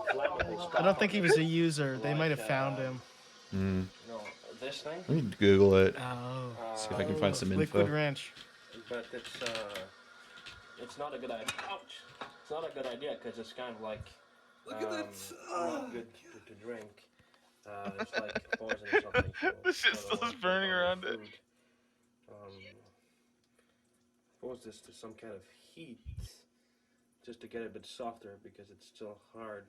I don't think he was a user. They might have found him. Mm. No, this thing. Let me Google it. Oh. See if I can find some Liquid info. wrench. But it's not a good idea. Ouch! It's not a good idea because it's kind of like Look at that. not good to drink. It's like poison or something. So This shit still is burning around it. Expose this to some kind of heat just to get it a bit softer because it's still hard.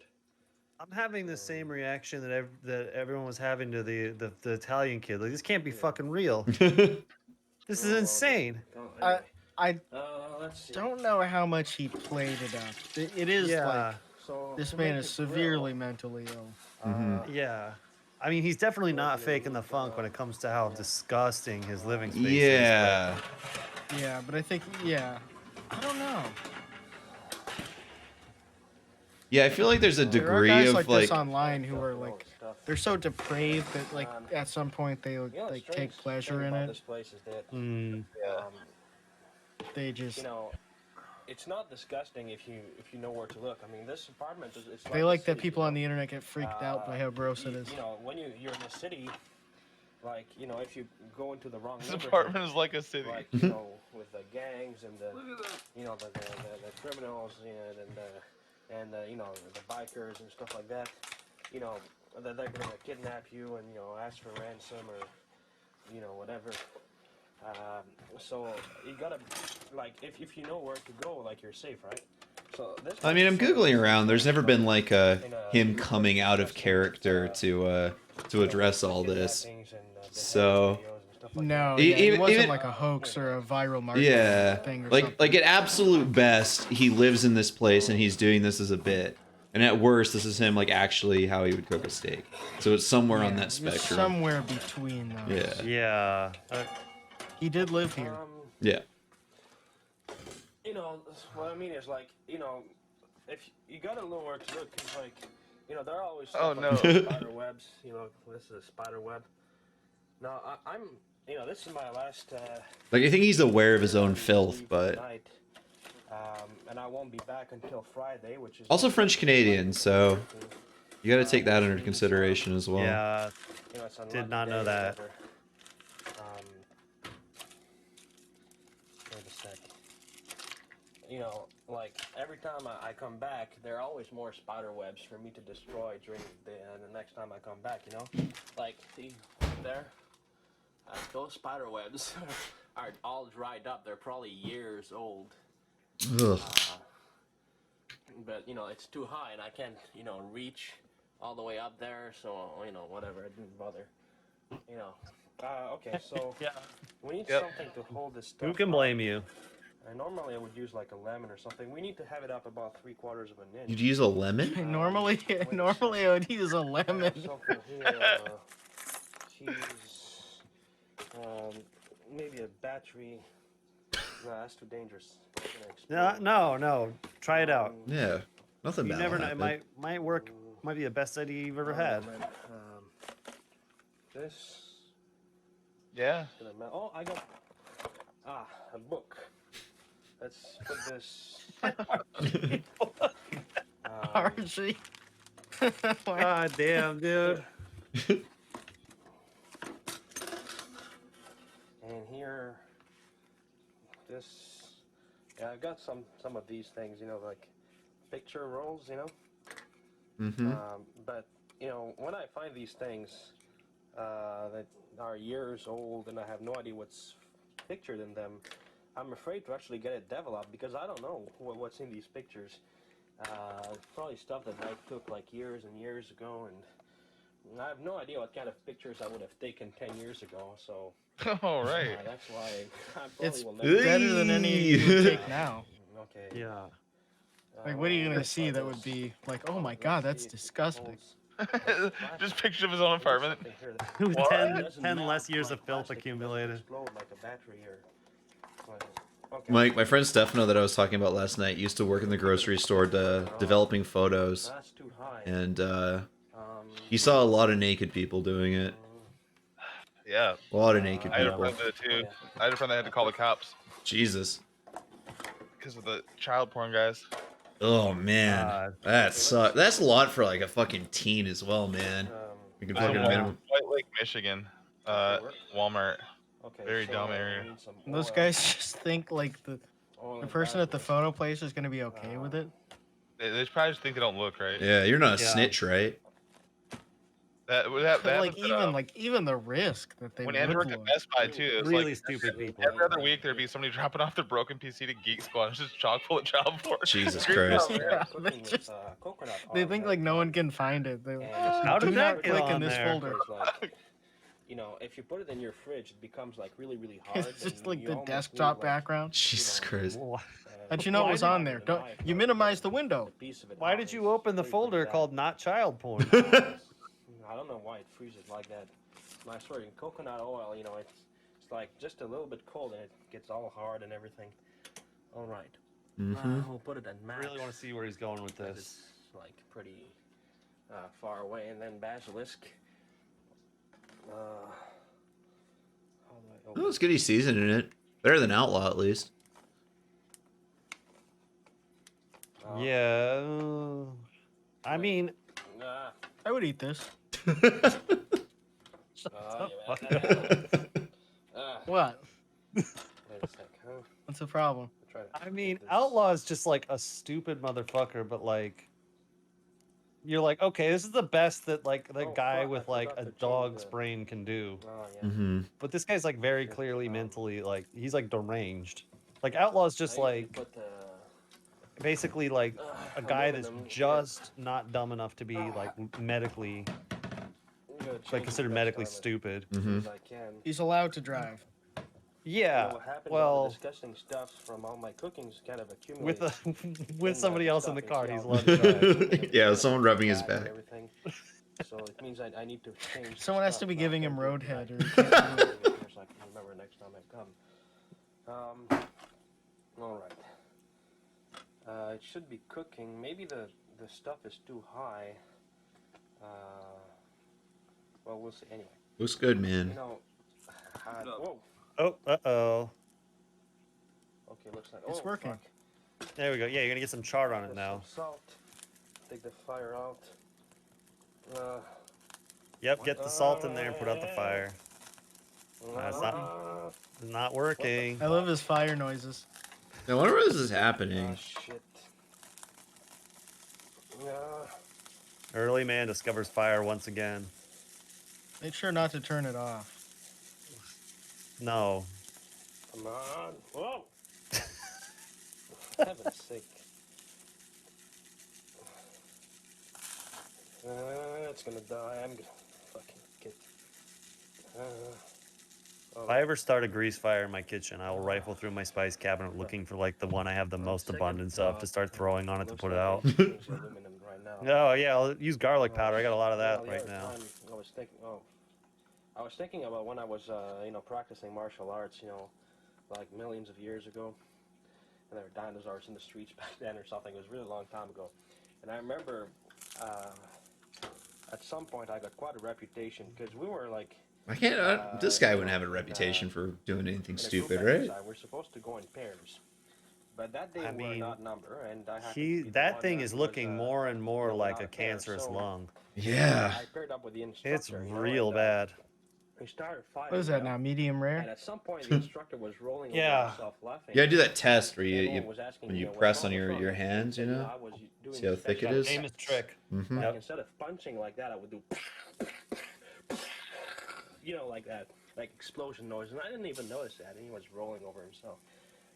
I'm having the same reaction that everyone was having to the Italian kid. Like, this can't be fucking real. This is insane. I let's see. don't know how much he played it up. It is Yeah. like So this to man make is it severely mentally ill. Yeah. I mean, he's definitely not faking the funk when it comes to how disgusting his living space Yeah. Yeah, but I think I don't know. Yeah, I feel like there's a There are degree guys of like like. this online who are like they're so depraved that like at some point they would like take pleasure in This it. place is that They just you know, it's not disgusting if you know where to look. I mean, this apartment is it's they a like that city, people you on the internet get freaked out by how gross it is. You know, when you're in a city, like you know, if you go into the wrong This neighborhood, apartment is like a city. like you know, with the gangs and the you know the criminals and you know the bikers and stuff like that, you know, they're gonna kidnap you and you know ask for ransom or you know whatever. So you gotta like if you know where to go, like you're safe, right? So this. I mean, I'm googling around. There's never been like him coming out of character to address all this. So No, E- yeah, it even- wasn't even- like a hoax or a viral marketing yeah, thing or like something. like at absolute best, he lives in this place and he's doing this as a bit. And at worst, this is him like actually how he would cook a steak. So it's somewhere on that It's spectrum. somewhere between those. Yeah. Yeah. He did live here. Yeah. You know, what I mean is like, you know, if you gotta know where to look, 'cause like, you know, there are always Oh, stuff no. like spider webs. You know, this is a spider web. Now, I'm, you know, this is my last. Like I think he's aware of his own filth, but night, and I won't be back until Friday, which is also French Canadian, so you got to take that under consideration as well. Yeah. You know, it's on Did Monday not know or that. whatever. Wait a sec. You know, like every time I come back, there are always more spider webs for me to destroy during the next time I come back. You know, like see there, those spider webs are all dried up. They're probably years old. Ugh. But you know, it's too high, and I can't, you know, reach all the way up there. So you know, whatever. I didn't bother. You know. Okay, so we need something to hold this stuff. Who can blame you? And normally I would use like a lemon or something. We need to have it up about 3/4 of an inch. You'd use a lemon? normally I would use a lemon. Something here, cheese, maybe a battery. No, that's too dangerous. It's gonna explode. No. Try it out. Yeah. Nothing You bad. never will know. It happen. might work. Might be the best idea you've ever had. Man, this. Yeah. Oh, I got a book. Let's put this. Archie. God damn, dude. And here, this. Yeah, I got some of these things, you know, like picture rolls, you know. Mm-hmm. But you know, when I find these things that are years old and I have no idea what's pictured in them, I'm afraid to actually get it developed because I don't know what's in these pictures. Probably stuff that I took like years and years ago, and I have no idea what kind of pictures I would have taken 10 years ago. So, All right. that's why I probably It's will never. better than any you would take now. Okay. Yeah. Like, what are you gonna see that would be like, oh my god, that's disgusting. Just pictures of his own apartment. 10 less years of filth accumulated. Explode like a battery or. My friend Stefano that I was talking about last night used to work in the grocery store developing photos, That's too high. and he saw a lot of naked people doing it. Yeah. A lot of naked I had a people. friend that too. I had a friend that had to call the cops Jesus. because of the child porn guys. Oh man, that sucks. That's a lot for like a fucking teen as well, man. You can It was fucking in minimum. White Lake, Michigan. Walmart. Okay, Very so dumb we area. need some And those oil. guys just think like the Oil and person at the basil. photo place is gonna be okay with it. They probably just think they don't look right. Yeah, you're not a Yeah. snitch, right? That Like happens, even the risk that they when would Andrew worked at look. Best Buy too, it was Really like stupid people. every other week there'd be somebody dropping off their broken PC to Geek Squad. It's just chock full of child porn. Jesus Creepy Christ. out, man. Yeah, they Cooking with, just coconut they oil, think right? like no one can find it. They How do did not that get click in on this there? folder. It's like, you know, if you put it in your fridge, it becomes like really, really hard. It's and just like you the almost need, desktop like, background. Jesus Christ. How'd you know it was on there? Don't you minimize the window? piece of it Why out. did It's you open the pretty folder bad. called Not Child Porn? I don't know why it freezes like that. I swear, in coconut oil, you know, it's like just a little bit cold and it gets all hard and everything. All right. Mhm. We'll put it at I max. really want to see where he's going with but this. It's like pretty far away, and then basilisk. How do I open Oh, it's good he's seasoning it. Better than Outlaw, at least. Yeah. I mean, I would eat this. What? Wait a sec, huh? What's the problem? I mean, Outlaw is just like a stupid motherfucker, but like, you're like, okay, this is the best that like the guy with like a dog's brain can do. Mm-hmm. But this guy's like very clearly mentally like he's like deranged. Like Outlaw's just like basically like a guy that's just not dumb enough to be like medically like considered medically stupid. Mm-hmm. He's allowed to drive. Yeah. What happened? Well, All the disgusting stuff from all my cooking's kind of with accumulated. with somebody else in the car, he's allowed allowed to drive. Yeah, someone rubbing his back. So it means I need to change. Someone has to be giving him roadhead or he can't do it. So I can remember next time I come. All right. It should be cooking. Maybe the stuff is too high. Well, we'll see. Anyway. Looks good, man. You know. Whoa. Oh, uh-oh. Okay, looks like It's working. Fuck. There we go. Yeah, you're gonna get some chard on it now. Some salt. Take the fire out. Yep, get the salt in there and put out the fire. That's not working. I love his fire noises. I wonder where this is happening. Shit. Early man discovers fire once again. Make sure not to turn it off. No. Come on. Whoa. For heaven's sake. It's gonna die. I'm gonna fucking get. If I ever start a grease fire in my kitchen, I will rifle through my spice cabinet looking for like the one I have the most abundance of to start throwing on it to put it out. Oh yeah, I'll use garlic powder. I got a lot of that Well, the right other now. time I was thinking about when I was, practicing martial arts, like millions of years ago. And there were dinosaurs in the streets back then or something. It was a really long time ago. And I remember at some point I got quite a reputation because we were like... I can't. This guy wouldn't have a reputation for doing anything in a stupid, group right? exercise. We're supposed to go in pairs. But that day I we were mean, not number, and I happened to be the that one thing that is was, looking more and more like a cancerous so lung. Yeah. I paired up with the It's instructor. real bad. We started fighting. What is that now? Medium rare? And at some point, the instructor was rolling Yeah. over himself laughing. You gotta do that test where you Everyone was asking when me, you what's press wrong, on what's wrong? your hands, you And know. I was doing See how the thick it special is. Famous trick. Mm-hmm. Like instead of punching like that, I would do, like that, like explosion noise, and I didn't even notice that. And he was rolling over himself.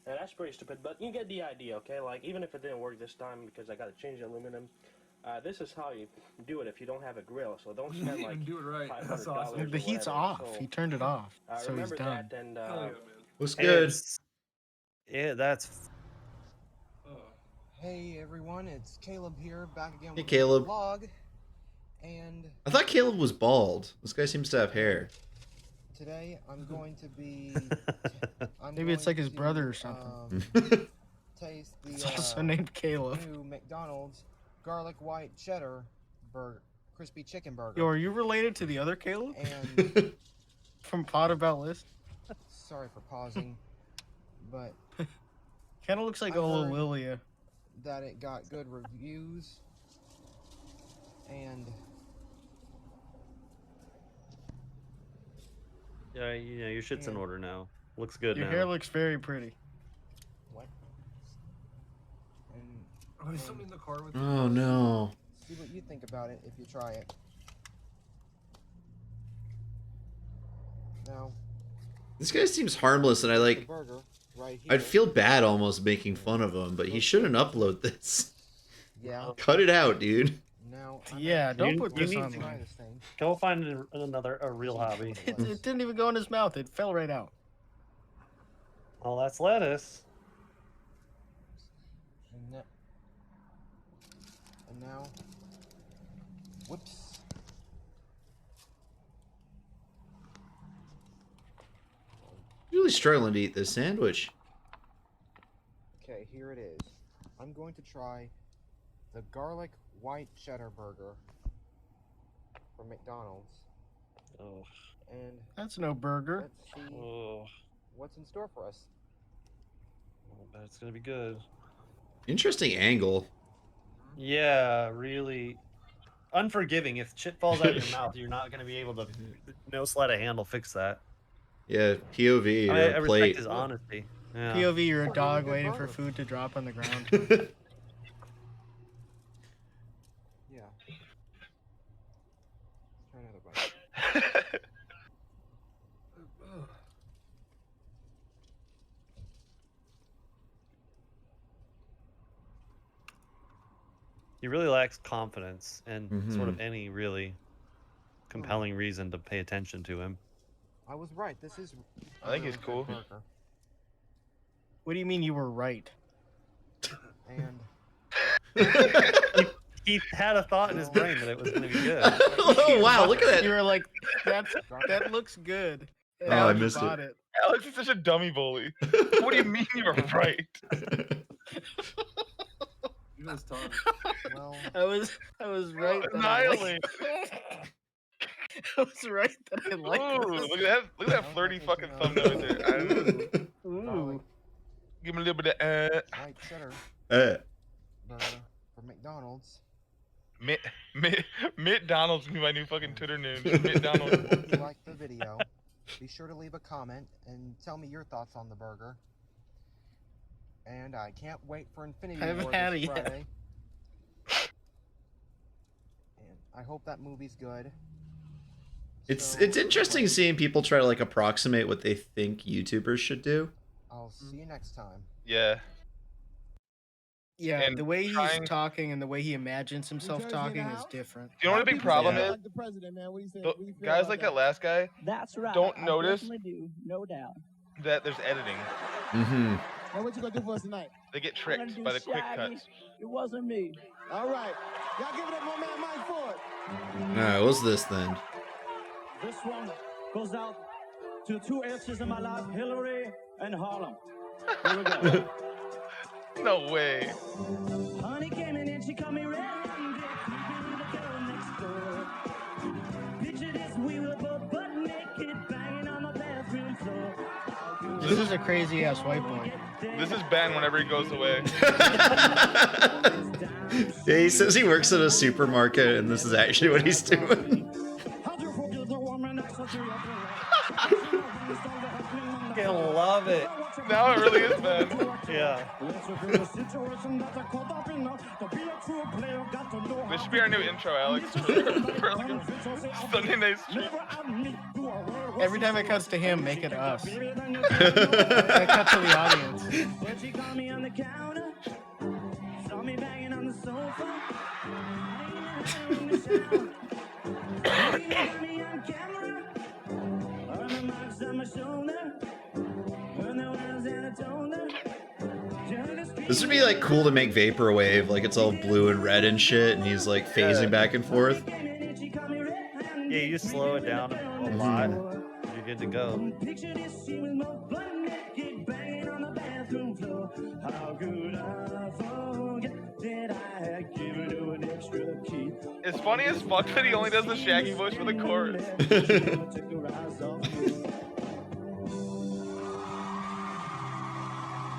And that's pretty stupid, but you get the idea, okay? Like even if it didn't work this time because I got to change the aluminum. This is how you do it if you don't have a grill. So don't You spend didn't like even do it right. $500 That's awesome. or The heat's whatever. off. So, He turned it off, I so he's remember done. that, and Looks good. Yeah, that's. Hey everyone, it's Caleb here, back again Hey, with Caleb. a vlog. And I thought Caleb was bald. This guy seems to have hair. today I'm going to be Maybe it's like his brother or something. taste the It's also named Caleb. new McDonald's garlic white cheddar burger, crispy chicken burger. Yo, are you related to the other Caleb? And From Pot About List? sorry for pausing, but Kind of looks like I Olo heard Lilia. that it got good reviews, and Yeah, you know, your shit's in order now. Looks good Your now. hair looks very pretty. What? And Oh, there's somebody in the car with Oh no. see what you think about it if you try it. Now, This guy seems harmless, and I the like. burger right here. I'd feel bad almost making fun of him, but he shouldn't upload this. Yeah. Cut it out, dude. Now, Yeah, don't put you this need on. to go find a real hobby. It didn't even go in his mouth. It fell right out. Well, that's lettuce. And now, whoops. Really struggling to eat this sandwich. Okay, here it is. I'm going to try the garlic white cheddar burger from McDonald's. Oh. And That's no burger. let's see Oh. what's in store for us. That's gonna be good. Interesting angle. Yeah, really unforgiving. If shit falls out of your mouth, you're not gonna be able to. No sleight of hand will fix that. Yeah, POV or I a respect plate. his honesty. Yeah. POV, you're a dog waiting for food to drop on the ground. Yeah. Let's try another bite. He really lacks confidence and sort of Mhm. any really compelling reason to pay attention to him. I was right. This is. I think he's cool. Burger. What do you mean you were right? And He had a thought in his brain that it was going to be good. Oh wow, look at that. You were like, that looks good. And Oh, now I you missed bought it. Alex is such a dummy bully. What do you mean you were right? You guys talk. well, I was right. that I liked- Annihilate. I was right that I like Ooh, this. look at that! Look at that flirty fucking thumbnail right there. Ooh. Give me a little bit of white cheddar Eh. burger from McDonald's. Mitt Donald's gonna be my new fucking Twitter name. Mitt Donald. If you liked the video, be sure to leave a comment and tell me your thoughts on the burger. And I can't wait for Infinity I haven't War had this it yet. Friday. And I hope that movie's good. It's interesting seeing people try to like approximate what they think YouTubers should do. I'll see you next time. Yeah. Yeah, And the way he's trying- talking and the way he imagines himself talking is different. You know what the big problem Yeah. is? Guys like that last guy That's right. don't I notice definitely do, no doubt. that there's editing. Mm-hmm. Now what you gonna do for us tonight? They get I'm gonna tricked do by the quick Shaggy. cuts. It wasn't me. All right. Y'all give it up, my man Mike Ford. Alright, what's this then? This one goes out to two exes in my life, Hillary and Harlem. Here we go. No way. Honey came in and she called me red-handed, creeping the girl next door. Picture this, we were both butt naked, banging on the bathroom floor. This is a crazy ass white boy. This is Ben whenever he goes away. Yeah, he says he works at a supermarket and this is actually what he's doing. I love it. Now it really is Ben. Yeah. This should be our new intro, Alex. For like a Sunday night stream. Every time it cuts to him, make it us. I cut to the audience. But she called me on the counter, saw me banging on the sofa. In the shower. Maybe got me on camera, on the marks on my shoulder, when there was Anatona. This would be like cool to make Vaporwave, like it's all blue and red and shit, and he's like phasing back and forth. Yeah, you just slow it down a lot. You're good to go. Picture this, she was more butt naked, banging on the bathroom floor. How could I forget that I had given her an extra key? It's funny as fuck that he only does the Shaggy voice for the chorus.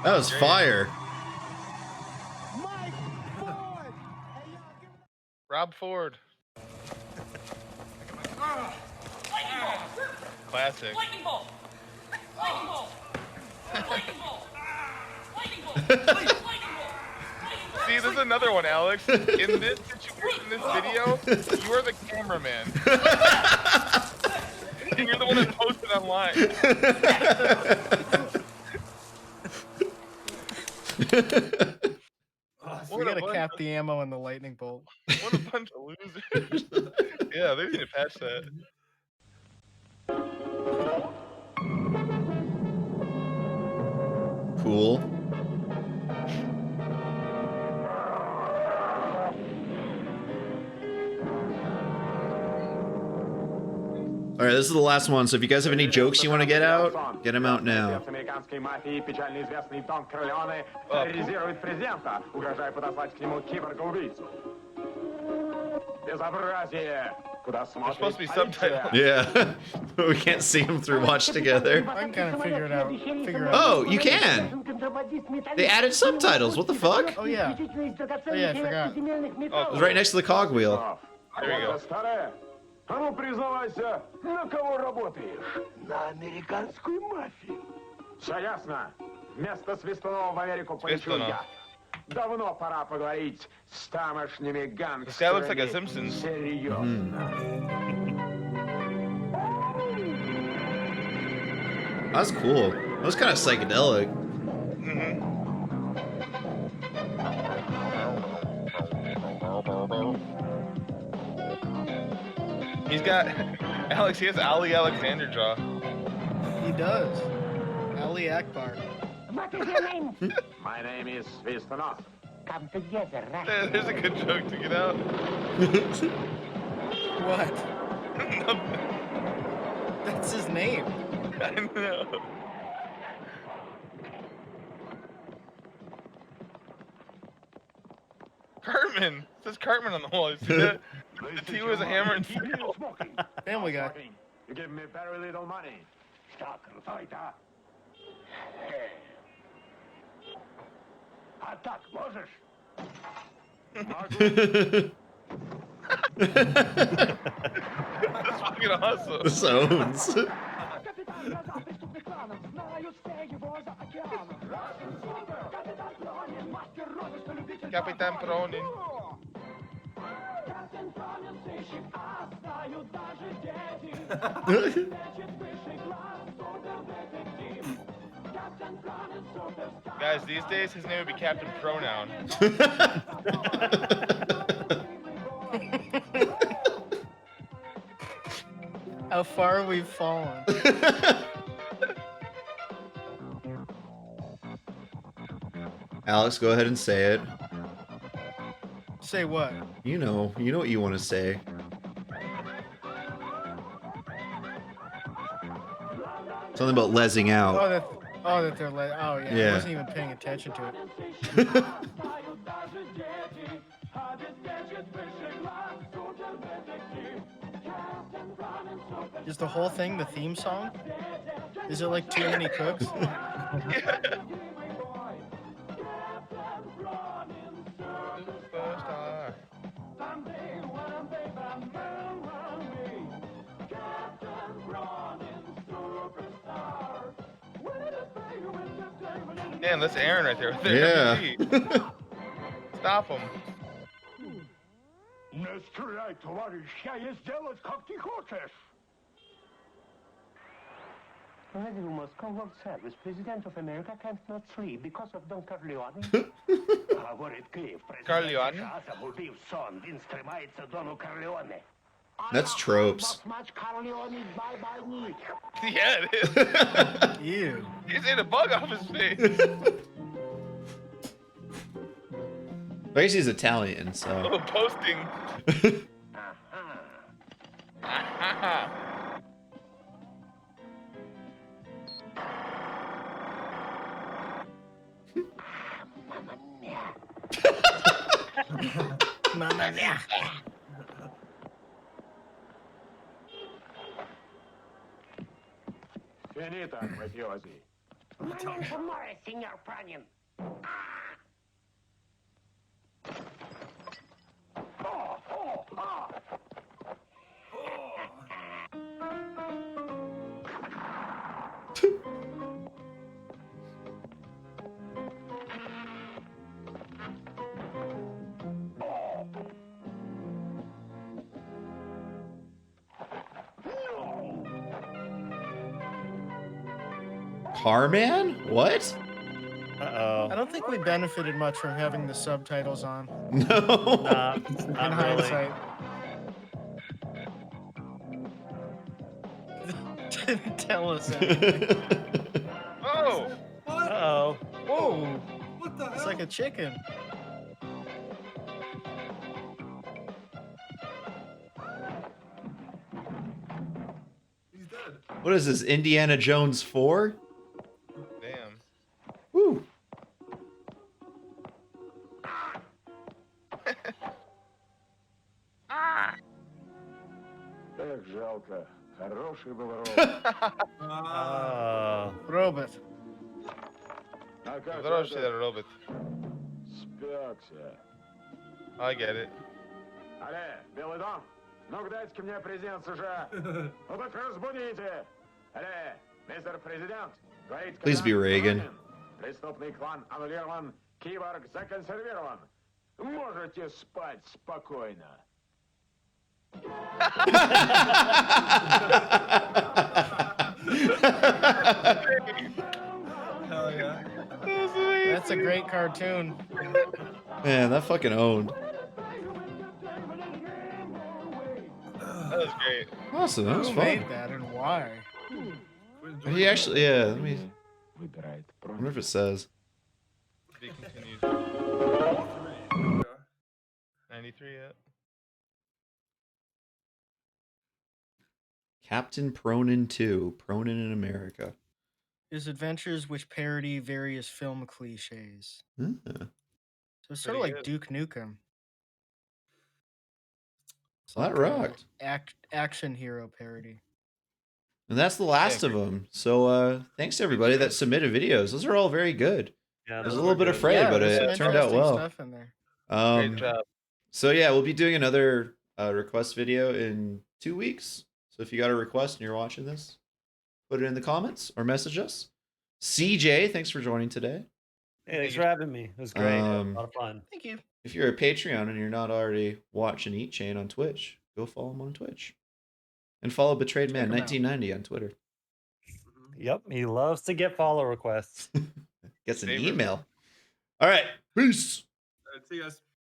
That was fire. Rob Ford. Classic. Lightning bolt! Lightning bolt! Lightning bolt! Lightning bolt! See, there's another one, Alex. In this situation, this video, you are the cameraman. And you're the one that posted online. We gotta cap the ammo in the lightning bolt. What a bunch of losers. Yeah, they need to patch that. Cool. All right, this is the last one. So if you guys have any jokes you want to get out, get them out now. Американской мафии печально известный Дон Корлеоне терроризирует президента, угрожая подослать к нему киборга-убийцу. Безобразие! Куда смотрит supposed to be subtitled. Yeah, we can't see them through Watch Together. I can kind of figure it out. Oh, you can. They added subtitles. What the fuck? Oh yeah. Oh yeah, I forgot. It was right next to the cogwheel. There you go. Старая, а ну признавайся, на кого работаешь? На американскую мафию. Все ясно. Вместо Свистунова в Америку полечу я. Давно пора поговорить с тамошними гангстерами. This guy looks like a Simpsons. That's cool. That was kind of psychedelic. He's got Alex. He has Ali Alexander jaw. He does. Ali Akbar. What is your name? My name is Svistunov. Come together, right? There's a good joke to get out. What? That's his name. I know. Cartman. It says Cartman on the wall. You see that? The T was a hammer and sickle. Family Guy. You give me very little money. А так можешь? That's fucking awesome. The Zones. Kapitan Pronin. Guys, these days his name would be Captain Pronoun. How far we've fallen. Alex, go ahead and say it. Say what? You know what you want to say. Something about lesing out. That they're like, oh yeah, Yeah. I wasn't even paying attention to it. Is the whole thing the theme song? Is it like Too Many Cooks? Damn, that's Aaron right there. Yeah. Stop him. Не стреляй, товарищ, я ей сделать, как ты хочешь. Ready to Moscow World Service. President of America cannot sleep because of Don Corleone. Говорит Киев, Corleone? президент убив сон, він стримається Дону Корлеоне. That's tropes. Yeah, it is. Ew. He's ate a bug off his face. I guess he's Italian, so. Oh, posting. Mamma mia. Finita, mafiosi. Signor Pranin. Carman? What? Uh-oh. I don't think we benefited much from having the subtitles on. No. Nah, In not really. hindsight. Didn't tell us anything. Oh! Uh-oh. Whoa! What the It's hell? like a chicken. He's dead. What is this? Indiana Jones 4? Damn. Woo. Эх, жалко. Хороший был Робот. А как Хороший это? робот. Спекся. I get it. Алле, Белый дом, ну-ка дайте-ка мне презент США. Ну так разбудите. Алле, мистер президент, говорит Please be Reagan. Ронин. Преступный клан аннулирован, киборг законсервирован. Можете спать спокойно. Hell yeah. That's a great cartoon. Man, that fucking owned. That was great. Awesome, that was Who fun. made that and why? He actually, yeah, let me. I wonder if it says. To be continued. 93 yet? Captain Pronin 2, Pronin in America. Is adventures which parody various film cliches. Huh. So it's sort of Pretty like good. Duke Nukem. It's Well, that like a rocked. action hero parody. And that's the last of them. So thanks to everybody that submitted videos. Those are all very good. Yeah, I was a those little are bit good. afraid, Yeah, but there's it some turned out interesting well. stuff in there. Great job. So yeah, we'll be doing another request video in 2 weeks. So if you got a request and you're watching this, put it in the comments or message us. CJ, thanks for joining today. Hey, thanks for having me. It was great. A Um, lot of fun. Thank you. If you're a Patreon and you're not already watching Eat Chain on Twitch, go follow him on Twitch. And follow Betrayed Man him out. 1990 on Twitter. Yep, he loves to get follow requests. Gets an Favorite. email. All right. Peace. See you guys.